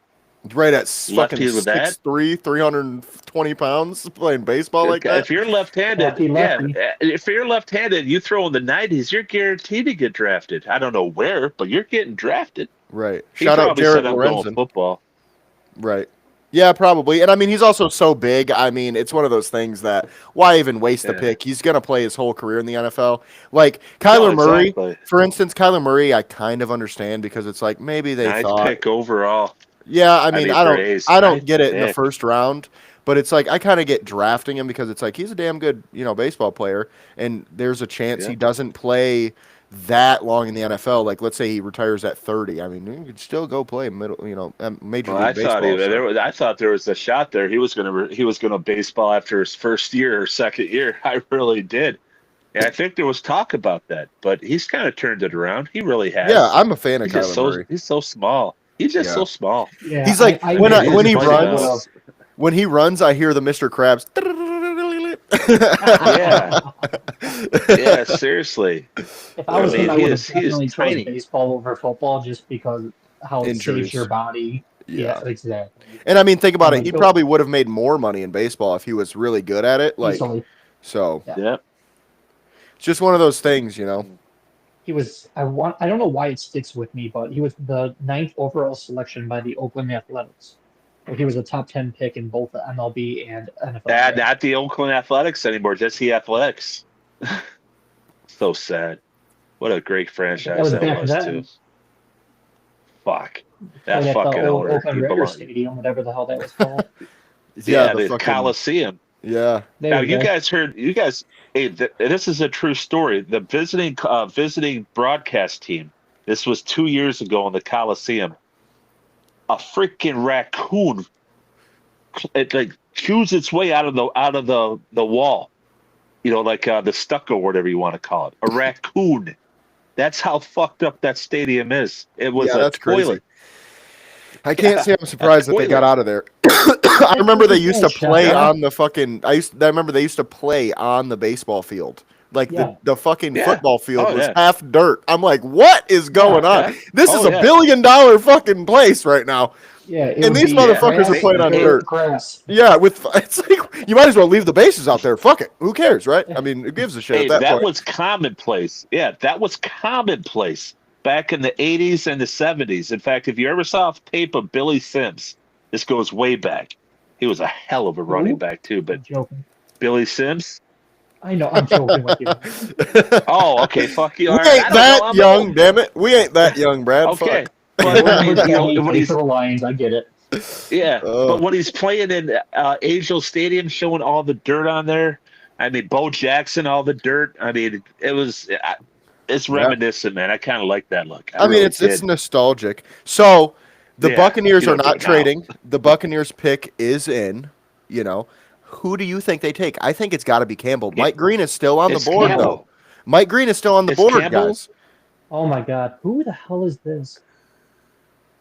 Right at fucking Lefty with that? 6'3", 320 pounds, playing baseball like that. If you're left-handed, Lefty. if you're left-handed, you throw in the 90s, you're guaranteed to get drafted. I don't know where, but you're getting drafted. Right. He Shout out probably Jared said I'm going Lorenzen. football. Right. Yeah, probably. And I mean, he's also so big. I mean, it's one of those things that why even waste the Yeah. pick? He's going to play his whole career in the NFL. Like Kyler Murray, exactly. for instance, Kyler Murray, I kind of understand because it's like maybe they Nice thought. pick overall. Yeah, I mean, Braves, I don't nice get it in the pick. first round, but it's like I kind of get drafting him because it's like he's a damn good, baseball player, and there's a chance Yeah. he doesn't play that long in the NFL. Like, let's say he retires at 30. I mean, you could still go play major Well, league baseball. I thought there was a shot there. He was gonna baseball after his first year or second year. I really did. And I think there was talk about that, but he's kind of turned it around. He really has. Yeah, I'm a fan of He's just Kyler Murray. he's so small. He's just Yeah. so small. Yeah, He's like when he just runs. When he runs, I hear the Mr. Krabs. Yeah. Yeah, seriously. If I was I mean, him, I he would is- have he is definitely chose tiny. baseball over football just because how it Injuries. saves your body. Yeah, exactly. And I mean, think about it. He Go- probably would have made more money in baseball if he was really good at it. Like, Easily. so Yeah. it's just one of those things, He was. I don't know why it sticks with me, but he was the 9th overall selection by the Oakland Athletics. He was a top 10 pick in both the MLB and NFL. Not the Oakland Athletics anymore, just the Athletics. So sad. What a great franchise that back was, then. too. Fuck. Played That at fucking the old owner. Oakland He Raiders belonged. Stadium, whatever the hell that was called. Yeah, the the fucking Coliseum. yeah. There Now, you you go. guys heard, hey, this is a true story. The visiting broadcast team, this was 2 years ago in the Coliseum. A freaking raccoon, it like chews its way out of the wall, like the stucco, or whatever you want to call it. A raccoon. That's how fucked up that stadium is. It was a that's crazy. toilet. I can't say I'm surprised that they got out of there. I remember they used to play on the fucking. I remember they used to play on the baseball field. Like the fucking football field was half dirt. I'm like, what is going on? This is $1 billion fucking place right now. Yeah, and these motherfuckers are playing on dirt. Grass. Yeah, it's like you might as well leave the bases out there. Fuck it, who cares, right? I mean, who gives a shit Hey, at that that point? was commonplace. Yeah, that was commonplace back in the 80s and the 70s. In fact, if you ever saw a tape of Billy Sims, this goes way back. He was a hell of a running back too, but I'm joking. Billy Sims? I know, I'm joking with you. Oh, okay, fuck you. We All right, ain't I don't that know, I'm young, old. damn it. We ain't that young, Brad. Okay. Fuck. But When when he's for the Lions, I get it. yeah, but when he's playing in Angel Stadium, showing all the dirt on there, I mean, Bo Jackson, all the dirt. I mean, it's reminiscent, man. I kind of like that look. I mean, really it's did. nostalgic. So the Buccaneers you are don't do not it now. trading. The Buccaneers pick is in. Who do you think they take? I think it's got to be Campbell. Mike Green is still on the It's board, Campbell. though. Mike Green is still on the It's board, Campbell? guys. Oh my God, who the hell is this?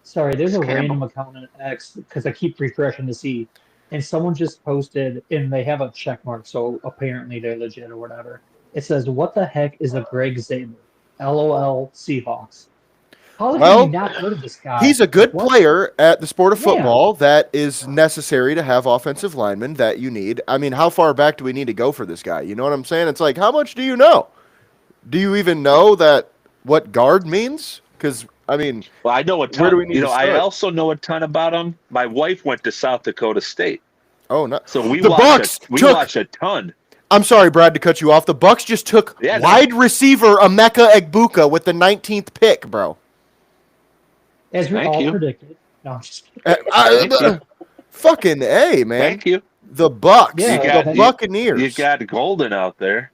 Sorry, there's It's a Campbell. random account on X because I keep refreshing to see, and someone just posted, and they have a check mark, so apparently they're legit or whatever. It says, "What the heck is a Greg Zabel? LOL Seahawks." How have Well, you not heard of this guy? He's a good What? player at the sport of Yeah. football that is necessary to have offensive linemen that you need. I mean, how far back do we need to go for this guy? You know what I'm saying? It's like, how much do you know? Do you even know that what guard means? Because, I mean, Well, I know a ton. Where do we need to I start? also know a ton about him. My wife went to South Dakota State, oh, no. so we The watch Bucks took- watch a ton. I'm sorry, Brad, to cut you off. The Bucks just took Yeah, no. wide receiver Emeka Egbuka with the 19th pick, bro. As we Thank all you. predicted. No, I'm just kidding. Thank you. Fucking A, man. Thank you. The Bucks. Yeah, the you- Buccaneers. You got Golden out there.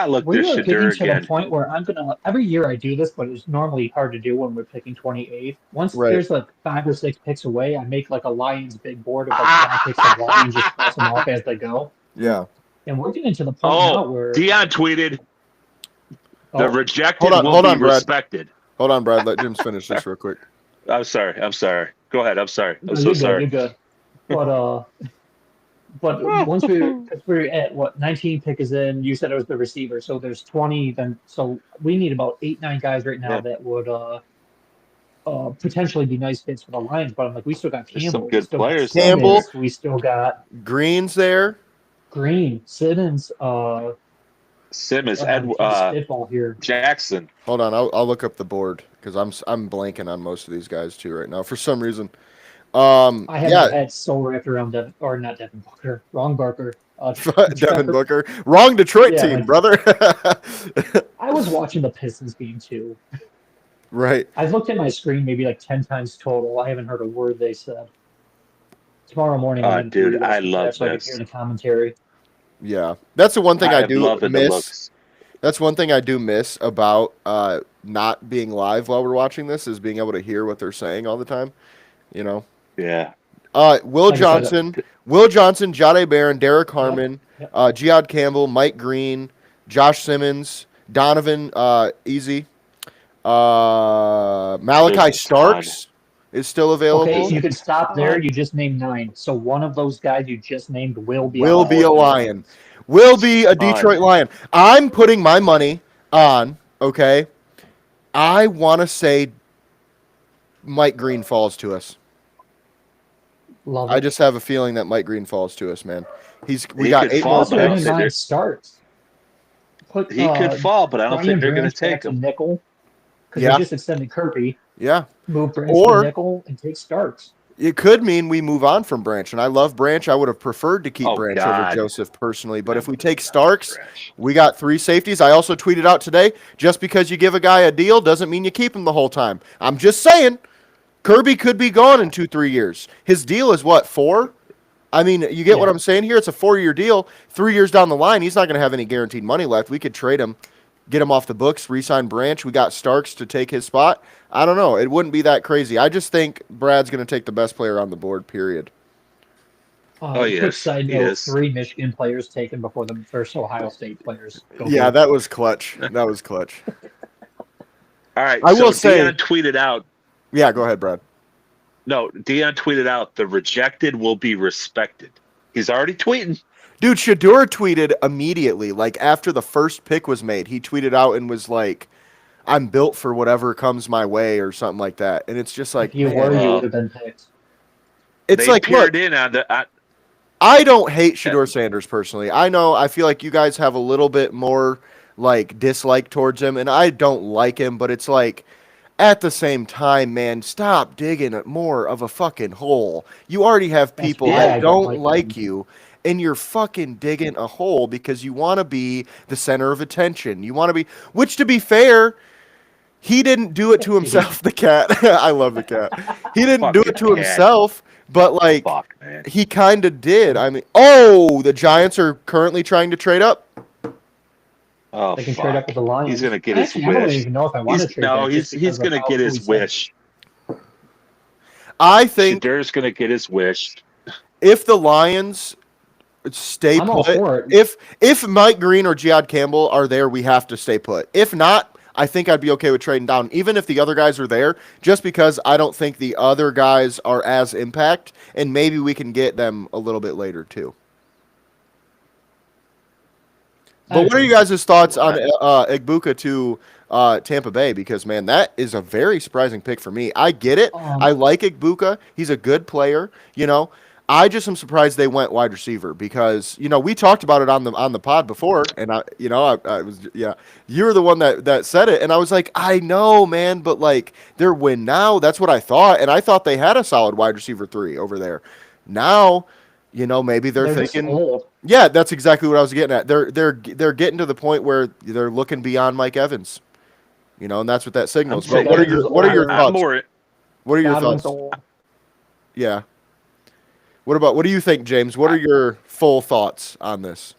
Look, We there's are getting Shadur to again. the point where I'm gonna every year I do this, but it's normally hard to do when we're picking 28th. Once Right. there's like 5 or 6 picks away, I make like a Lions big board of like 5 picks of Lions, just cross them off as they go. Yeah. And we're getting to the point now Oh, where Dion tweeted, the oh, rejected Hold on, will hold be on, Brad. respected. Hold on, Brad. Let James finish this real quick. I'm sorry. Go ahead. I'm sorry. I'm No, so you're good. sorry. You're good. But once because we're at what 19 pick is in, you said it was the receiver, so there's 20. Then so we need about 8, 9 guys right now Yeah, that would potentially be nice fits for the Lions. But I'm like, we still got there's some Campbell, we good still got players out Campbell, there. Simmons, we still got Green's there. Green, Simmons. Simmons, I'm trying to spitball here. Jackson. Hold on, I'll look up the board because I'm blanking on most of these guys too right now for some reason. I have Yeah, my head so wrapped around Devin, or not Devin Booker, wrong Barker. Devin Trevor. Booker, wrong Detroit Yeah, team, like brother. I was watching the Pistons game too. Right. I've looked at my screen maybe like 10 times total. I haven't heard a word they said. Tomorrow morning I'm going to Dude, I rewatch that love so I can hear this. the commentary. Yeah, that's the one thing I I'm do loving the miss. looks. That's one thing I do miss about not being live while we're watching this is being able to hear what they're saying all the time. You know, Yeah. Will Like I said, Johnson, Jade Barron, Derek Harmon, yep. Geod Campbell, Mike Green, Josh Simmons, Donovan Easy, Malachi There's a Starks is still available. Okay, you can stop there. You just named 9. So one of those guys you just named will be on Will the be a board. Lion. Will be a Detroit Lion. I'm putting my money on, okay? I want to say Mike Green falls to us. Love I it. just have a feeling that Mike Green falls to us, man. We He got could 8 fall, more Also, but I don't only picks. think 9 starts. Put he could fall, but I don't Brian think they're going Branch to take back to him. nickel because Yeah. they just extended Kirby. Yeah. Move Branch to Or nickel and take Starks. it could mean we move on from Branch, and I love Branch. I would have preferred to keep Oh, Branch over God. Joseph personally, but if we I'm take not Starks, fresh. we got 3 safeties. I also tweeted out today, just because you give a guy a deal doesn't mean you keep him the whole time. I'm just saying, Kirby could be gone in 2-3 years. His deal is what, 4? I mean, you get what Yeah. I'm saying here? It's a 4-year deal. 3 years down the line, he's not going to have any guaranteed money left. We could trade him, get him off the books, re-sign Branch. We got Starks to take his spot. I don't know. It wouldn't be that crazy. I just think Brad's going to take the best player on the board, period. He Quick is. side He note: is. 3 Michigan players taken before the first Ohio State players. Go Yeah, Blue. that was clutch. That was clutch. All right. I So will say- Dion tweeted out. Yeah, go ahead, Brad. No, Dion tweeted out the rejected will be respected. He's already tweeting. Dude, Shador tweeted immediately, like after the first pick was made. He tweeted out and was like, I'm built for whatever comes my way or something like that. And it's just like, If you man, were, you well, would have been picked. it's They like, look, peered in on the. I don't hate Shador Sanders personally. I know I feel like you guys have a little bit more like dislike towards him, and I don't like him, but it's like at the same time, man, stop digging at more of a fucking hole. You already have That's people why that I don't don't like like him. you, and you're fucking digging a hole because you want to be the center of attention. You want to be, which to be fair, he didn't do it to himself, the cat. I love the cat. He didn't do it to Fucking cat. himself, but like Fuck, man. he kind of did. I mean, the Giants are currently trying to trade up. Oh, They can fuck. trade up with the Lions. He's gonna get his Actually, I don't wish. even know if I want to trade back. He's gonna get his wish. I think Shador's gonna get his wish. if the Lions stay I'm all put, for it. if Mike Green or Geod Campbell are there, we have to stay put. If not, I think I'd be okay with trading down, even if the other guys are there, just because I don't think the other guys are as impact, and maybe we can get them a little bit later too. But what are you guys' thoughts on Igbuka to Tampa Bay? Because, man, that is a very surprising pick for me. I get it. I like Igbuka. He's a good player, you know. I just am surprised they went wide receiver because, you know, we talked about it on the pod before, and I was you were the one that said it, and I was like, I know, man, but like they're win now. That's what I thought, and I thought they had a solid wide receiver 3 over there. Now, you know, maybe they're just thinking, old. yeah, that's exactly what I was getting at. They're getting to the point where they're looking beyond Mike Evans, you know, and that's what that signals. But what are your thoughts? What are your Godwin's thoughts? old. Yeah. What do you think, James? What are your full thoughts on this?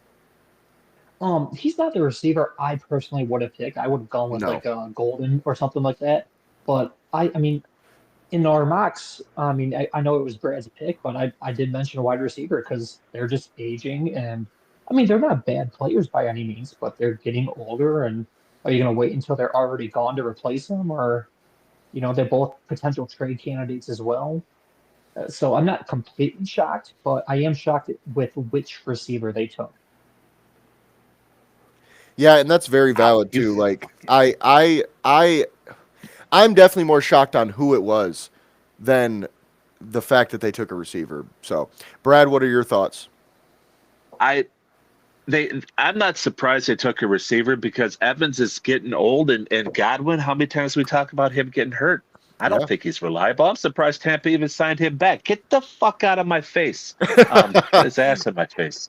He's not the receiver I personally would have picked. I would have gone with No. like Golden or something like that. But I mean, in our mocks, I mean, I know it was Brad's pick, but I did mention a wide receiver because they're just aging, and I mean, they're not bad players by any means, but they're getting older. And are you going to wait until they're already gone to replace them, or They're both potential trade candidates as well. So I'm not completely shocked, but I am shocked with which receiver they took. Yeah, and that's very valid too. Like I'm definitely more shocked on who it was than the fact that they took a receiver. So, Brad, what are your thoughts? I'm not surprised they took a receiver because Evans is getting old, and Godwin, how many times we talk about him getting hurt? I don't Yeah. think he's reliable. I'm surprised Tampa even signed him back. Get the fuck out of my face. Put his ass in my face.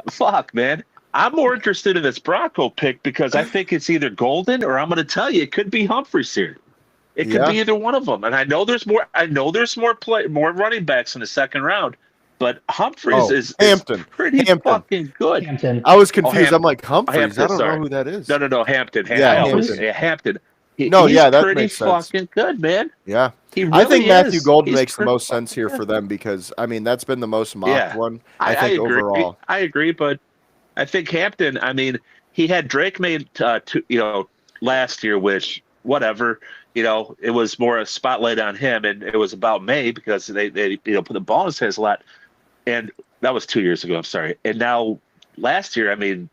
Fuck, man. I'm more interested in this Bronco pick because I think it's either Golden or I'm going to tell you it could be Humphreys here. It could Yeah. be either one of them. And I know there's more. I know there's more running backs in the second round, but Humphreys Oh, is Hampton. pretty Hampton. fucking good. Hampton. I was confused. Ham- I'm like, Humphreys? Hampton, I don't know sorry. who that is. No, Hampton. Yeah, I always Hampton. say Hampton. No, He's yeah, that pretty makes sense. fucking good, man. Yeah. He really I think Matthew is. Golden He's makes the pretty most sense fucking here good. for them because, I mean, that's been the most mocked Yeah. one, I think, agree. overall. I agree, but I think Hampton. I mean, he had Drake made, last year, which whatever. It was more a spotlight on him, and it was about May because they put the ball in his hands a lot, and that was 2 years ago. I'm sorry, and now last year, I mean,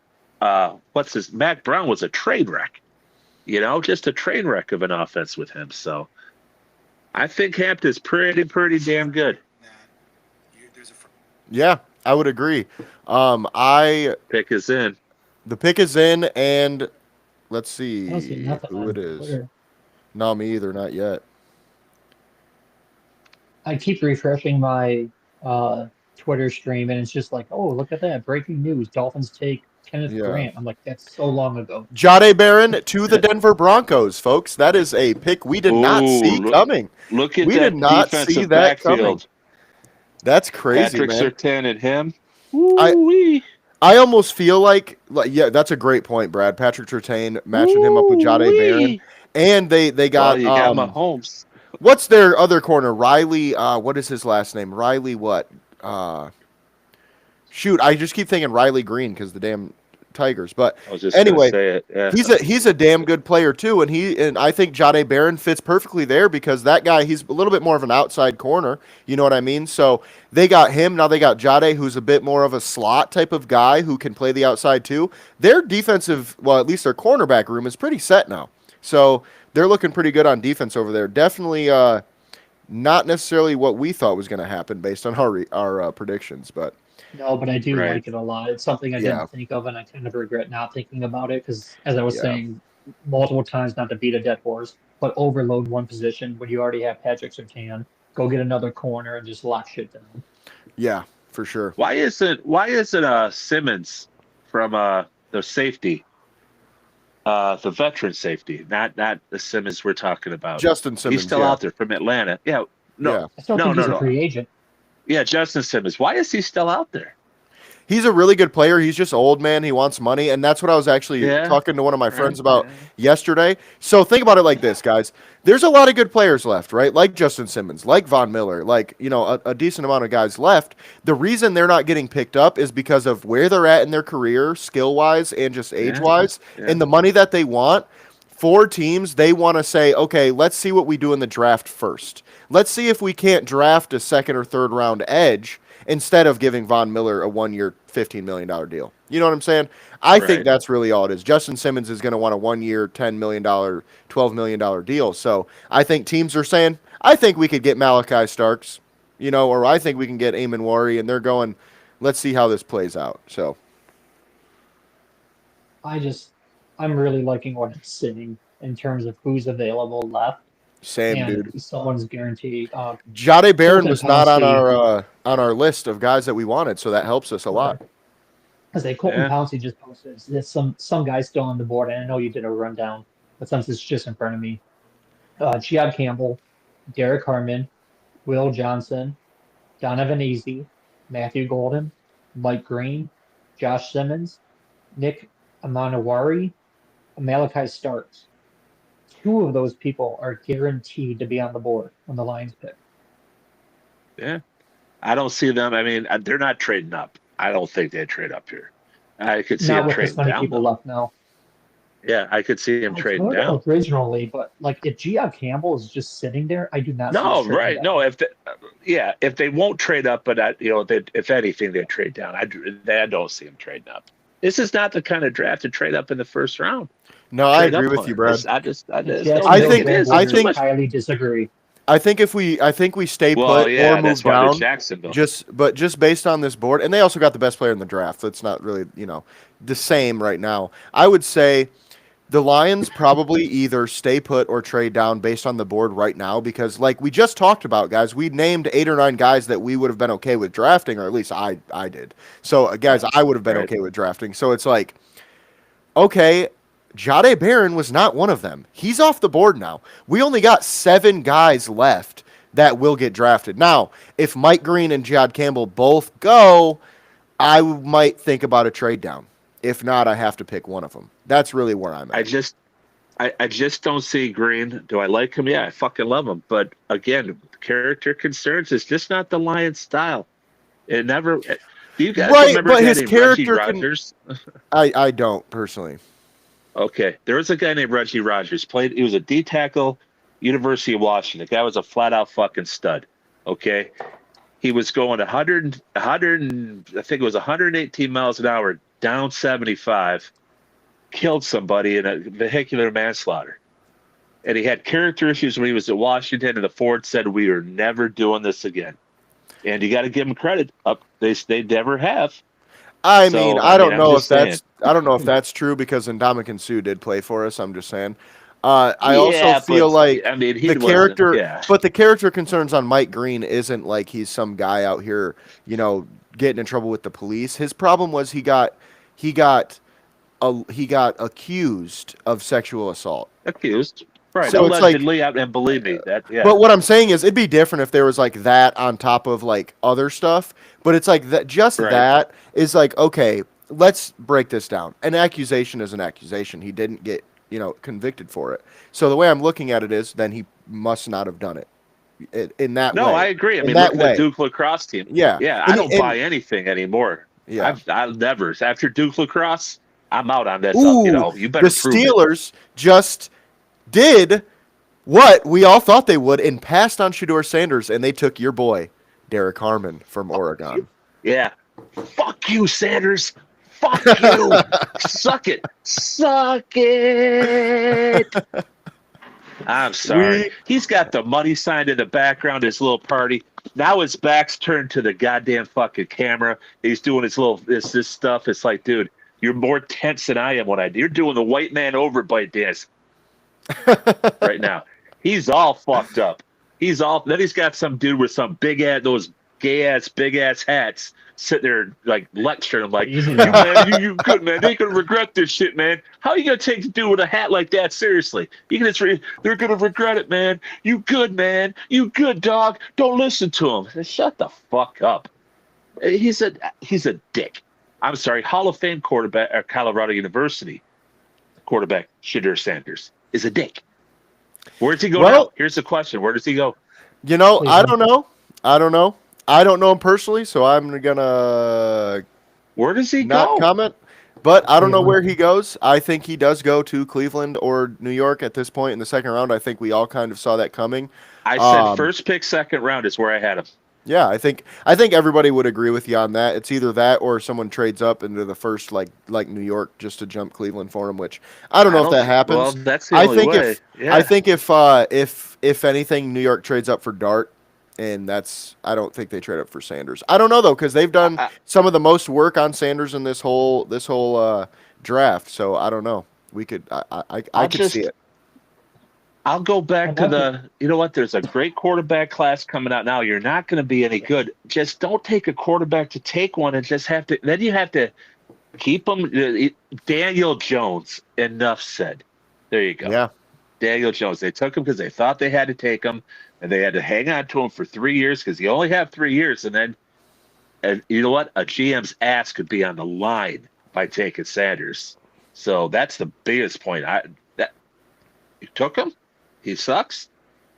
Mac Brown was a train wreck. Just a train wreck of an offense with him. So I think Hampton's pretty damn good. Yeah, I would agree. Pick is in. The pick is in, and let's I don't see see nothing who on it is. Twitter. No, me either, not yet. I keep refreshing my Twitter stream, and it's just like, oh, look at that. Breaking news. Dolphins take Kenneth Yeah. Grant. I'm like, that's so long ago. Jade Barron to the Denver Broncos, folks. That is a pick we did not Ooh, see coming. Look at We that did not defensive see that backfield. coming. That's crazy, Patrick man. Surtain and him. I almost feel like, yeah, that's a great point, Brad. Patrick Surtain matching him up with Jade Barron. And they got, Well, you got Mahomes. what's their other corner? Riley, what is his last name? Riley what? Shoot, I just keep thinking Riley Green because the damn Tigers. But I was just anyway, gonna say it. Yeah. he's a damn good player too, and I think Jade Barron fits perfectly there because that guy, he's a little bit more of an outside corner. You know what I mean? So they got him. Now they got Jade, who's a bit more of a slot type of guy who can play the outside too. Their defensive, well, at least their cornerback room is pretty set now. So they're looking pretty good on defense over there. Definitely not necessarily what we thought was going to happen based on our predictions, but No, but I do Right. like it a lot. It's something I Yeah. didn't think of, and I kind of regret not thinking about it because, as I was Yeah. saying multiple times, not to beat a dead horse, but overload one position when you already have Patrick Surtain. Go get another corner and just lock shit down. yeah, for sure. Why isn't Simmons from the safety, the veteran safety, not the Simmons we're talking about? Justin Simmons, He's still yeah. out there from Atlanta. Yeah. No. Yeah. I still No, think he's no, a free agent. Yeah, Justin Simmons. Why is he still out there? He's a really good player. He's just old, man. He wants money, and that's what I was actually Yeah. talking to one of my friends Right. about yesterday. So think about it like this, guys. There's a lot of good players left, right? Like Justin Simmons, like Von Miller, like, a decent amount of guys left. The reason they're not getting picked up is because of where they're at in their career, skill-wise and just age-wise, Yeah. and the money that they want. For teams, they want to say, okay, let's see what we do in the draft first. Let's see if we can't draft a second or third round edge instead of giving Von Miller a 1-year, $15 million deal. You know what I'm saying? I think Right. that's really all it is. Justin Simmons is going to want a 1-year, $10 million, $12 million deal. So I think teams are saying, I think we could get Malachi Starks, or I think we can get Eamon Wari, and they're going, let's see how this plays out. So I'm really liking what I'm seeing in terms of who's available left. same, and dude. someone's guaranteed. Jade Barron Colton was not on Pouncey. our list of guys that we wanted, so that helps us a lot. Because Colton Yeah. Pouncey just posted. There's some guys still on the board, and I know you did a rundown, but since it's just in front of me, Chad Campbell, Derek Harmon, Will Johnson, Donovan Easy, Matthew Golden, Mike Green, Josh Simmons, Nick Amanawari, and Malachi Starks. 2 of those people are guaranteed to be on the board when the Lions pick. Yeah. I don't see them. I mean, they're not trading up. I don't think they'd trade up here. I could see Not them with this trading many down. people though. left now. Yeah, I could see him I trading could down. originally, but like if Gia Campbell is just sitting there, I do not see us No, trading right? down. No, if they won't trade up, but if anything, they trade down. I don't see them trading up. This is not the kind of draft to trade up in the first round. No, I Trade agree up with you, on. Brad. I The just don't Jacksonville think it is. I It's too Jaguars think much. highly disagree. I think we stay Well, put or yeah, move that's why they're down. Jacksonville. Just based on this board, and they also got the best player in the draft. So it's not really the same right now. I would say the Lions probably either stay put or trade down based on the board right now because, like we just talked about, guys, we named 8 or 9 guys that we would have been okay with drafting, or at least I did. So guys, I would have been Right. okay with drafting. So it's like, okay, Jade Barron was not one of them. He's off the board now. We only got 7 guys left that will get drafted. Now, if Mike Green and Jad Campbell both go, I might think about a trade down. If not, I have to pick one of them. That's really where I'm at. I just don't see Green. Do I like him? Yeah, I fucking love him. But again, character concerns is just not the Lions style. It never. Do you guys Right, remember but a guy his named Reggie character can- Rogers? I don't personally. Okay, there was a guy named Reggie Rogers. He was a D tackle, University of Washington. The guy was a flat out fucking stud. Okay, he was going 100, I think it was 118 miles an hour, down 75, killed somebody in a vehicular manslaughter. And he had character issues when he was at Washington, and the Ford said, "We are never doing this again." And you got to give him credit. They never have. I So, mean, I I don't mean, I'm know if just saying. that's true because Ndamukong Suh did play for us. I'm just saying. I also Yeah, feel but, like I mean, he the wasn't- character, yeah. but the character concerns on Mike Green isn't like he's some guy out here, getting in trouble with the police. His problem was he got accused of sexual assault. Accused. Right. So it's like- Allegedly, and believe me, that, yeah. But what I'm saying is, it'd be different if there was like that on top of like other stuff. But it's like that. Just Right. that is like, okay, let's break this down. An accusation is an accusation. He didn't get convicted for it. So the way I'm looking at it is, then he must not have done it in that way. No, I agree. I In mean, that look at way. the Duke lacrosse team. Yeah. Yeah, And- I don't and- buy anything anymore. Yeah. I'll never. After Duke lacrosse, I'm out on this. Ooh, You better the prove it. Steelers just did what we all thought they would and passed on Shedeur Sanders, and they took your boy, Derek Harmon from Oregon. Yeah. Fuck you, Sanders. Fuck you. Suck it. Suck it. I'm sorry. He's got the money sign in the background, his little party. Now his back's turned to the goddamn fucking camera. He's doing his little this stuff. It's like, dude, you're more tense than I am when I do. You're doing the white man overbite dance right now. He's all fucked up. Then he's got some dude with some those big ass hats sitting there like lecturing him like, Easy you now. man, you good man. They gonna regret this shit, man. How are you gonna take a dude with a hat like that seriously? They're gonna regret it, man. You good, man. You good, dog. Don't listen to him. Shut the fuck up. He's a dick. I'm sorry. Hall of Fame quarterback at Colorado University quarterback Shedeur Sanders is a dick. Where does he go now? Here's the question. Where does he go? I don't know. I don't know him personally, so I'm gonna Where does he not go? comment. But I don't know Cleveland. where he goes. I think he does go to Cleveland or New York at this point in the second round. I think we all kind of saw that coming. I said first pick, second round is where I had him. Yeah, I think everybody would agree with you on that. It's either that or someone trades up into the first, like New York, just to jump Cleveland for him. Which I don't know if that happens. Well, that's the I only think way. I think if anything, New York trades up for Dart, and I don't think they trade up for Sanders. I don't know though, because they've done some of the most work on Sanders in this whole draft. So I don't know. We could I could see it. I'll go back to you know what? There's a great quarterback class coming out now. You're not going to be any good. Just don't take a quarterback to take one and just have to. Then you have to keep them. Daniel Jones. Enough said. There you go. Yeah. Daniel Jones. They took him because they thought they had to take him, and they had to hang on to him for 3 years because you only have 3 years. And you know what? A GM's ass could be on the line by taking Sanders. So that's the biggest point. You took him. He sucks.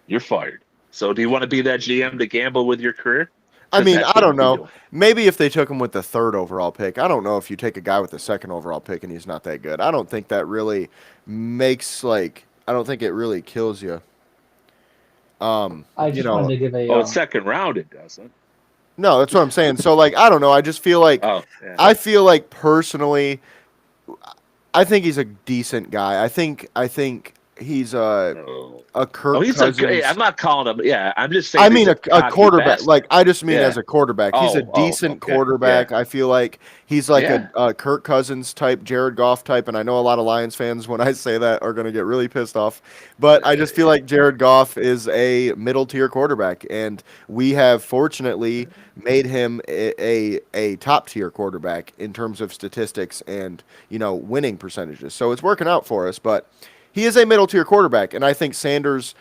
You're fired. So do you want to be that GM to gamble with your career? I 'Cause mean, that's I what don't we're know. doing. Maybe if they took him with the 3rd overall pick. I don't know if you take a guy with the 2nd overall pick and he's not that good. I don't think that really makes I don't think it really kills you. I You just wanted know, to give a Oh, it's second round. It doesn't. no, that's what I'm saying. So I don't know. I just feel like Oh, yeah. I feel like personally, I think he's a decent guy. I think he's Oh, a oh, Kirk he's a. Hey, Cousins. I'm not calling him. Yeah, I'm just I saying he's mean, a a cocky quarterback. bastard. I just mean as Yeah. a quarterback. He's a decent Okay. Yeah. quarterback. I feel like he's like Yeah. a Kirk Cousins type, Jared Goff type. And I know a lot of Lions fans, when I say that, are going to get really pissed off. But I just feel like Jared Goff is a middle tier quarterback. And we have fortunately made him a top tier quarterback in terms of statistics and, winning percentages. So it's working out for us. But he is a middle tier quarterback. And I think Sanders,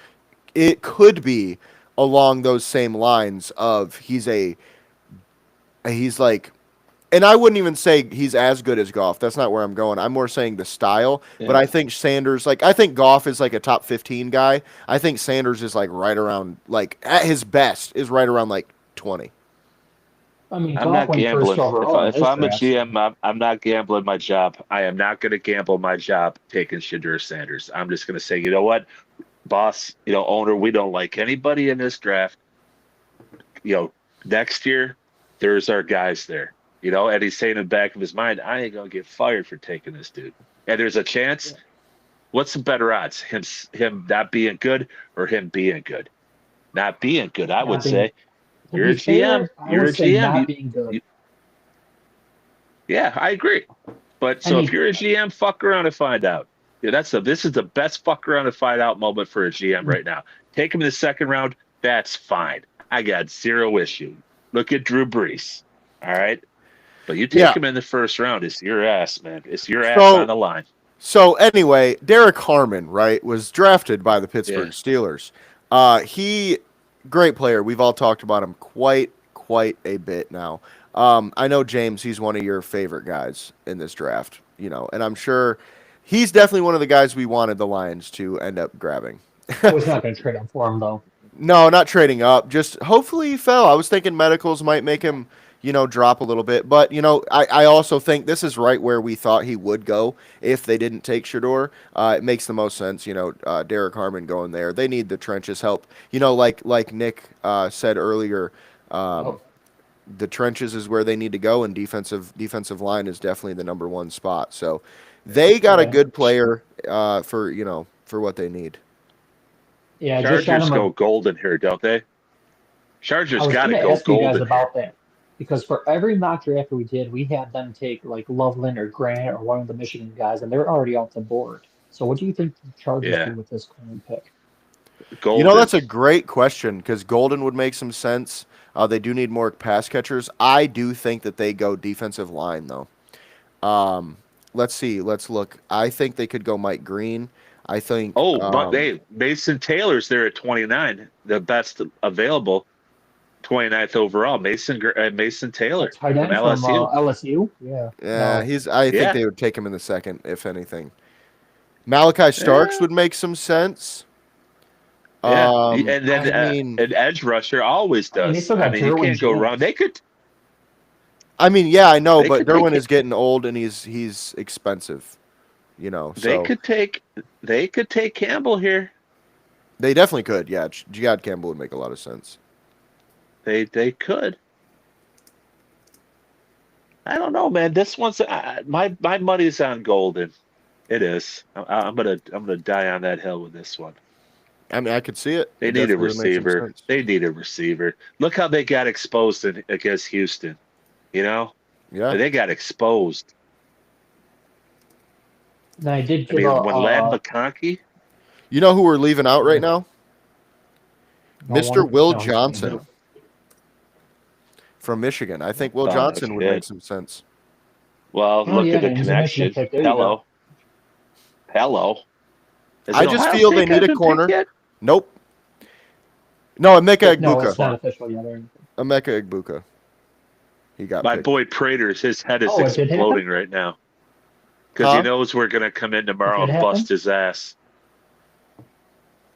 it could be along those same lines of he's like, and I wouldn't even say he's as good as Goff. That's not where I'm going. I'm more saying the style. But Yeah. I think Sanders, I think Goff is like a top 15 guy. I think Sanders is right around, at his best, is right around 20. I mean, I'm Goff not went first gambling. overall in If his I'm a draft. GM, I'm not gambling my job. I am not going to gamble my job taking Shadur Sanders. I'm just going to say, you know what, boss, owner, we don't like anybody in this draft. Next year, there's our guys there. And he's saying in the back of his mind, I ain't going to get fired for taking this dude. And there's a chance. Yeah. What's the better odds? Him not being good or him being good? Not being good, I would Not being, say. to You're be a GM. fair, I You're would a say GM. not being good. Yeah, I agree. But I so if mean, you're a GM, fuck around and find out. Yeah, this is the best fuck around and find out moment for a GM right now. Take him in the second round, that's fine. I got zero issue. Look at Drew Brees. All right. But you take Yeah. him in the first round, it's your ass, man. It's your ass So on the line. So anyway, Derek Harmon, right, was drafted by the Pittsburgh Yeah. Steelers. He, great player. We've all talked about him quite a bit now. I know James, he's one of your favorite guys in this draft, and I'm sure he's definitely one of the guys we wanted the Lions to end up grabbing. I was not going to trade him for him, though. No, not trading up. Just hopefully he fell. I was thinking medicals might make him, drop a little bit. But, I also think this is right where we thought he would go if they didn't take Shador. It makes the most sense, Derek Harmon going there. They need the trenches help. Like Nick said earlier, the trenches is where they need to go, and defensive line is definitely the number one spot. So they got a Yeah. good player for what they need. Yeah, just shot Chargers him go golden here, don't they? I Chargers was got going to to go ask you guys golden here. about that because for every mock draft we did, we had them take like Loveland or Grant or one of the Michigan guys, and they're already off the board. So what do you think the Chargers Yeah. do with this current pick? Golden. That's a great question because Golden would make some sense. They do need more pass catchers. I do think that they go defensive line, though. Let's see. Let's look. I think they could go Mike Green. I think. But Mason Taylor's there at 29, the best available, 29th overall. Mason Taylor Tight from end from LSU. LSU? Yeah. Yeah, No. I think Yeah. they would take him in the second, if anything. Malachi Starks Yeah. would make some sense. Yeah, and then I mean, an edge rusher always I mean, they does. still got You Derwin can't go wrong. James. yeah, I know, They but could take Derwin it. is getting old and he's expensive. They So could take Campbell here. they definitely could. Yeah, Jihad Campbell would make a lot of sense. They could. I don't know, man. This one's my money's on Golden. It is. I'm gonna die on that hill with this one. I mean, I could see it. They It need a definitely would make some receiver. sense. They need a receiver. Look how they got exposed against Houston. Yeah. They got exposed. And I did I give mean, when Lad McConkey. You know who we're leaving out right now? no Mr. one- Will no, Johnson from Michigan. I think Will Oh, Johnson would shit. make some sense. Well, Oh, look yeah, at the he's a Michigan connection. pick. There you go. Hello. Is I it just Ohio feel State they need a got corner. pick yet? Nope. No, Emeka No, it's not Egbuka. official yet. Or anything. Emeka Egbuka. He got My picked. boy Prater's, his head is Oh, it did happen? exploding right now. Because Huh? he knows we're going to come in tomorrow It did and bust happen? his ass.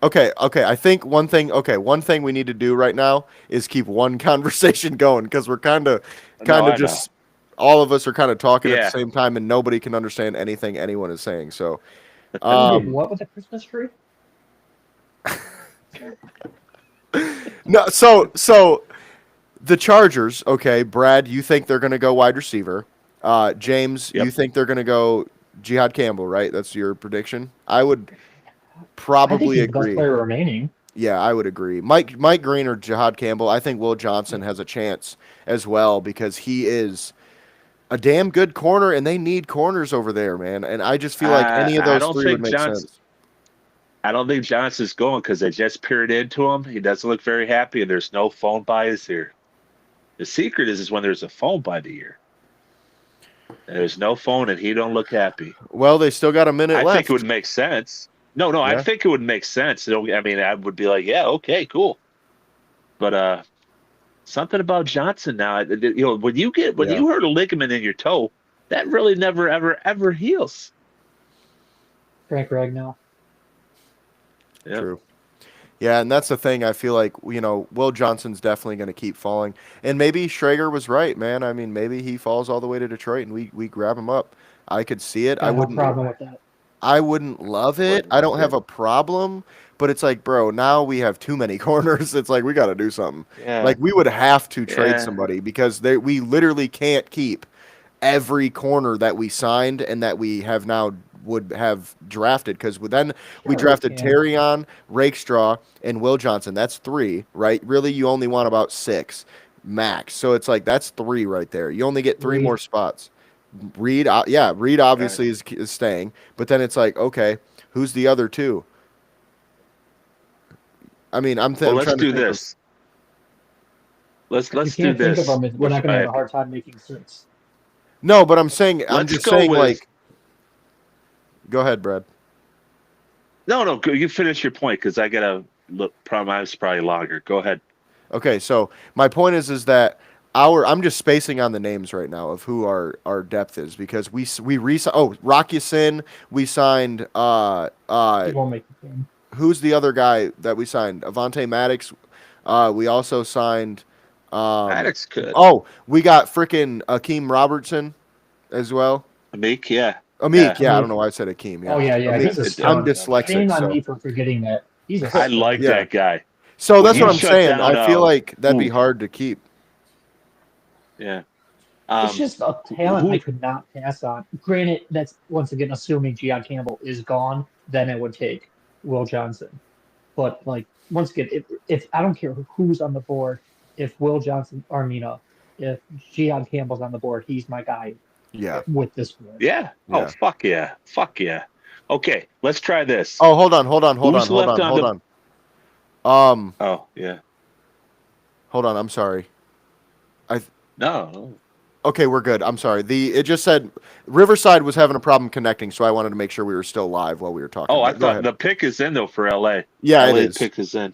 Okay. I think one thing we need to do right now is keep one conversation going because we're kind of No, I know. just all of us are kind of talking at the Yeah. same time and nobody can understand anything anyone is saying. So, Who did what with the Christmas tree? no, so the Chargers, okay, Brad, you think they're going to go wide receiver. James, Yep. you think they're going to go Jihad Campbell, right? That's your prediction. I would I think probably he's the best agree. player remaining. Yeah, I would agree. Mike Green or Jihad Campbell. I think Will Johnson has a chance as well because he is a damn good corner, and they need corners over there, man. And I just feel like any of I those don't three would think make sense. I don't think Johnson's going because they just peered into him. He doesn't look very happy, and there's no phone by his ear. The secret is when there's a phone by the ear. And there's no phone, and he don't look happy. Well, they still got a minute I left. think it would make sense. No, Yeah. I think it would make sense. I mean, I would be like, yeah, okay, cool. But something about Johnson now, when you hurt a ligament in your toe, that really never ever heals. Frank Ragnow. Yeah. True. Yeah, and that's the thing. I feel like, Will Johnson's definitely going to keep falling. And maybe Schrager was right, man. I mean, maybe he falls all the way to Detroit and we grab him up. I could see it. Got no problem with that. I wouldn't love it. I don't have a problem, but it's like, bro, now we have too many corners. It's like we got to do something. Yeah. Like we would have to trade Yeah. somebody because we literally can't keep every corner that we signed and that we have now would have drafted because then we drafted Terrion, Rakestraw, and Will Johnson. That's 3, right? Really, you only want about 6 max. So it's like that's 3 right there. You only get 3 Reed. more spots. Reed obviously is staying, but then it's like, okay, who's the other 2? I mean, Well, let's do this. Let's You do can't think this. of them. We're not going to have a hard time making sense. No, but I'm saying Let's go with- like. Go ahead, Brad. No, you finish your point because I gotta look. Mine's probably longer. Go ahead. Okay, so my point is that I'm just spacing on the names right now of who our depth is because we Rocky Sin, we signed He won't make the game. who's the other guy that we signed? Avante Maddox. We also signed Maddox could. Oh, we got freaking Akeem Robertson as well. Amik, yeah. Amik, Yeah. I don't know why I said Akeem. Yeah. Oh, yeah. Amik, He's a I'm stud. dyslexic, Shame on so- me for forgetting that. He's a I stud. like Yeah. that guy. So that's You what I'm shut saying. down, I feel like that'd be ooh. hard to keep. Yeah. It's just a talent I could not pass on. Granted, that's once again assuming Jihad Campbell is gone, then it would take Will Johnson. But like once again, if I don't care who's on the board, if Will Johnson, if Jihad Campbell's on the board, he's my guy. Yeah. With this board. Yeah. Oh, Yeah. fuck yeah. Fuck yeah. Okay, let's try this. Oh, hold on. Who's left on Oh, yeah. Hold on. I'm sorry. No. Okay, we're good. I'm sorry. It just said Riverside was having a problem connecting, so I wanted to make sure we were still live while we were talking. Oh, I Go thought ahead. the pick is in though for LA. Yeah, LA it is. pick is in.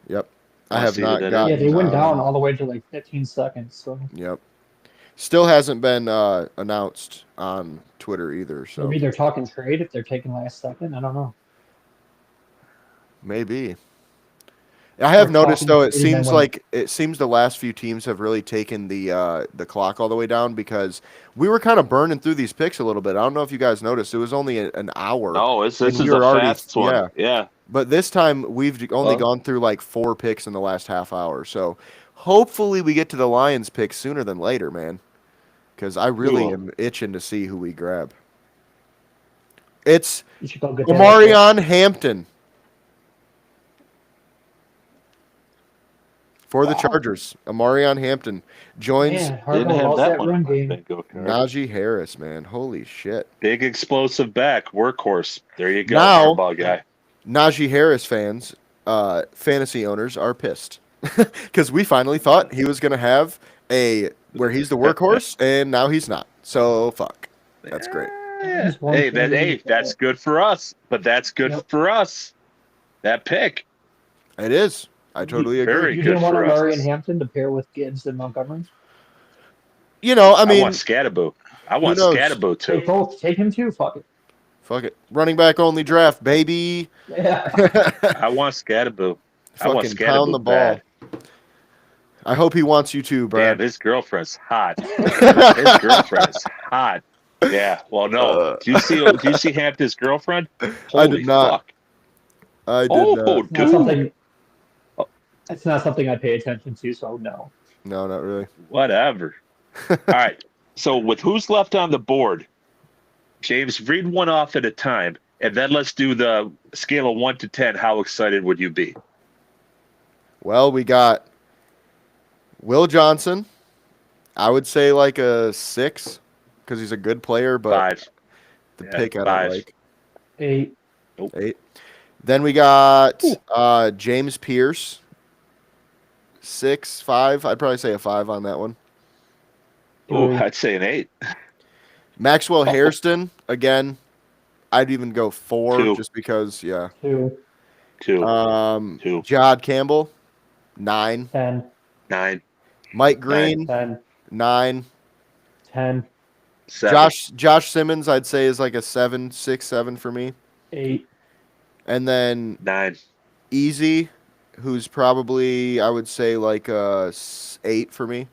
Yep. I I have see not that. gotten. Yeah, they went down all the way to like 15 seconds. So Yep. Still hasn't been announced on Twitter either. So maybe they're talking trade if they're taking last second. I don't know. maybe. I have Or noticed talking though. It trade and then seems when- like the last few teams have really taken the clock all the way down because we were kind of burning through these picks a little bit. I don't know if you guys noticed. It was only an hour. No, this and is we a were already- fast one. yeah. Yeah. But this time we've only gone through like 4 picks in the last half hour. So hopefully we get to the Lions pick sooner than later, man. Because I really Cool. am itching to see who we grab. It's You should go get that. Omarion Hampton for the Wow. Chargers. Omarion Hampton joins Man, Didn't Harbaugh have loves that that one. run I game. think. Okay. Najee Harris, man. Holy shit. Big explosive back, workhorse. There you go, Now- Harbaugh guy. Najee Harris fans, fantasy owners are pissed because we finally thought he was going to have where he's the workhorse, and now he's not. So fuck. That's great. Yeah. Just one Hey, thing. that's good for us. But that's good Yep. for us. That pick. It is. I totally agree. Very You good didn't want for Murray us. and Hampton to pair with Gibbs and Montgomery? I I mean, want Scatterbo. I want knows? Scatterbo Take too. both. Take him too. Fuck it. Fuck it. Running back only draft, baby. Yeah. I want Scatterboo. I want Fucking pound the Scatterboo ball. bad. I hope he wants you too, Damn, Brad. his girlfriend's hot. His girlfriend is hot. Yeah. Well, no. Do you see Hampton's girlfriend? I Holy did not. fuck. I did Oh, not. It's not dude. something. It's not something I pay attention to, so no. No, not really. Whatever. All right. So with who's left on the board, James, read one off at a time, and then let's do the scale of 1 to 10. How excited would you be? Well, we got Will Johnson. I would say like a 6 because he's a good player, but 5. the Yeah, pick I 5. don't like. 8. 8. Then we got James Pierce. 6, 5. I'd probably say a 5 on that one. Ooh, I'd say an 8. Maxwell Hairston, again, I'd even go 4 2. just because, yeah. 2. 2. 2. Jod Campbell, 9. 10. 9. Mike Green, 10. 9. 10. 7. Josh Simmons, I'd say, is like a 7, 6, 7 for me. 8. And then 9. Easy, who's probably, I would say, like a 8 for me.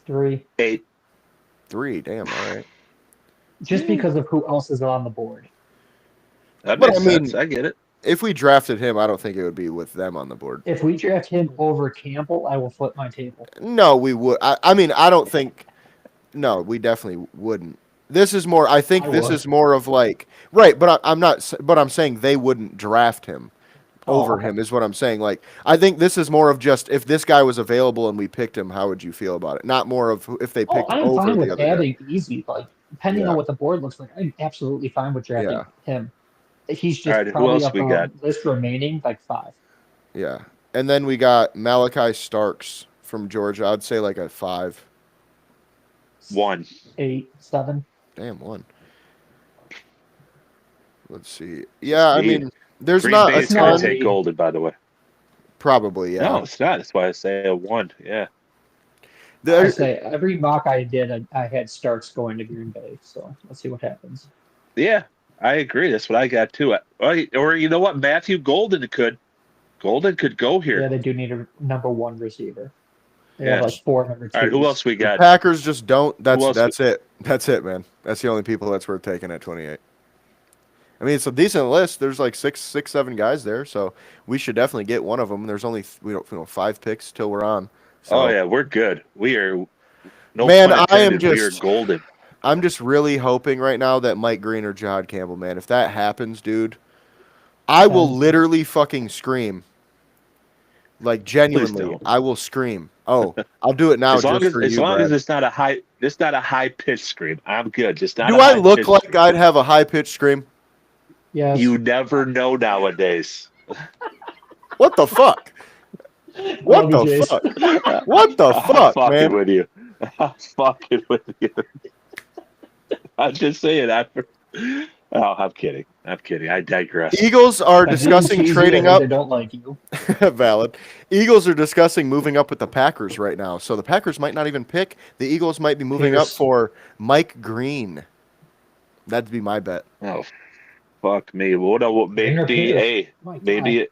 3. 8. 3, damn, all right. Just because of who else is on the board. That But, makes I mean- sense. I get it. If we drafted him, I don't think it would be with them on the board. If we draft him over Campbell, I will flip my table. No, we would. I mean, I don't think. No, we definitely wouldn't. This is more. I think I this would. is more of like right, but I'm not. But I'm saying they wouldn't draft him over okay. him. Is what I'm saying. Like I think this is more of just if this guy was available and we picked him, how would you feel about it? Not more of if they picked I'm over fine the with other guy. adding Easy. Like depending Yeah. on what the board looks like, I'm absolutely fine with drafting Yeah. him. He's just Alright, who probably else up we on got? list remaining like 5. Yeah, and then we got Malachi Starks from Georgia. I'd say like a 5. 1. 8, 7. Damn, 1. Let's see. Yeah, I Dude, mean, there's Green not Bay a is going ton. to take Golden, by the way. Probably, yeah. No, it's not. That's why I say a 1. Yeah. I There, say every mock I did, I had Starks going to Green Bay. So let's see what happens. Yeah, I agree. That's what I got too. Or you know what? Matthew Golden could. Golden could go Yeah, here. they do need a number 1 receiver. They Yeah. have like 4 number 2s. All right, who else we the got? Packers just don't. Who else That's it. That's it, man. That's the only people that's worth taking at 28. I mean, it's a decent list. There's like 7 guys there, so we should definitely get one of them. There's only 5 picks till we're on. So Oh yeah, we're good. We are. No Man, pun I am intended, we are just- golden. I'm just really hoping right now that Mike Green or Jod Campbell, man. If that happens, dude, I will literally fucking scream. Like genuinely, don't. I will scream. Oh, I'll do it now As long just as, for as you, long Brad. as it's not a high pitched scream, I'm good. Just not. Do a I high look pitched like scream. I'd have a high pitched scream? Yes. You never know nowadays. What the fuck? What Love the you, fuck? Jace. What the I'm fuck, fucking man? with you. I'm fucking with you. I'm just saying. I'm kidding. I'm kidding. I digress. Eagles are By being discussing cheesy, trading I up. think They don't like you. Valid. Eagles are discussing moving up with the Packers right now. So the Packers might not even pick. The Eagles might be moving up Pierce. for Mike Green. That'd be my bet. Oh, fuck me. What? Tanner Maybe Pierce. My God. maybe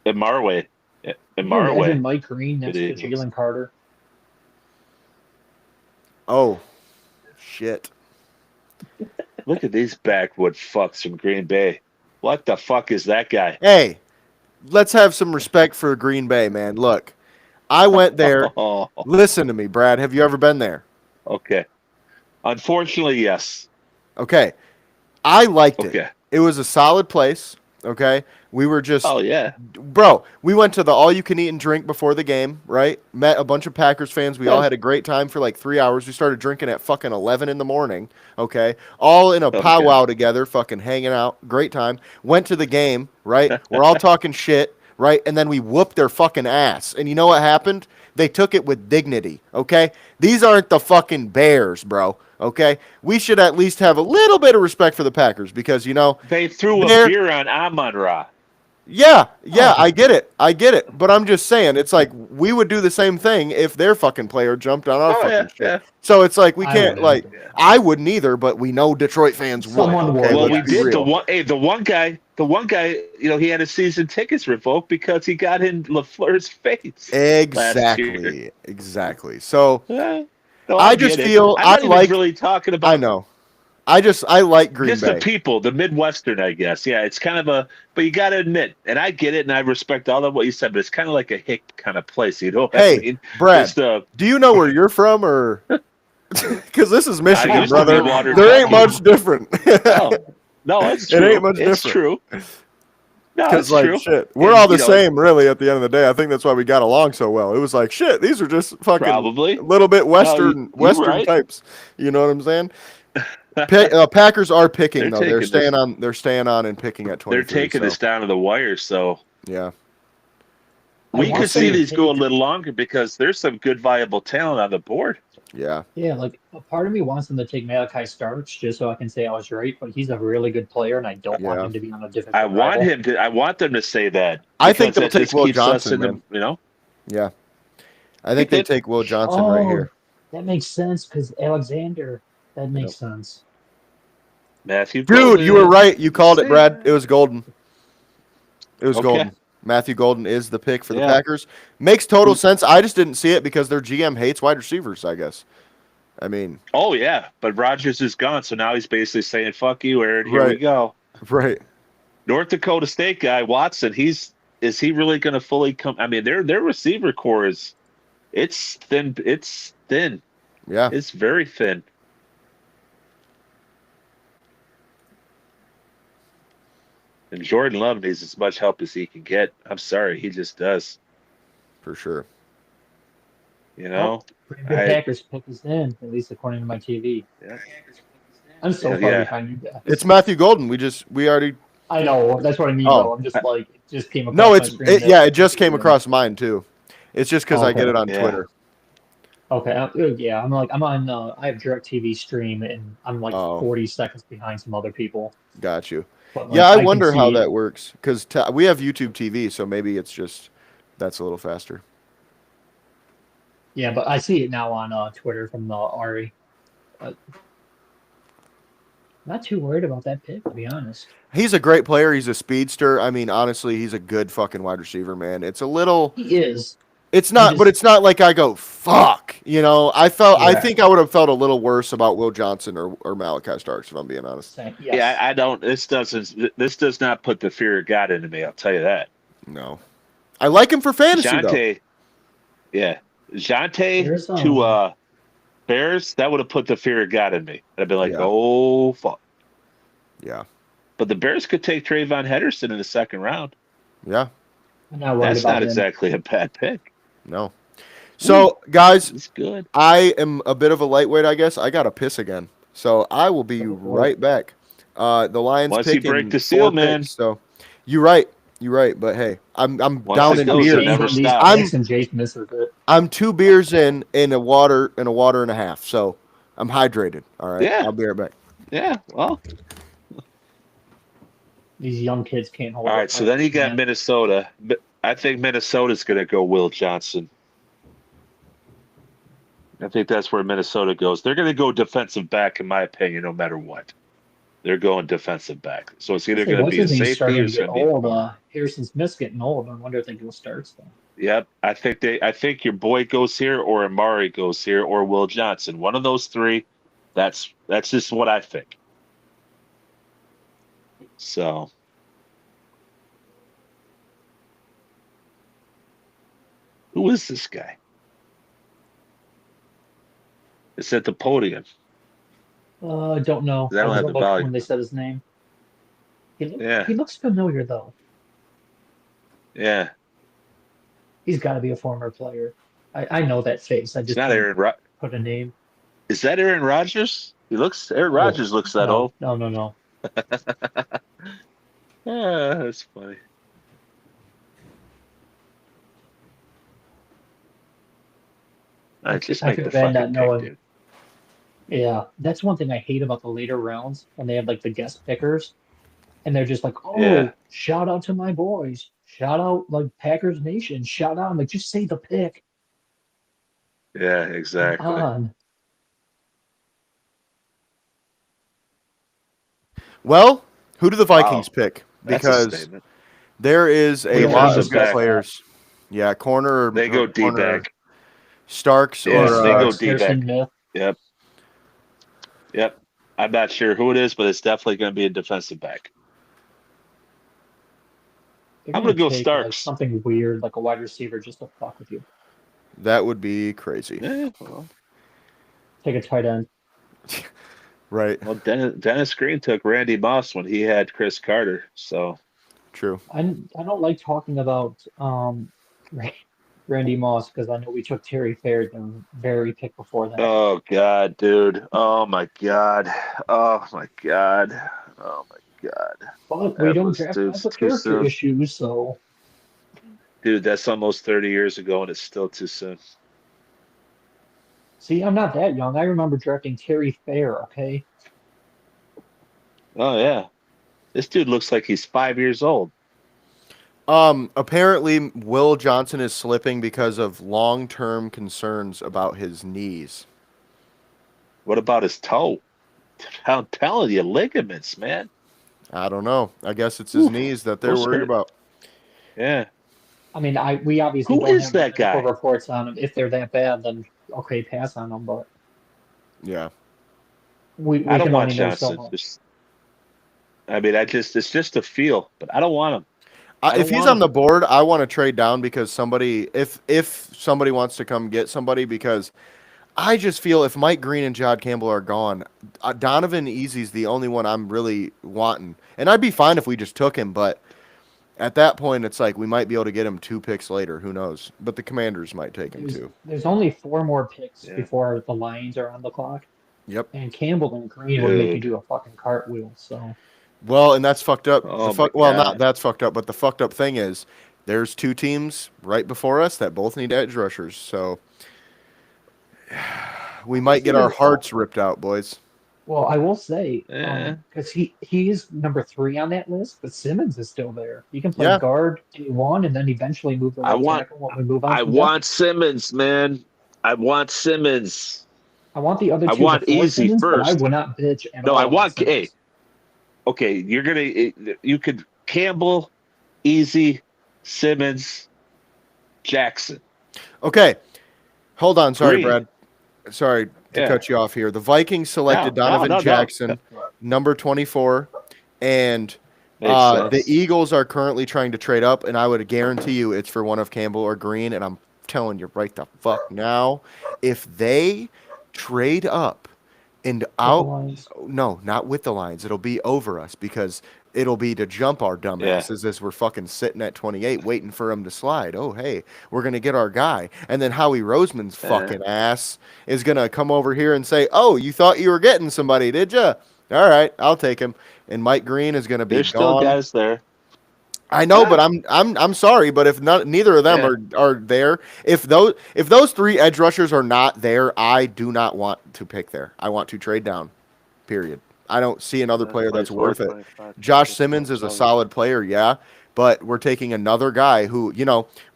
Marway. Can you imagine Marway. Mike Green next The to Eagles. Jalen Carter. Oh, shit. Look at these backwood fucks from Green Bay. What the fuck is that guy? Hey, let's have some respect for Green Bay, man. Look, I went there. Oh, Listen to me, Brad. Have you ever been there? okay. Unfortunately, yes. Okay. I liked it. Okay. It was a solid place. Okay. We were just, Oh yeah. bro, we went to the all you can eat and drink before the game, right? Met a bunch of Packers fans. We all had a great time for like 3 hours. We started drinking at fucking 11 in the morning. Okay. All in a Okay. powwow together, fucking hanging out. Great time. Went to the game, right? We're all talking shit, right? And then we whooped their fucking ass. And you know what happened? They took it with dignity. Okay. These aren't the fucking Bears, bro. Okay. We should at least have a little bit of respect for the Packers because, you know, They threw a They're- beer on Amon Ra. Yeah, Oh. I get it. But I'm just saying, it's like we would do the same thing if their fucking player jumped on our Oh, fucking yeah, shit. yeah. So it's like we I can't wouldn't. I wouldn't either, but we know Detroit fans would. Someone Okay, would, Well, let's we yes. be did real. the one guy, he had his season tickets revoked because he got in LaFleur's face last year. Exactly. So No, I I just get it. feel I'm not even really talking I about know. I like Green just the Bay. people, the Midwestern, I guess. Yeah, it's kind of but you got to admit, and I get it, and I respect all of what you said, but it's kind of like a hick kind of place. You know what I Hey, mean? Brad, Just, do you know where you're from, or because this is I Michigan, used to be brother? water There ain't junkie. much different. No, it's It ain't true. much It's different. true. No, Because it's true. shit, we're And, all the same, really. At the end of the day, I think that's why we got along so well. It was like shit. These are just fucking probably. a little bit No, you're Western right. types. You know what I'm saying? Packers are picking They're though. They're taking this. staying on. They're staying on and picking at 23. They're taking so, this down to the wire, so yeah. we want could see them to these go a take- little longer because there's some good viable talent on the board. Yeah. Yeah, like a part of me wants them to take Malachi Starks just so I can say I was right, but he's a really good player, and I don't want Yeah. him to be on a different. I want them to say that. I think because they'll that take Will keeps us Johnson, in the, man. Yeah. I think they take Will Johnson right here. That makes sense because Alexander. That makes sense. Matthew. Dude, you were Golden. right. You called it, Say Brad. that. It was Golden. It was Okay. Golden. Matthew Golden is the pick for the Yeah. Packers. Makes total sense. I just didn't see it because their GM hates wide receivers, I guess. I mean, Oh yeah, but Rogers is gone, so now he's basically saying "fuck you, Aaron." Here we Right. go. right. North Dakota State guy Watson. Is he really going to fully come? I mean, their receiver core it's thin. It's thin. Yeah. It's very thin. And Jordan Love needs as much help as he can get. I'm sorry, he just does. For sure. You know. Green Bay Packers pick is in, at least according to my TV. Yeah. I'm so far Yeah. behind you guys. It's Matthew Golden. We already. I know that's what I mean. Oh. Though I'm just like it just came across No, my it's screen. it just came across mine too. It's just because I Okay. get it on Yeah. Twitter. Okay, yeah, I'm on. I have DirecTV Stream, and I'm like Oh. 40 seconds behind some other people. Got you. But, like, Yeah, I can wonder how see- that works because we have YouTube TV, so maybe it's just that's a little faster. Yeah, but I see it now on Twitter from Ari. Not too worried about that pick, to be honest. He's a great player. He's a speedster. I mean, honestly, he's a good fucking wide receiver, man. It's a little. He is. It's not, but it's not like I go fuck. You know, I Yeah. think I would have felt a little worse about Will Johnson or Malachi Starks if I'm being honest. Yes. Yeah, I don't. This does not put the fear of God into me. I'll tell you that. No, I like him for fantasy though. Jonte, yeah, Jonte There's, to Bears. That would have put the fear of God in me. I'd be like, Yeah. oh fuck. Yeah, But the Bears could take Trayvon Henderson in the second round. yeah, I'm not worried That's about not him. exactly a bad pick. no. So guys, It's good. I am a bit of a lightweight, I guess. I got to piss again, so I will be right back. The Lions Once you pick break in the seal, 4 man. picks, so you're right. But hey, I'm Once down it in goes, it beers. never These stops. picks and Jace misses it. I'm 2 beers in a water and a half, so I'm hydrated. All right, Yeah. I'll be right back. Yeah. Well. These young kids can't hold. All it. right. So then you got Man. Minnesota. I think Minnesota's going to go Will Johnson. I think that's where Minnesota goes. They're going to go defensive back, in my opinion, no matter what. They're going defensive back. So it's either going to What's be a his name safety starting or to it's get going to be. old? Harrison Smith's getting old. I wonder if they go starts though. Yep. I think your boy goes here, or Amari goes here, or Will Johnson. One of those three. That's just what I think. So. Who is this guy? It's at the podium. I don't know. I don't have wasn't the looking volume. when they said his name. Yeah. He looks familiar though. Yeah. He's got to be a former player. I know that face. I It's just not can't Aaron. put a name. Is that Aaron Rodgers? Aaron Rodgers looks that old. No. Ah, that's funny. Just I make feel the bad not fucking knowing. pick, dude. Yeah, that's one thing I hate about the later rounds when they have like the guest pickers, and they're just like, "Oh, Yeah. shout out to my boys, shout out like Packers Nation, shout out." I'm like, just say the pick. Yeah, Come exactly. on. Well, who do the Wow. Vikings pick? That's a Because statement. there is a We already lot of Defensive good discussed back. that. players. Yeah, corner They or go D corner back. Starks Yeah, or they go Starks, D back. Harrison Smith. Yep. Yep. I'm not sure who it is, but it's definitely going to be a defensive back. They're I'm gonna going to go take like Starks. something weird, like a wide receiver, just to fuck with you. that would be crazy. Well, Take a tight end. Right. Dennis Green took Randy Moss when he had Chris Carter. So, True. I don't like talking about Randy Moss because I know we took Terry Fair the very pick before that. oh God, dude. Oh my God. Oh my God. Oh my God. But we That don't was draft guys with too character soon. issues, so Dude, that's almost 30 years ago and it's still too soon. see, I'm not that young. I remember drafting Terry Fair, okay? Oh yeah. This dude looks like he's 5 years old. Apparently Will Johnson is slipping because of long-term concerns about his knees. What about his toe? I'm telling you, ligaments, man. I don't know. I guess it's his Oof, knees that they're those worried hurt. about. Yeah. I mean, we obviously Who don't is have the that medical guy? reports on them. If they're that bad, then okay, pass on them. But Yeah. I we don't can want only know so Johnson. much. I mean, it's just a feel, but I don't want him. I If don't he's want on him. the board, I want to trade down because somebody, if somebody wants to come get somebody, because I just feel if Mike Green and John Campbell are gone, Donovan Easy's the only one I'm really wanting, and I'd be fine if we just took him. But at that point, it's like we might be able to get him 2 picks later. Who knows? But the Commanders might take him too. There's only 4 more picks Yeah, before the Lions are on the clock, Yep. and Campbell and Green would make you dude. do a fucking cartwheel. So Well, and that's fucked up. Oh my Well, not God. that's fucked up, but the fucked up thing is there's 2 teams right before us that both need edge rushers. So we might get our hearts ripped out, boys. well, I will say, Eh, because he is number 3 on that list, but Simmons is still there. He can play Yeah. guard day 1 and then eventually move to I right want tackle when we move on I from that. want Simmons, man. I want Simmons. I want the other I two want before Easy Simmons, but I first. would not bitch at No, all I on want Simmons. okay, you could Campbell, Easy, Simmons, Jackson, Okay. Hold on. Sorry, Green. Brad. Sorry to Yeah. cut you off here. The Vikings selected Donovan No. Jackson, number 24, and Makes sense. the Eagles are currently trying to trade up, and I would guarantee you it's for one of Campbell or Green, and I'm telling you right the fuck now, if they trade up and With the out, Lions. no, not with the Lions, it'll be over us because it'll be to jump our dumbasses as we're fucking sitting at 28 waiting for him to slide. Oh, hey, we're going to get our guy. And then Howie Roseman's fucking ass is going to come over here and say, oh, you thought you were getting somebody, did you? All right, I'll take him. And Mike Green is going to be There's still gone. guys there. I know, Yeah. but I'm sorry, but if not, neither of them Yeah. are there, if those 3 edge rushers are not there, I do not want to pick there. I want to trade down. Period. I don't see another player that's 24, worth it. 25, Josh 26, Simmons is a 27. solid player, yeah, but we're taking another guy who,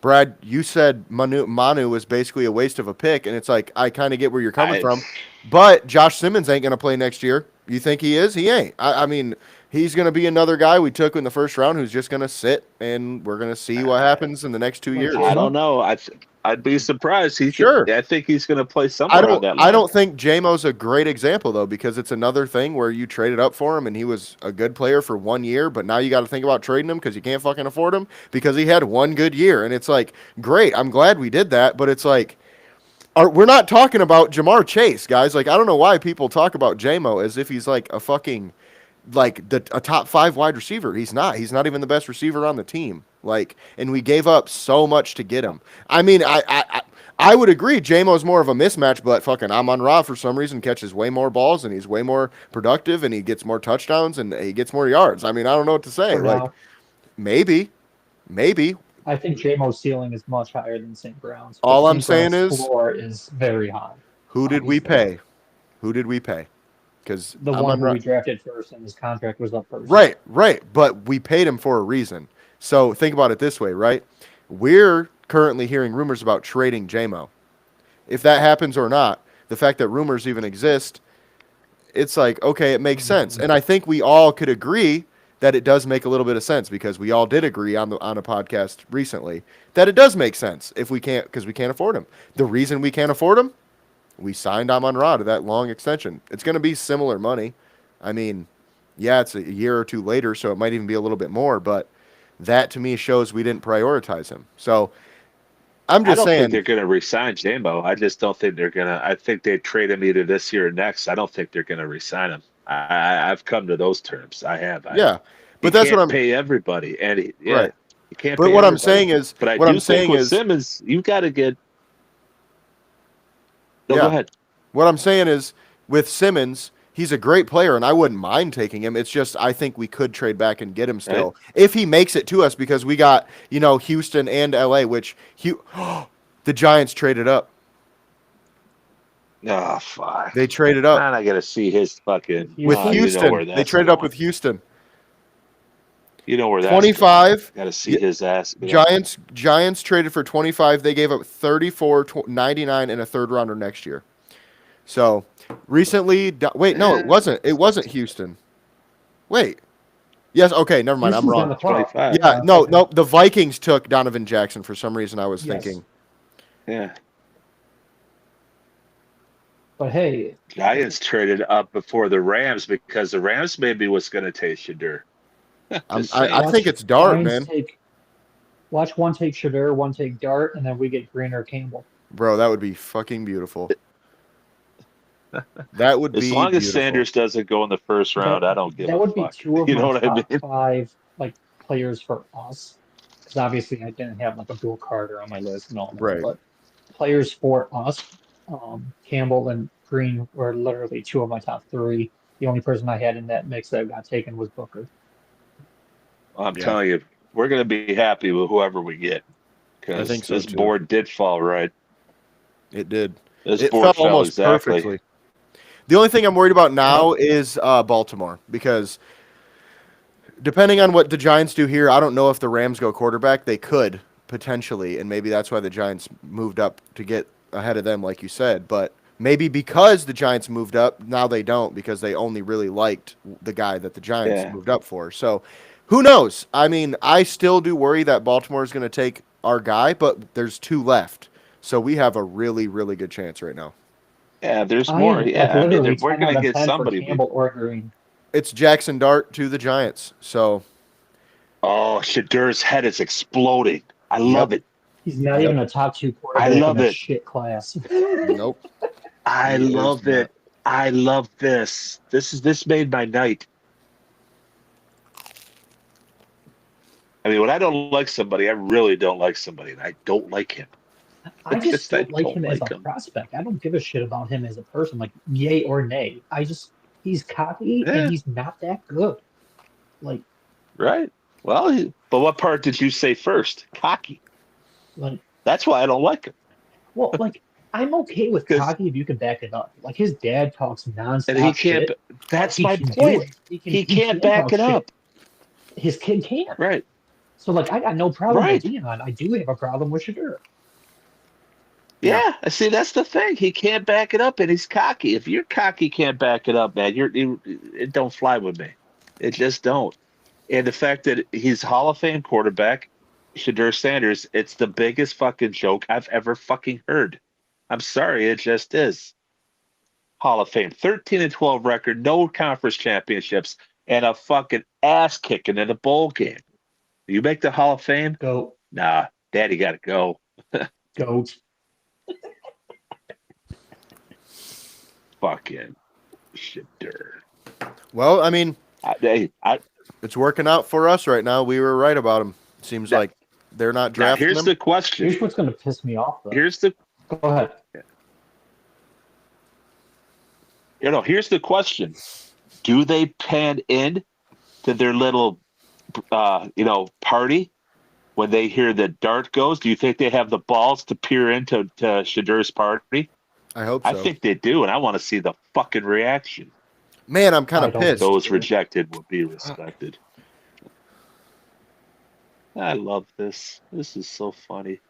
Brad, you said Manu was basically a waste of a pick, and it's like I kind of get where you're coming from, but Josh Simmons ain't gonna play next year. You think he is? He ain't. I mean, he's gonna be another guy we took in the first round who's just gonna sit, and we're gonna see what happens in the next 2 Like years. I don't know. I'd be surprised. Sure. I think he's going to play somewhere on that line. I don't think JMO's a great example though, because it's another thing where you traded up for him and he was a good player for 1 year, but now you got to think about trading him because you can't fucking afford him because he had one good year, and it's like, great, I'm glad we did that, but it's like, we're not talking about Jamar Chase, guys. Like, I don't know why people talk about JMO as if he's like a fucking a top 5 wide receiver. He's not. He's not even the best receiver on the team. Like, and we gave up so much to get him. I mean, I would agree JMO's more of a mismatch, but fucking Amon-Ra for some reason catches way more balls and he's way more productive and he gets more touchdowns and he gets more yards. I mean, I don't know what to say. For Like, now. maybe. I think JMO's ceiling is much higher than St. Brown's. But All I'm St. Brown's saying is, floor is very high. who did we obviously. pay? Who did we pay? because The one who we drafted first and his contract was up first. Right. But we paid him for a reason. So think about it this way, right? We're currently hearing rumors about trading JMO. If that happens or not, the fact that rumors even exist, it's like, okay, it makes sense. And I think we all could agree that it does make a little bit of sense because we all did agree on a podcast recently that it does make sense if we can't, because we can't afford him. The reason we can't afford him, we signed Amon-Ra to that long extension. It's going to be similar money. I mean, yeah, it's a year or two later, so it might even be a little bit more, but that to me shows we didn't prioritize him. So I'm just I don't saying think they're going to resign Jambo. I just don't think they're going to. I think they trade him either this year or next. I don't think they're going to resign him. I've come to those terms. I have. yeah, but you that's what can't I'm pay everybody, and right. you can't. But pay what I'm everybody. saying is, but I what do I'm think saying with is, Simmons, you've got to get. No, go yeah, ahead. what I'm saying is with Simmons, he's a great player, and I wouldn't mind taking him. It's just I think we could trade back and get him still if he makes it to us because we got Houston and LA, which the Giants traded up. Oh fuck! They traded up And I got to see his fucking. with You Houston. know where They that's traded going. up with Houston. You know where that's 25. Got to see his ass. Giants traded for 25. They gave up 34, 99, and a third rounder next year. So recently, wait, no, it wasn't. It wasn't Houston. Wait. Yes, okay, never mind. I'm Houston's on wrong. the clock. 25. Yeah, no, okay. no. The Vikings took Donovan Jackson for some reason. I was Yes. thinking. Yeah. But hey, Giants traded up before the Rams because the Rams maybe was going to take Shadur. I think it's Dart, Giants man. Watch one take Shadur, one take Dart, and then we get Green or Campbell. Bro, that would be fucking beautiful. That would be as long as beautiful. Sanders doesn't go in the first round, I don't give a fuck. That would be two of You know my what I top mean? 5 players for us. Because obviously I didn't have Abdul Carter on my list and all that. Right. But players for us, Campbell and Green were literally 2 of my top 3. The only person I had in that mix that got taken was Booker. I'm telling you, we're going to be happy with whoever we get. Because this board did fall right. It did. This it board fell almost exactly. perfectly. The only thing I'm worried about now is Baltimore because depending on what the Giants do here, I don't know if the Rams go quarterback. They could potentially, and maybe that's why the Giants moved up to get ahead of them, like you said. But maybe because the Giants moved up, now they don't because they only really liked the guy that the Giants moved up for. So who knows? I mean, I still do worry that Baltimore is going to take our guy, but there's 2 left. So we have a really, really good chance right now. Yeah, there's more. Yeah, I mean, we're going to get somebody. Campbell or Green. It's Jackson Dart to the Giants. So. Oh, Shadur's head is exploding. I love it. He's not even a top 2 quarterback in a shit class. Nope. I love it. I love this. This made my night. I mean, when I don't like somebody, I really don't like somebody, and I don't like him. I just don't like him as a prospect. I don't give a shit about him as a person, like yay or nay. He's cocky and he's not that good. Right. Well, but what part did you say first? Cocky. That's why I don't like him. Well, I'm okay with cocky if you can back it up. Like his dad talks nonstop. And he can't. Shit. That's my point. He can't back it up. His kid can't. Right. So I got no problem with Dion. I do have a problem with Shadur. Yeah, see, that's the thing. He can't back it up, and he's cocky. If you're cocky, can't back it up, man. It don't fly with me. It just don't. And the fact that he's Hall of Fame quarterback, Shadur Sanders, it's the biggest fucking joke I've ever fucking heard. I'm sorry, it just is. Hall of Fame, 13-12 record, no conference championships, and a fucking ass kicking in a bowl game. You make the Hall of Fame? Go. Nah, Daddy got to go. Goat. Fucking Shadur. Well, I mean, it's working out for us right now. We were right about him. Seems like they're not drafting Here's them. the question. Here's what's going to piss me off, though. Go ahead. Here's the question. Do they pan in to their little, party when they hear that Dart goes? Do you think they have the balls to peer into Shadur's party? I hope so. I think they do, and I want to see the fucking reaction. Man, I'm kind I of don't think pissed. Those so. rejected will be respected. I love this. This is so funny.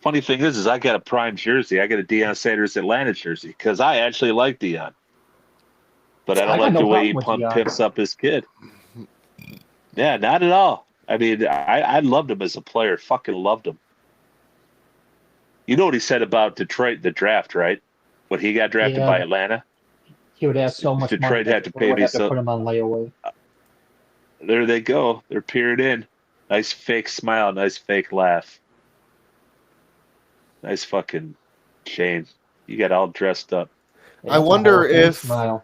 Funny thing is I got a prime jersey. I got a Deion Sanders Atlanta jersey because I actually like Deion, but I don't I got like no the way problem he with pimps Deion. up his kid. Yeah, not at all. I mean, I loved him as a player. Fucking loved him. You know what he said about Detroit, the draft, right? When he got drafted by Yeah, Atlanta, he would ask so much money Detroit that had to Detroit pay would me have to so. put him on layaway. There they go. They're peered in. Nice fake smile. Nice fake laugh. Nice fucking Shane. You got all dressed up. Yeah, I that's a Hall wonder of Fame if smile.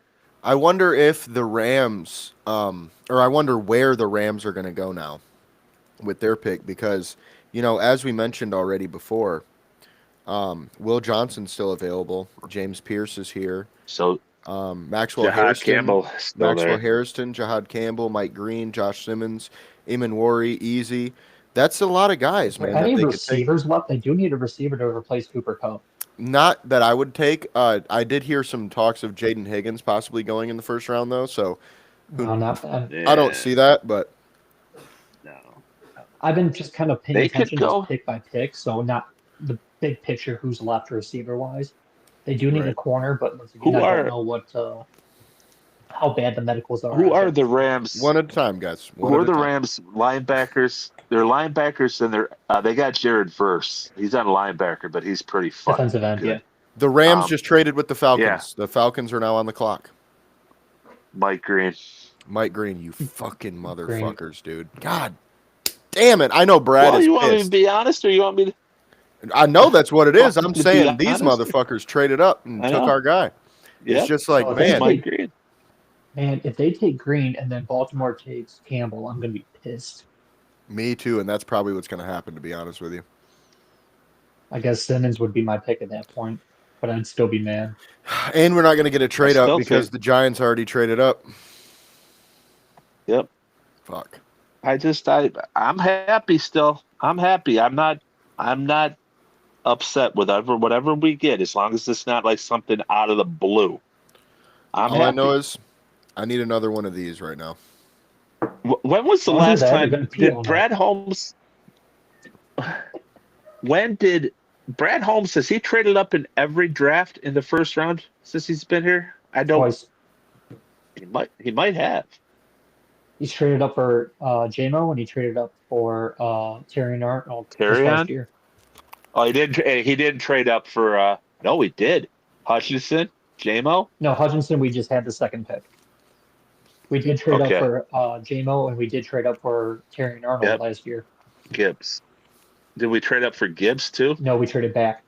the Rams, or I wonder where the Rams are going to go now with their pick because, as we mentioned already before, Will Johnson's still available. James Pierce is here. So Maxwell Jahad Hairston, Campbell still there. Jahad Campbell, Mike Green, Josh Simmons, Eamon Worry, Easy. That's a lot of guys, Is there man, that any they could take. receivers left? They do need a receiver to replace Cooper Kupp. Not that I would take. I did hear some talks of Jaden Higgins possibly going in the first round, though. So No, not them. I don't see that, but No. I've been just kind of paying They could attention just go. pick by pick, so not the big picture who's left receiver wise. They do need a Right. corner, but once again, Who I don't are know what how bad the medicals are. who on are the Jackson. Rams? one at a time, guys. One Who at are a the time. Rams linebackers? They're linebackers, and they got Jared Verse. He's not a linebacker, but he's pretty fucking Defensive end, good. yeah. The Rams Um, just traded with the Falcons. yeah. The Falcons are now on the clock. Mike Green. Mike Green, you fucking Green. motherfuckers, dude. God damn it. I know Brad Well, is you want me to pissed. be honest, or you want me to? I know that's what it is. Want I'm me to be saying these honest? motherfuckers traded up and I took know. our guy. It's Yep. just like, So if That's they man, Mike take- Green. Man, if they take Green and then Baltimore takes Campbell, I'm gonna be pissed. me too, and that's probably what's going to happen, to be honest with you. I guess Simmons would be my pick at that point, but I'd still be mad. And we're not going to get a trade up still because think- the Giants already traded up. Yep. Fuck. I'm happy still. I'm happy. I'm not upset with whatever we get, as long as it's not like something out of the blue. I'm All I happy. know is I need another one of these right now. When was the Don't do last that, you're time gonna pee all did Brad Holmes? When did Brad Holmes, has he traded up in every draft in the first round since he's been here? I don't. Twice. He might have. He's traded up for JMO and he traded up for Terry Arnold this Terrion? last year. Oh, he didn't trade up for. No, he did. Hutchinson, JMO. No, Hutchinson, we just had the second pick. We did trade Okay. up for JMO and we did trade up for Terry Arnold Yep. last year. Gibbs. Did we trade up for Gibbs too? No, we traded back.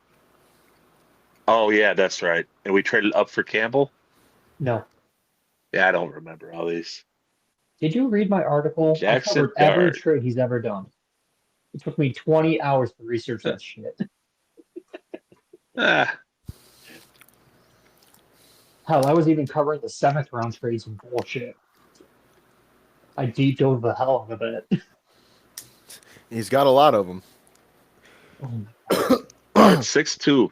Oh yeah, that's right. And we traded up for Campbell. No. Yeah, I don't remember all these. Did you read my article? Jackson I covered every Dart. trade he's ever done. It took me 20 hours to research that shit. Ah, Hell, I was even covering the 7th round trades and bullshit. I deep dove the hell out of it. He's got a lot of them. Oh, 6'2".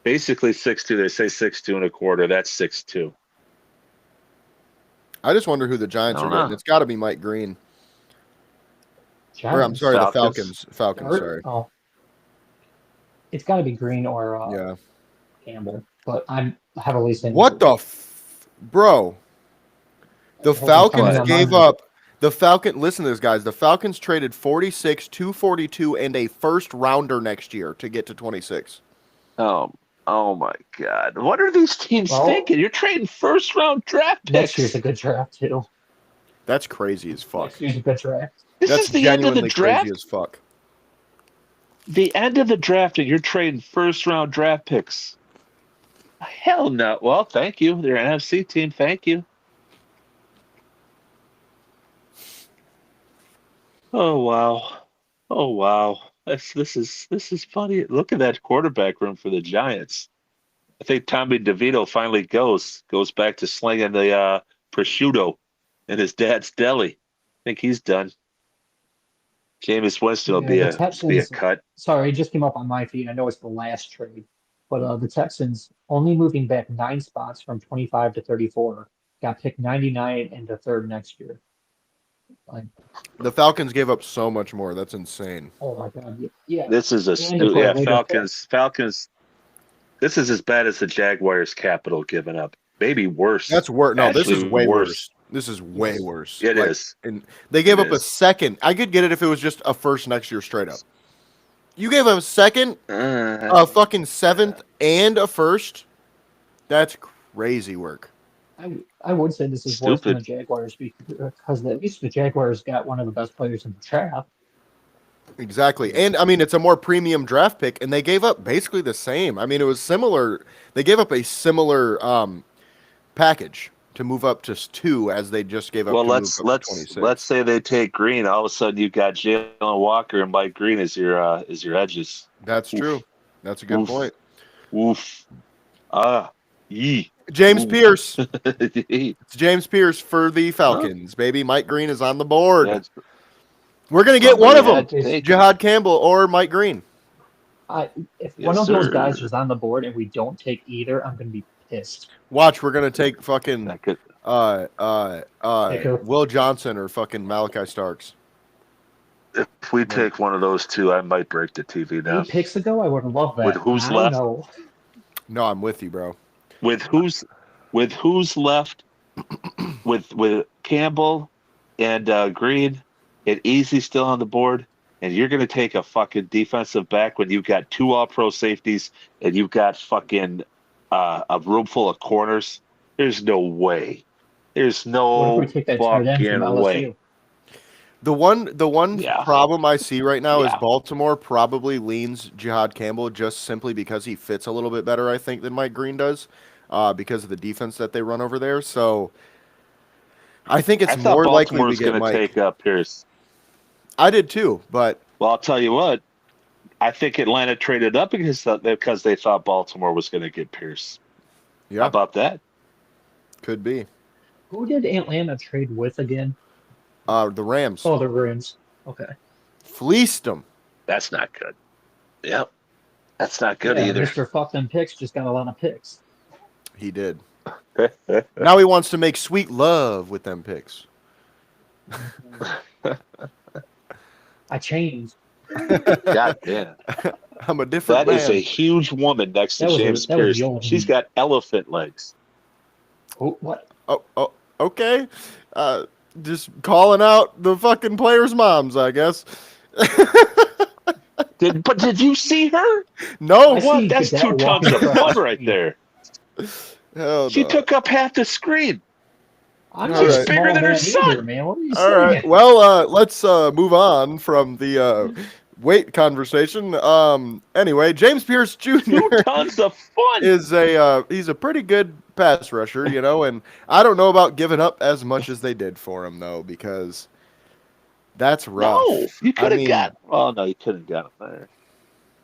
Basically 6'2". They say 6'2 and a quarter. That's 6'2". I just wonder who the Giants I are don't getting. know. It's got to be Mike Green. Or I'm Giants. sorry, the Falcons. Falcons, sorry. Oh. It's got to be Green or Yeah. Campbell, but I'm heavily saying What the bro? The Hold on, Falcons coming on gave mine. up. Listen to this, guys. The Falcons traded 46, 242, and a first rounder next year to get to 26. Oh my God! What are these teams Well, thinking? You're trading first round draft picks. Next year's a good draft too. That's crazy as fuck. Next year's a good draft. This That's is the end of the genuinely draft. crazy as fuck. The end of the draft, and you're trading first round draft picks. Hell no. Well, thank you. They're an NFC team. Thank you. Oh wow. Oh wow. This is funny. Look at that quarterback room for the Giants. I think Tommy DeVito finally goes back to slinging the prosciutto in his dad's deli. I think he's done. Jameis Winston will Yeah, be the a Texans- cut. Sorry, it just came up on my feed. I know it's the last trade. But the Texans only moving back 9 spots from 25 to 34 got picked 99 and the third next year. Like, The Falcons gave up so much more. That's insane. oh my God, yeah. This is And they put a later Falcons. This is as bad as the Jaguars' capital giving up. Maybe worse. That's worse. No, this is Actually way worse. worse. This is way worse. It is. And they gave It up a is. second. I could get it if it was just a first next year straight up. You gave up a second, a fucking seventh, and a first. That's crazy work. I would say this is worse than the Jaguars because at least the Jaguars got one of the best players in the draft. Exactly. And I mean, it's a more premium draft pick, and they gave up basically the same. I mean, it was similar. They gave up a similar package to move up to 2 as they just gave up. Well, to move up to 26. let's say they take Green. All of a sudden, you've got Jalen Walker and Mike Green as your edges. That's true. That's a good point. Oof. Yee. James Ooh. Pierce. It's James Pierce for the Falcons, baby. Mike Green is on the board. That's- We're going to get one of them. Take Jihad Campbell or Mike Green. If Yes, one of those sir. guys is on the board and we don't take either, I'm going to be pissed. Watch, we're going to take fucking that could- Will Johnson or fucking Malachi Starks. If we take one of those two, I might break the TV down. 8 picks ago, I would have loved that. With who's I left? know. No, I'm with you, bro. With who's left? with Campbell and Green and Easy still on the board, and you're going to take a fucking defensive back when you've got 2 all-pro safeties and you've got fucking a room full of corners. There's no way. There's What no if we take that tight end from fucking way. LSU? The one Yeah. problem I see right now is Yeah. Baltimore probably leans Jihad Campbell just simply because he fits a little bit better, I think, than Mike Green does, because of the defense that they run over there. So I think it's I thought more likely Baltimore we was get going to Mike. take up Pierce. I did too, but Well, I'll tell you what. I think Atlanta traded up because they thought Baltimore was going to get Pierce. How yeah, about that? could be. Who did Atlanta trade with again? The Rams Oh, the Rams. Okay. fleeced them. That's not good. Yep. That's not good Yeah, either. Mr. Fuck Them Picks just got a lot of picks. He did. Now he wants to make sweet love with them picks. I changed. God damn. I'm a different That man. is a huge woman next to That was James that was Pierce. the old She's one. got elephant legs. Oh, what? Oh, okay. Just calling out the fucking players' moms, I guess. Did you see her? No, I What? see That's Goodell 2 tons walking of across fun the right street. there. hell She no. took up half the screen. I'm All not right. a Bigger small than her man son. either, man. What are you All saying? right. Well, let's move on from the weight conversation. Anyway, James Pierce Jr. 2 tons of fun. is he's a pretty good pass rusher, you know, and I don't know about giving up as much as they did for him though, because that's rough. No, you I could have mean, got. Oh no, you couldn't got him there.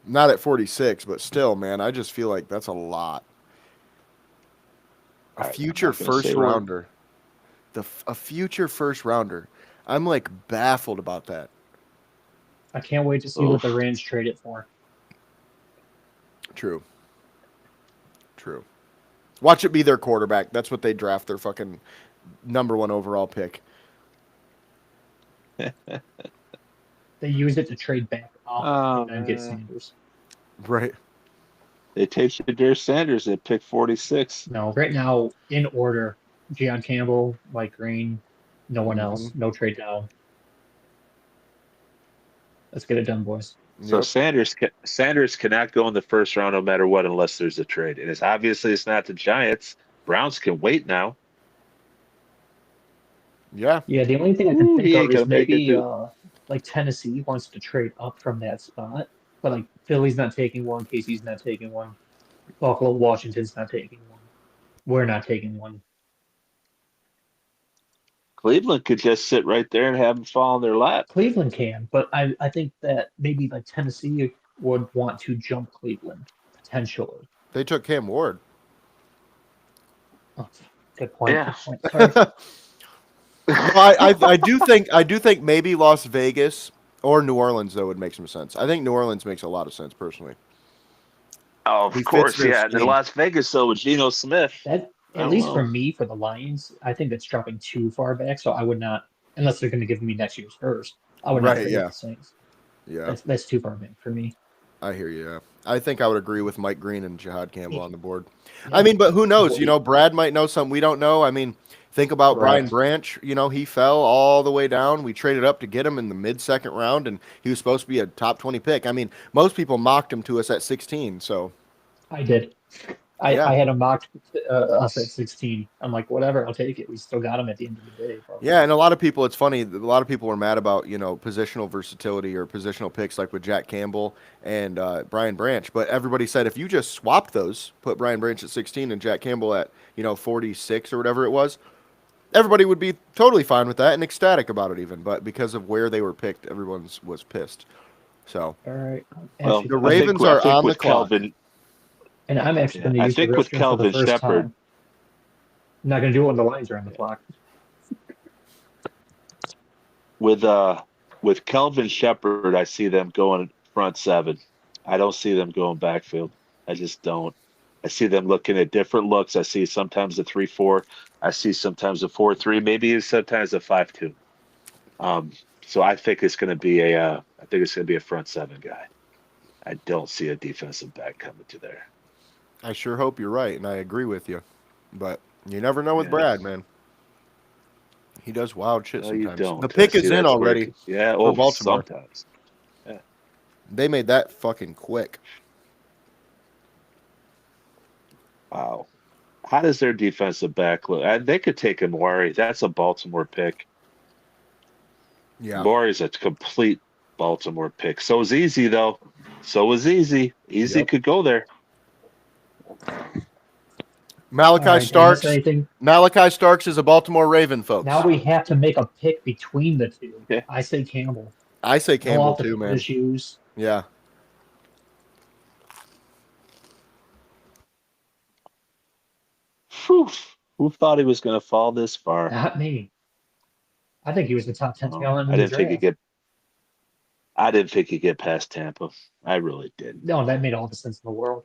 not at 46, but still, man, I just feel like that's a lot. A All right, future I'm not gonna first say a word. rounder. A future first rounder. I'm like baffled about that. I can't wait to see what the Oof. Rams trade it for. True. Watch it be their quarterback. That's what they draft their fucking number 1 overall pick. They use it to trade back up Oh, and get man. Sanders. Right. They take Shadir Sanders at pick 46. No, right now, in order, Deion Campbell, Mike Green, no one else. No trade down. Let's get it done, boys. So Yep. Sanders cannot go in the first round no matter what unless there's a trade. And it's not the Giants. Browns can wait now. Yeah. Yeah, the only thing I can Ooh, think he of ain't is gonna make it, maybe dude. like Tennessee wants to trade up from that spot, but like Philly's not taking one, KC's not taking one, Buffalo, Washington's not taking one. We're not taking one. Cleveland could just sit right there and have them fall in their lap. Cleveland can, but I think that maybe like Tennessee would want to jump Cleveland potentially. They took Cam Ward. Oh, good point. Yeah. Good point. Sorry. I do think maybe Las Vegas or New Orleans though would make some sense. I think New Orleans makes a lot of sense personally. Oh, He of fits course, their yeah. And then scheme. Las Vegas, so with Geno Smith. That, I at don't least know. for me, for the Lions, I think that's dropping too far back. So I would not, unless they're going to give me next year's first, I would not Right, trade yeah. with the Saints. Yeah, That's too far back for me. I hear you. Yeah. I think I would agree with Mike Green and Jihad Campbell on the board. I Yeah. mean, but who knows? Well, Brad might know something we don't know. I mean, think about Brian correct. Branch. He fell all the way down. We traded up to get him in the mid-second round, and he was supposed to be a top 20 pick. I mean, most people mocked him to us at 16. So, I did. yeah. I had him mocked us at 16. I'm like, whatever, I'll take it. We still got him at the end of the day. But Yeah, and a lot of people, it's funny, a lot of people were mad about, positional versatility or positional picks like with Jack Campbell and Brian Branch. But everybody said if you just swapped those, put Brian Branch at 16 and Jack Campbell at, 46 or whatever it was, everybody would be totally fine with that and ecstatic about it even. But because of where they were picked, everyone was pissed. So all right. Well, the Ravens I are think on the with clock. Kelvin, And I'm actually going to I use the think with restroom for the Kelvin first Shepard, time. I'm not going to do it when the Lions are on the clock. with Kelvin Shepard, I see them going front seven. I don't see them going backfield. I just don't. I see them looking at different looks. I see sometimes a 3-4. I see sometimes a 4-3. Maybe sometimes a 5-2. So I think it's going to be a front seven guy. I don't see a defensive back coming to there. I sure hope you're right, and I agree with you. But you never know with Yeah. Brad, man. He does wild shit No, you sometimes. don't. The pick See, is in that's where already yeah. for Oh, Baltimore. sometimes. Yeah. They made that fucking quick. Wow. How does their defensive back look? They could take Amari. That's a Baltimore pick. Yeah. Amari's a complete Baltimore pick. So is Easy, though. So is Easy. Easy Yep. could go there. Malachi All right, did I miss Starks. anything? Malachi Starks is a Baltimore Raven, folks. Now we have to make a pick between the two. Yeah. I say Campbell. I say No Campbell off the too, field man. issues. Yeah. Whew. Who thought he was going to fall this far? Not me. I think he was the top 10 talent I in the didn't think he'd draft. get. I didn't think he'd get past Tampa. I really didn't. No, that made all the sense in the world.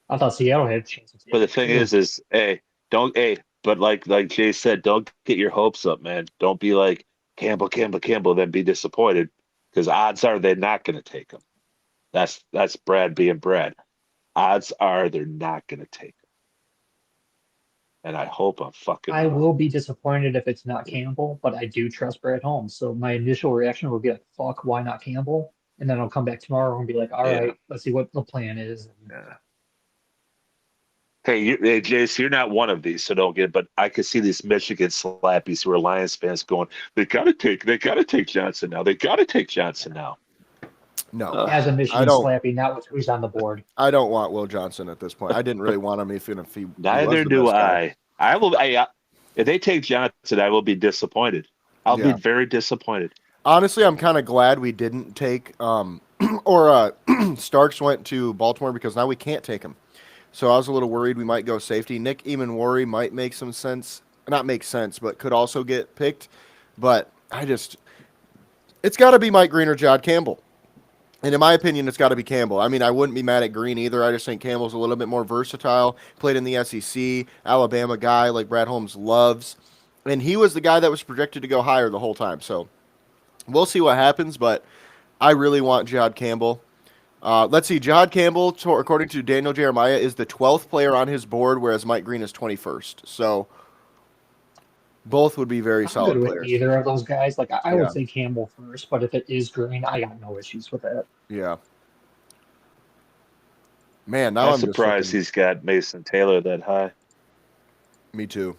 I thought Seattle had a chance to But take the it thing too. is, but like Jay said, don't get your hopes up, man. Don't be like Campbell, then be disappointed because odds are they're not going to take him. That's Brad being Brad. Odds are they're not going to take him, and I hope I'm fucking I wrong. will be disappointed if it's not Campbell, but I do trust Brad Holmes. So my initial reaction will be like, fuck, why not Campbell? And then I'll come back tomorrow and be like, all Yeah. right, let's see what the plan is. Yeah. Hey, Jace, you're not one of these, so don't get. But I could see these Michigan slappies who are Lions fans going, they gotta take Johnson now. They gotta take Johnson now. No. As a I Michigan don't- slappy, not with who's on the board. I don't want Will Johnson at this point. I didn't really want him if he was Neither the do best guy. I. If they take Johnson, I will be disappointed. I'll be Yeah. very disappointed. Honestly, I'm kind of glad we didn't take Starks went to Baltimore because now we can't take him. So I was a little worried we might go safety. Nick Eamon-Worry might make some sense. Not make sense, but could also get picked. But it's got to be Mike Green or Jod Campbell. And in my opinion, it's got to be Campbell. I mean, I wouldn't be mad at Green either. I just think Campbell's a little bit more versatile. Played in the SEC, Alabama guy like Brad Holmes loves. And he was the guy that was projected to go higher the whole time. So we'll see what happens, but I really want Jod Campbell. Let's see. Jod Campbell, according to Daniel Jeremiah, is the 12th player on his board, whereas Mike Green is 21st. So both would be very I'm solid good with players. either of those guys. Like I Yeah. would say Campbell first, but if it is Green, I got no issues with that. Yeah. Man, now I'm I'm just surprised looking- he's got Mason Taylor that high. Me too.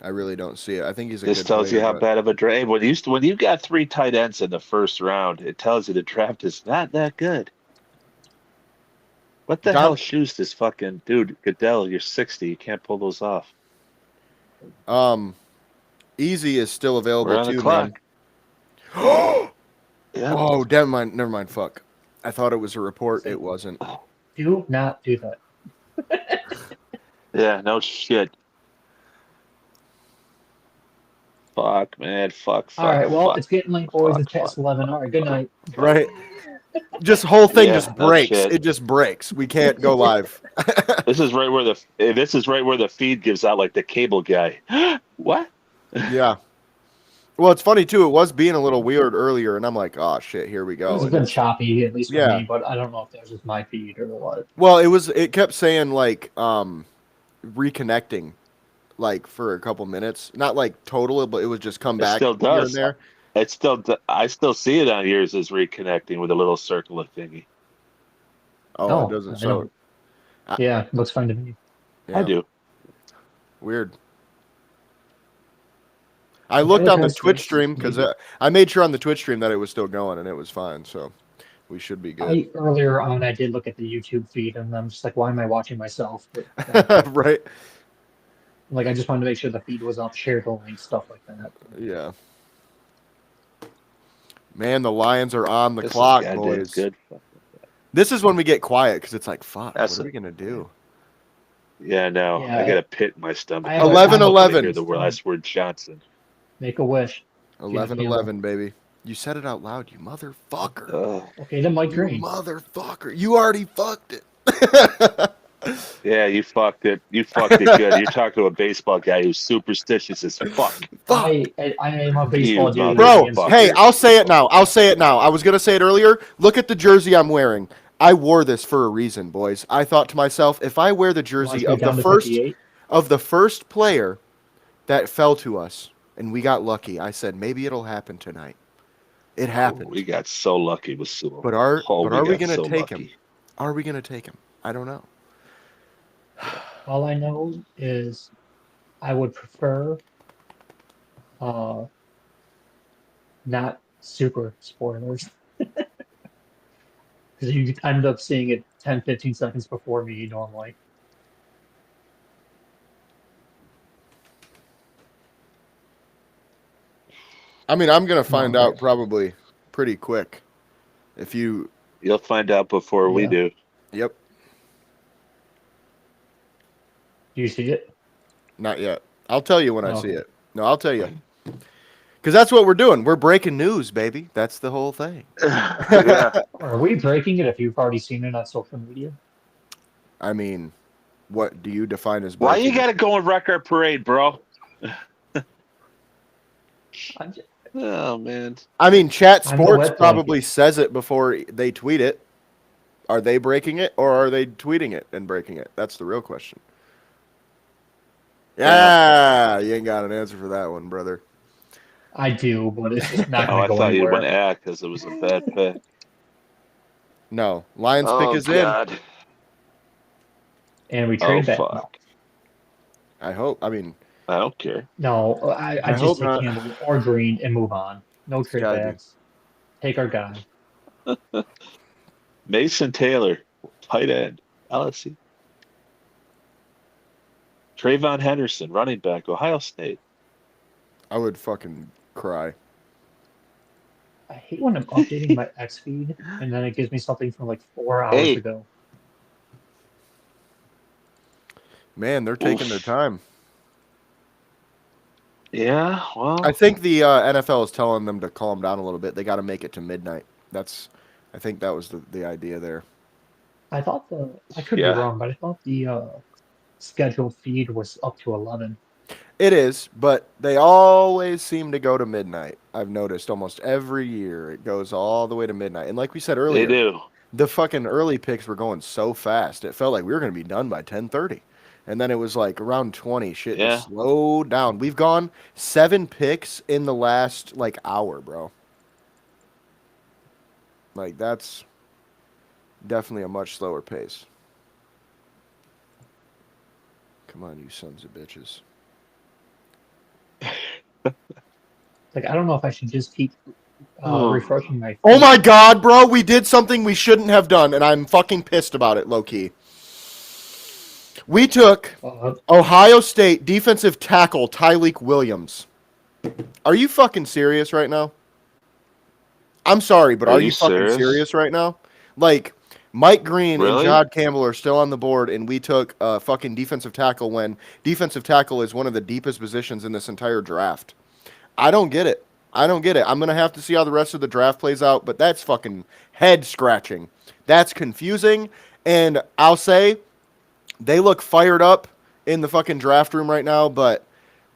I really don't see it. I think he's a This good tells you player, how but- bad of a draft. When you got 3 tight ends in the first round, it tells you the draft is not that good. What the hell shoes this fucking dude Goodell? You're 60. You can't pull those off. Easy is still available We're on the too, clock. man. Yeah. Oh, never mind. Fuck. I thought it was a report. It wasn't. Do not do that. Yeah. No shit. Fuck, man. Fuck. All right, well, fuck. it's getting late, boys. Fuck, It's past fuck, 11. All right, good night. Right. Just whole thing Yeah, just no breaks. shit. It just breaks. We can't go live. This is right where the feed gives out like the cable guy. What? Yeah. Well, it's funny too. It was being a little weird earlier, and I'm like, oh shit, here we go. It's And been it's choppy, at least for yeah. me, but I don't know if that was just my feed or what. Well, it kept saying like reconnecting like for a couple minutes. Not like total, but it would just come It back still here and does. there. I still see it on yours as reconnecting with a little circle of thingy. Oh, it Oh, doesn't I show. know. Yeah, looks fine to me. I Yeah, do. weird. I Tyler looked on the has Twitch this, stream because maybe. I made sure on the Twitch stream that it was still going and it was fine. So we should be good. Earlier on, I did look at the YouTube feed, and I'm just like, why am I watching myself? But then, Right? like, I just wanted to make sure the feed was up, share the link, stuff like that. Yeah. Man, the Lions are on the This is clock, goddamn boys. good. This is when we get quiet because it's like, fuck, That's what are it. we gonna do? Yeah, no. Yeah, I got a pit in my stomach. I have a- 11-11. Hear the last word Johnson. Make a wish. 11-11, baby. You said it out loud, you motherfucker. Okay, then Mike You Green. motherfucker. You already fucked it. Yeah, you fucked it. You fucked it good. You're talking to a baseball guy who's superstitious as fuck. Fuck. I am a baseball dude. Bro, motherfucker. hey, I'll say it now. I'll say it now. I was going to say it earlier. Look at the jersey I'm wearing. I wore this for a reason, boys. I thought to myself, if I wear the jersey of the first player that fell to us and we got lucky, I said maybe it'll happen tonight. It happened. We got so lucky with Sewell. But are we going to so take lucky. him? Are we going to take him? I don't know. All I know is I would prefer not super spoilers. Because you end up seeing it 10, 15 seconds before me normally. I mean, I'm going to find No. out probably pretty quick. If you... You'll find out before we Yeah. do. Yep. Do you see it? Not yet. I'll tell you when I Oh. see it. No, I'll tell you. Because that's what we're doing. We're breaking news, baby. That's the whole thing. Yeah. Are we breaking it if you've already seen it on social media? I mean, what do you define as Why breaking? you gotta go and wreck our parade, bro? I'm just, Oh man. I mean, Chat I'm the Sports wet probably blanket. says it before they tweet it. Are they breaking it or are they tweeting it and breaking it? That's the real question. Yeah, you ain't got an answer for that one, brother. I do, but it's just not Oh, going I to go thought you went anywhere. because it was a bad pick. No, Lions pick Oh is in. God. And we Oh trade back. No, fuck. I hope. I mean, I don't care. no I I just hope take not. Campbell or Green and move on. No trade gotta be. backs. Take our guy. Mason Taylor, tight end, LSU. Trayvon Henderson, running back, Ohio State. I would fucking cry. I hate when I'm updating my X feed and then it gives me something from like 4 hours Hey. ago. Man, they're taking their time. Yeah, well, I think the NFL is telling them to calm down a little bit. They got to make it to midnight. I think that was the idea there. I thought I could Yeah. be wrong, but I thought the scheduled feed was up to 11. It is, but they always seem to go to midnight. I've noticed almost every year it goes all the way to midnight. And like we said they earlier, do. the fucking early picks were going so fast. It felt like we were going to be done by 10:30. And then it was like around 20. Shit Yeah. just slowed down. We've gone 7 picks in the last like hour, bro. Like that's definitely a much slower pace. Come on, you sons of bitches. Like, I don't know if I should just keep refreshing my feed. Oh my god, bro, we did something we shouldn't have done, and I'm fucking pissed about it, low-key. We took Ohio State defensive tackle Tyleek Williams. Are you fucking serious right now? I'm sorry, but are you fucking serious right now? Like, Mike Green Really? and John Campbell are still on the board, and we took a fucking defensive tackle when defensive tackle is one of the deepest positions in this entire draft. I don't get it. I don't get it. I'm going to have to see how the rest of the draft plays out, but that's fucking head scratching. That's confusing. And I'll say they look fired up in the fucking draft room right now, but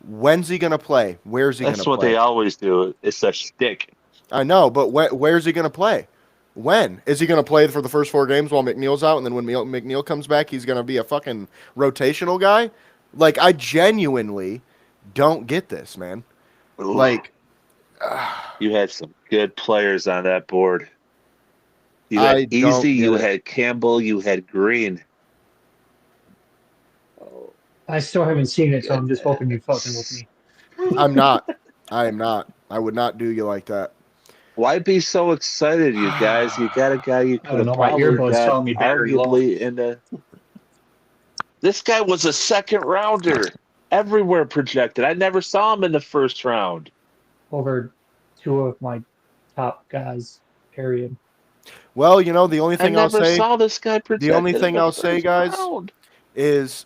when's he going to play? Where's he going to That's play? what they always do. It's a shtick. I know, but where's he going to play? When? Is he going to play for the first 4 games while McNeil's out, and then when McNeil comes back, he's going to be a fucking rotational guy? Like, I genuinely don't get this, man. Ooh. Like, You had some good players on that board. You I had don't Easy, get you it. had Campbell, you had Green. I still haven't seen it, so I'm just hoping you're fucking with me. I'm not. I am not. I would not do you like that. Why be so excited, you guys? You got a guy you I could don't have know, my probably earbuds got telling me battery low. arguably in the. This guy was a second rounder, everywhere projected. I never saw him in the first round. Over 2 of my top guys, period. Well, you know, the only I thing I'll never say, saw this guy projected. the only in thing the I'll say, first guys, round. is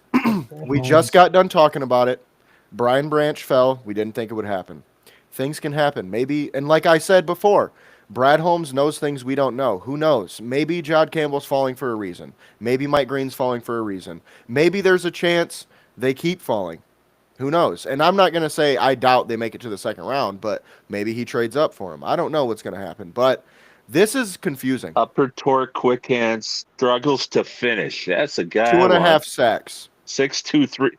we just got done talking about it. Brian Branch fell. We didn't think it would happen. Things can happen. Maybe, and like I said before, Brad Holmes knows things we don't know. Who knows? Maybe Jod Campbell's falling for a reason. Maybe Mike Green's falling for a reason. Maybe there's a chance they keep falling. Who knows? And I'm not going to say I doubt they make it to the second round, but maybe he trades up for him. I don't know what's going to happen, but this is confusing. Upper torque, quick hands, struggles to finish. That's a guy. 2.5 sacks. 6'2",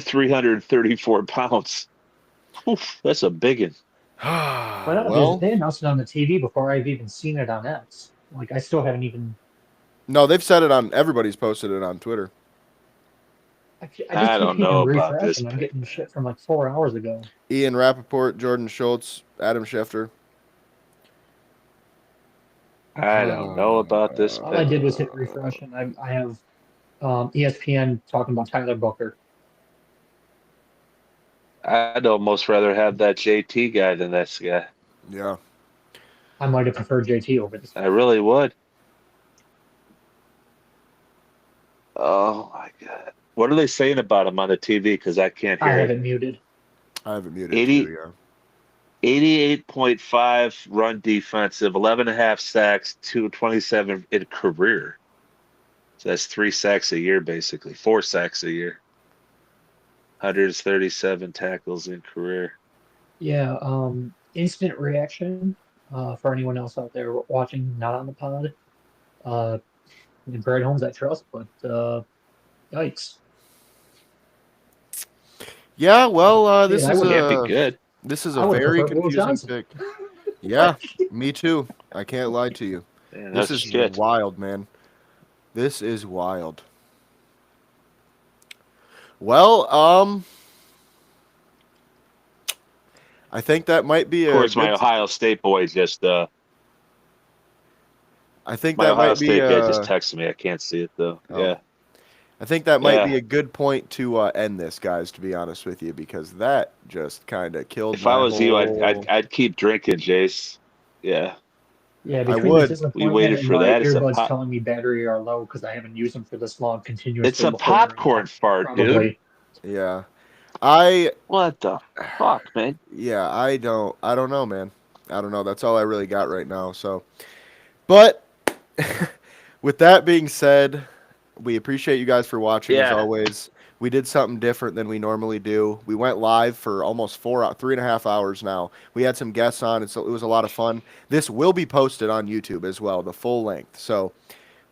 334 pounds. Oof, that's a big one. Well, They announced it on the TV before I've even seen it on X. Like, I still haven't even. no, they've said it on. Everybody's posted it on Twitter. I just I keep don't hitting know refresh, about this and I'm pick, getting shit from like 4 hours ago. Ian Rappaport, Jordan Schultz, Adam Schefter. I don't know about this All I pick. did was hit refresh, and I have ESPN talking about Tyler Booker. I'd almost rather have that JT guy than this guy. Yeah. I might have preferred JT over this. I really would. Oh my god. What are they saying about him on the TV? Because I can't I hear have it. it muted. I have it muted 80 too, yeah. 88.5 run defensive, 11.5 sacks, 227 in career. So that's 3 sacks a year, basically. 4 sacks a year. 137 tackles in career. Yeah, instant reaction for anyone else out there watching, not on the pod. Brad Holmes, I trust, but yikes. Yeah, well, Shit, this I is would- Can't be a good. this is I a would very prefer Will confusing Johnson. pick. Yeah, me too. I can't lie to you. Man, This that's is shit. wild, man. This is wild. Well, I think that might be Of course, my good, Ohio State boy just I think my that Ohio might be State guy just texted me. I can't see it though. Oh. Yeah. I think that might be Yeah. a good point to end this, guys. To be honest with you, because that just kind of killed. If I my was you, whole- I'd keep drinking, Jace. Yeah. Yeah, I between would. the disappointment waited and for my that. It's a earbuds pop- telling me battery are low because I haven't used them for this long continuously. It's a before, popcorn fart, dude. probably. Yeah, I What the fuck, man? yeah I don't know, man. I don't know. That's all I really got right now. So, but with that being said, we appreciate you guys for watching as Yeah. always. We did something different than we normally do. We went live for almost 3.5 hours now. We had some guests on, and so it was a lot of fun. This will be posted on YouTube as well, the full length. So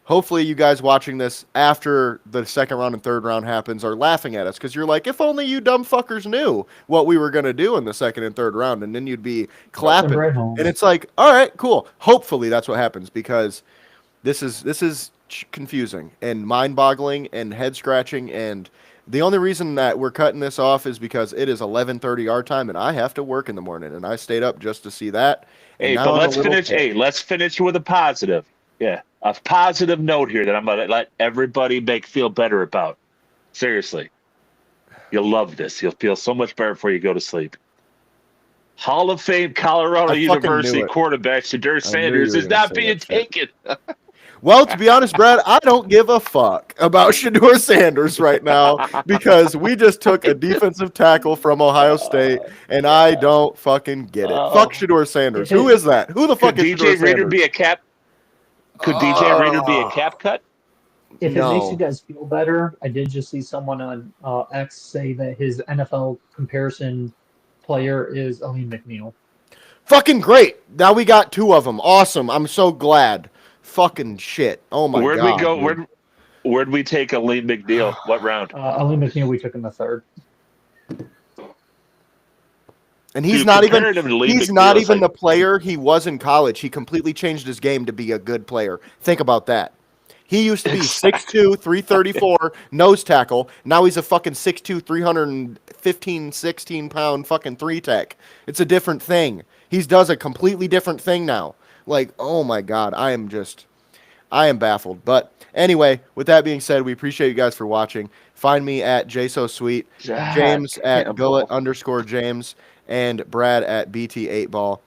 hopefully you guys watching this after the second round and third round happens are laughing at us because you're like, if only you dumb fuckers knew what we were going to do in the second and third round, and then you'd be clapping. Brad Holmes. And it's like, all right, cool. Hopefully that's what happens because this is confusing and mind-boggling and head-scratching, and the only reason that we're cutting this off is because it is 11:30 our time, and I have to work in the morning, and I stayed up just to see that. And Hey, now but I'm a let's little finish. pissed. Hey, let's finish with a positive. Yeah, a positive note here that I'm gonna let everybody feel better about. Seriously, you'll love this. You'll feel so much better before you go to sleep. Hall of Fame Colorado I fucking knew University it. quarterback Shadur I knew you Sanders were is gonna not say being that shit. taken. Well, to be honest, Brad, I don't give a fuck about Shador Sanders right now because we just took a defensive tackle from Ohio State, and I don't fucking get it. Fuck Shador Sanders. Who is that? Who the Could fuck is Shador DJ Reader Sanders? be a cap? Could DJ Reader be a cap cut? If it makes you No. guys feel better, I did just see someone on X say that his NFL comparison player is Aleem McNeil. Fucking great. Now we got 2 of them. Awesome. I'm so glad. Fucking shit. Oh my Where'd god. we go? dude. Where'd we take a Lee McNeil? What round? Aleem McNeil, we took in the 3rd. And he's Dude, not even comparing him to Lee he's McNeil not is even like- the player he was in college. He completely changed his game to be a good player. Think about that. He used to be 6'2", 334, nose tackle. Now he's a fucking 6'2", 315, 16-pound fucking 3-tech. It's a different thing. He does a completely different thing now. Like, oh my God, I am baffled. But anyway, with that being said, we appreciate you guys for watching. Find me at JSoSweet, James at Gullet_James, and Brad at BT8Ball.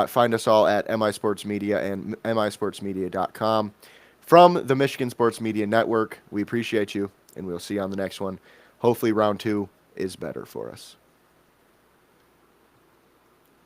Find us all at MI Sports Media and misportsmedia.com. From the Michigan Sports Media Network, we appreciate you, and we'll see you on the next one. Hopefully round 2 is better for us.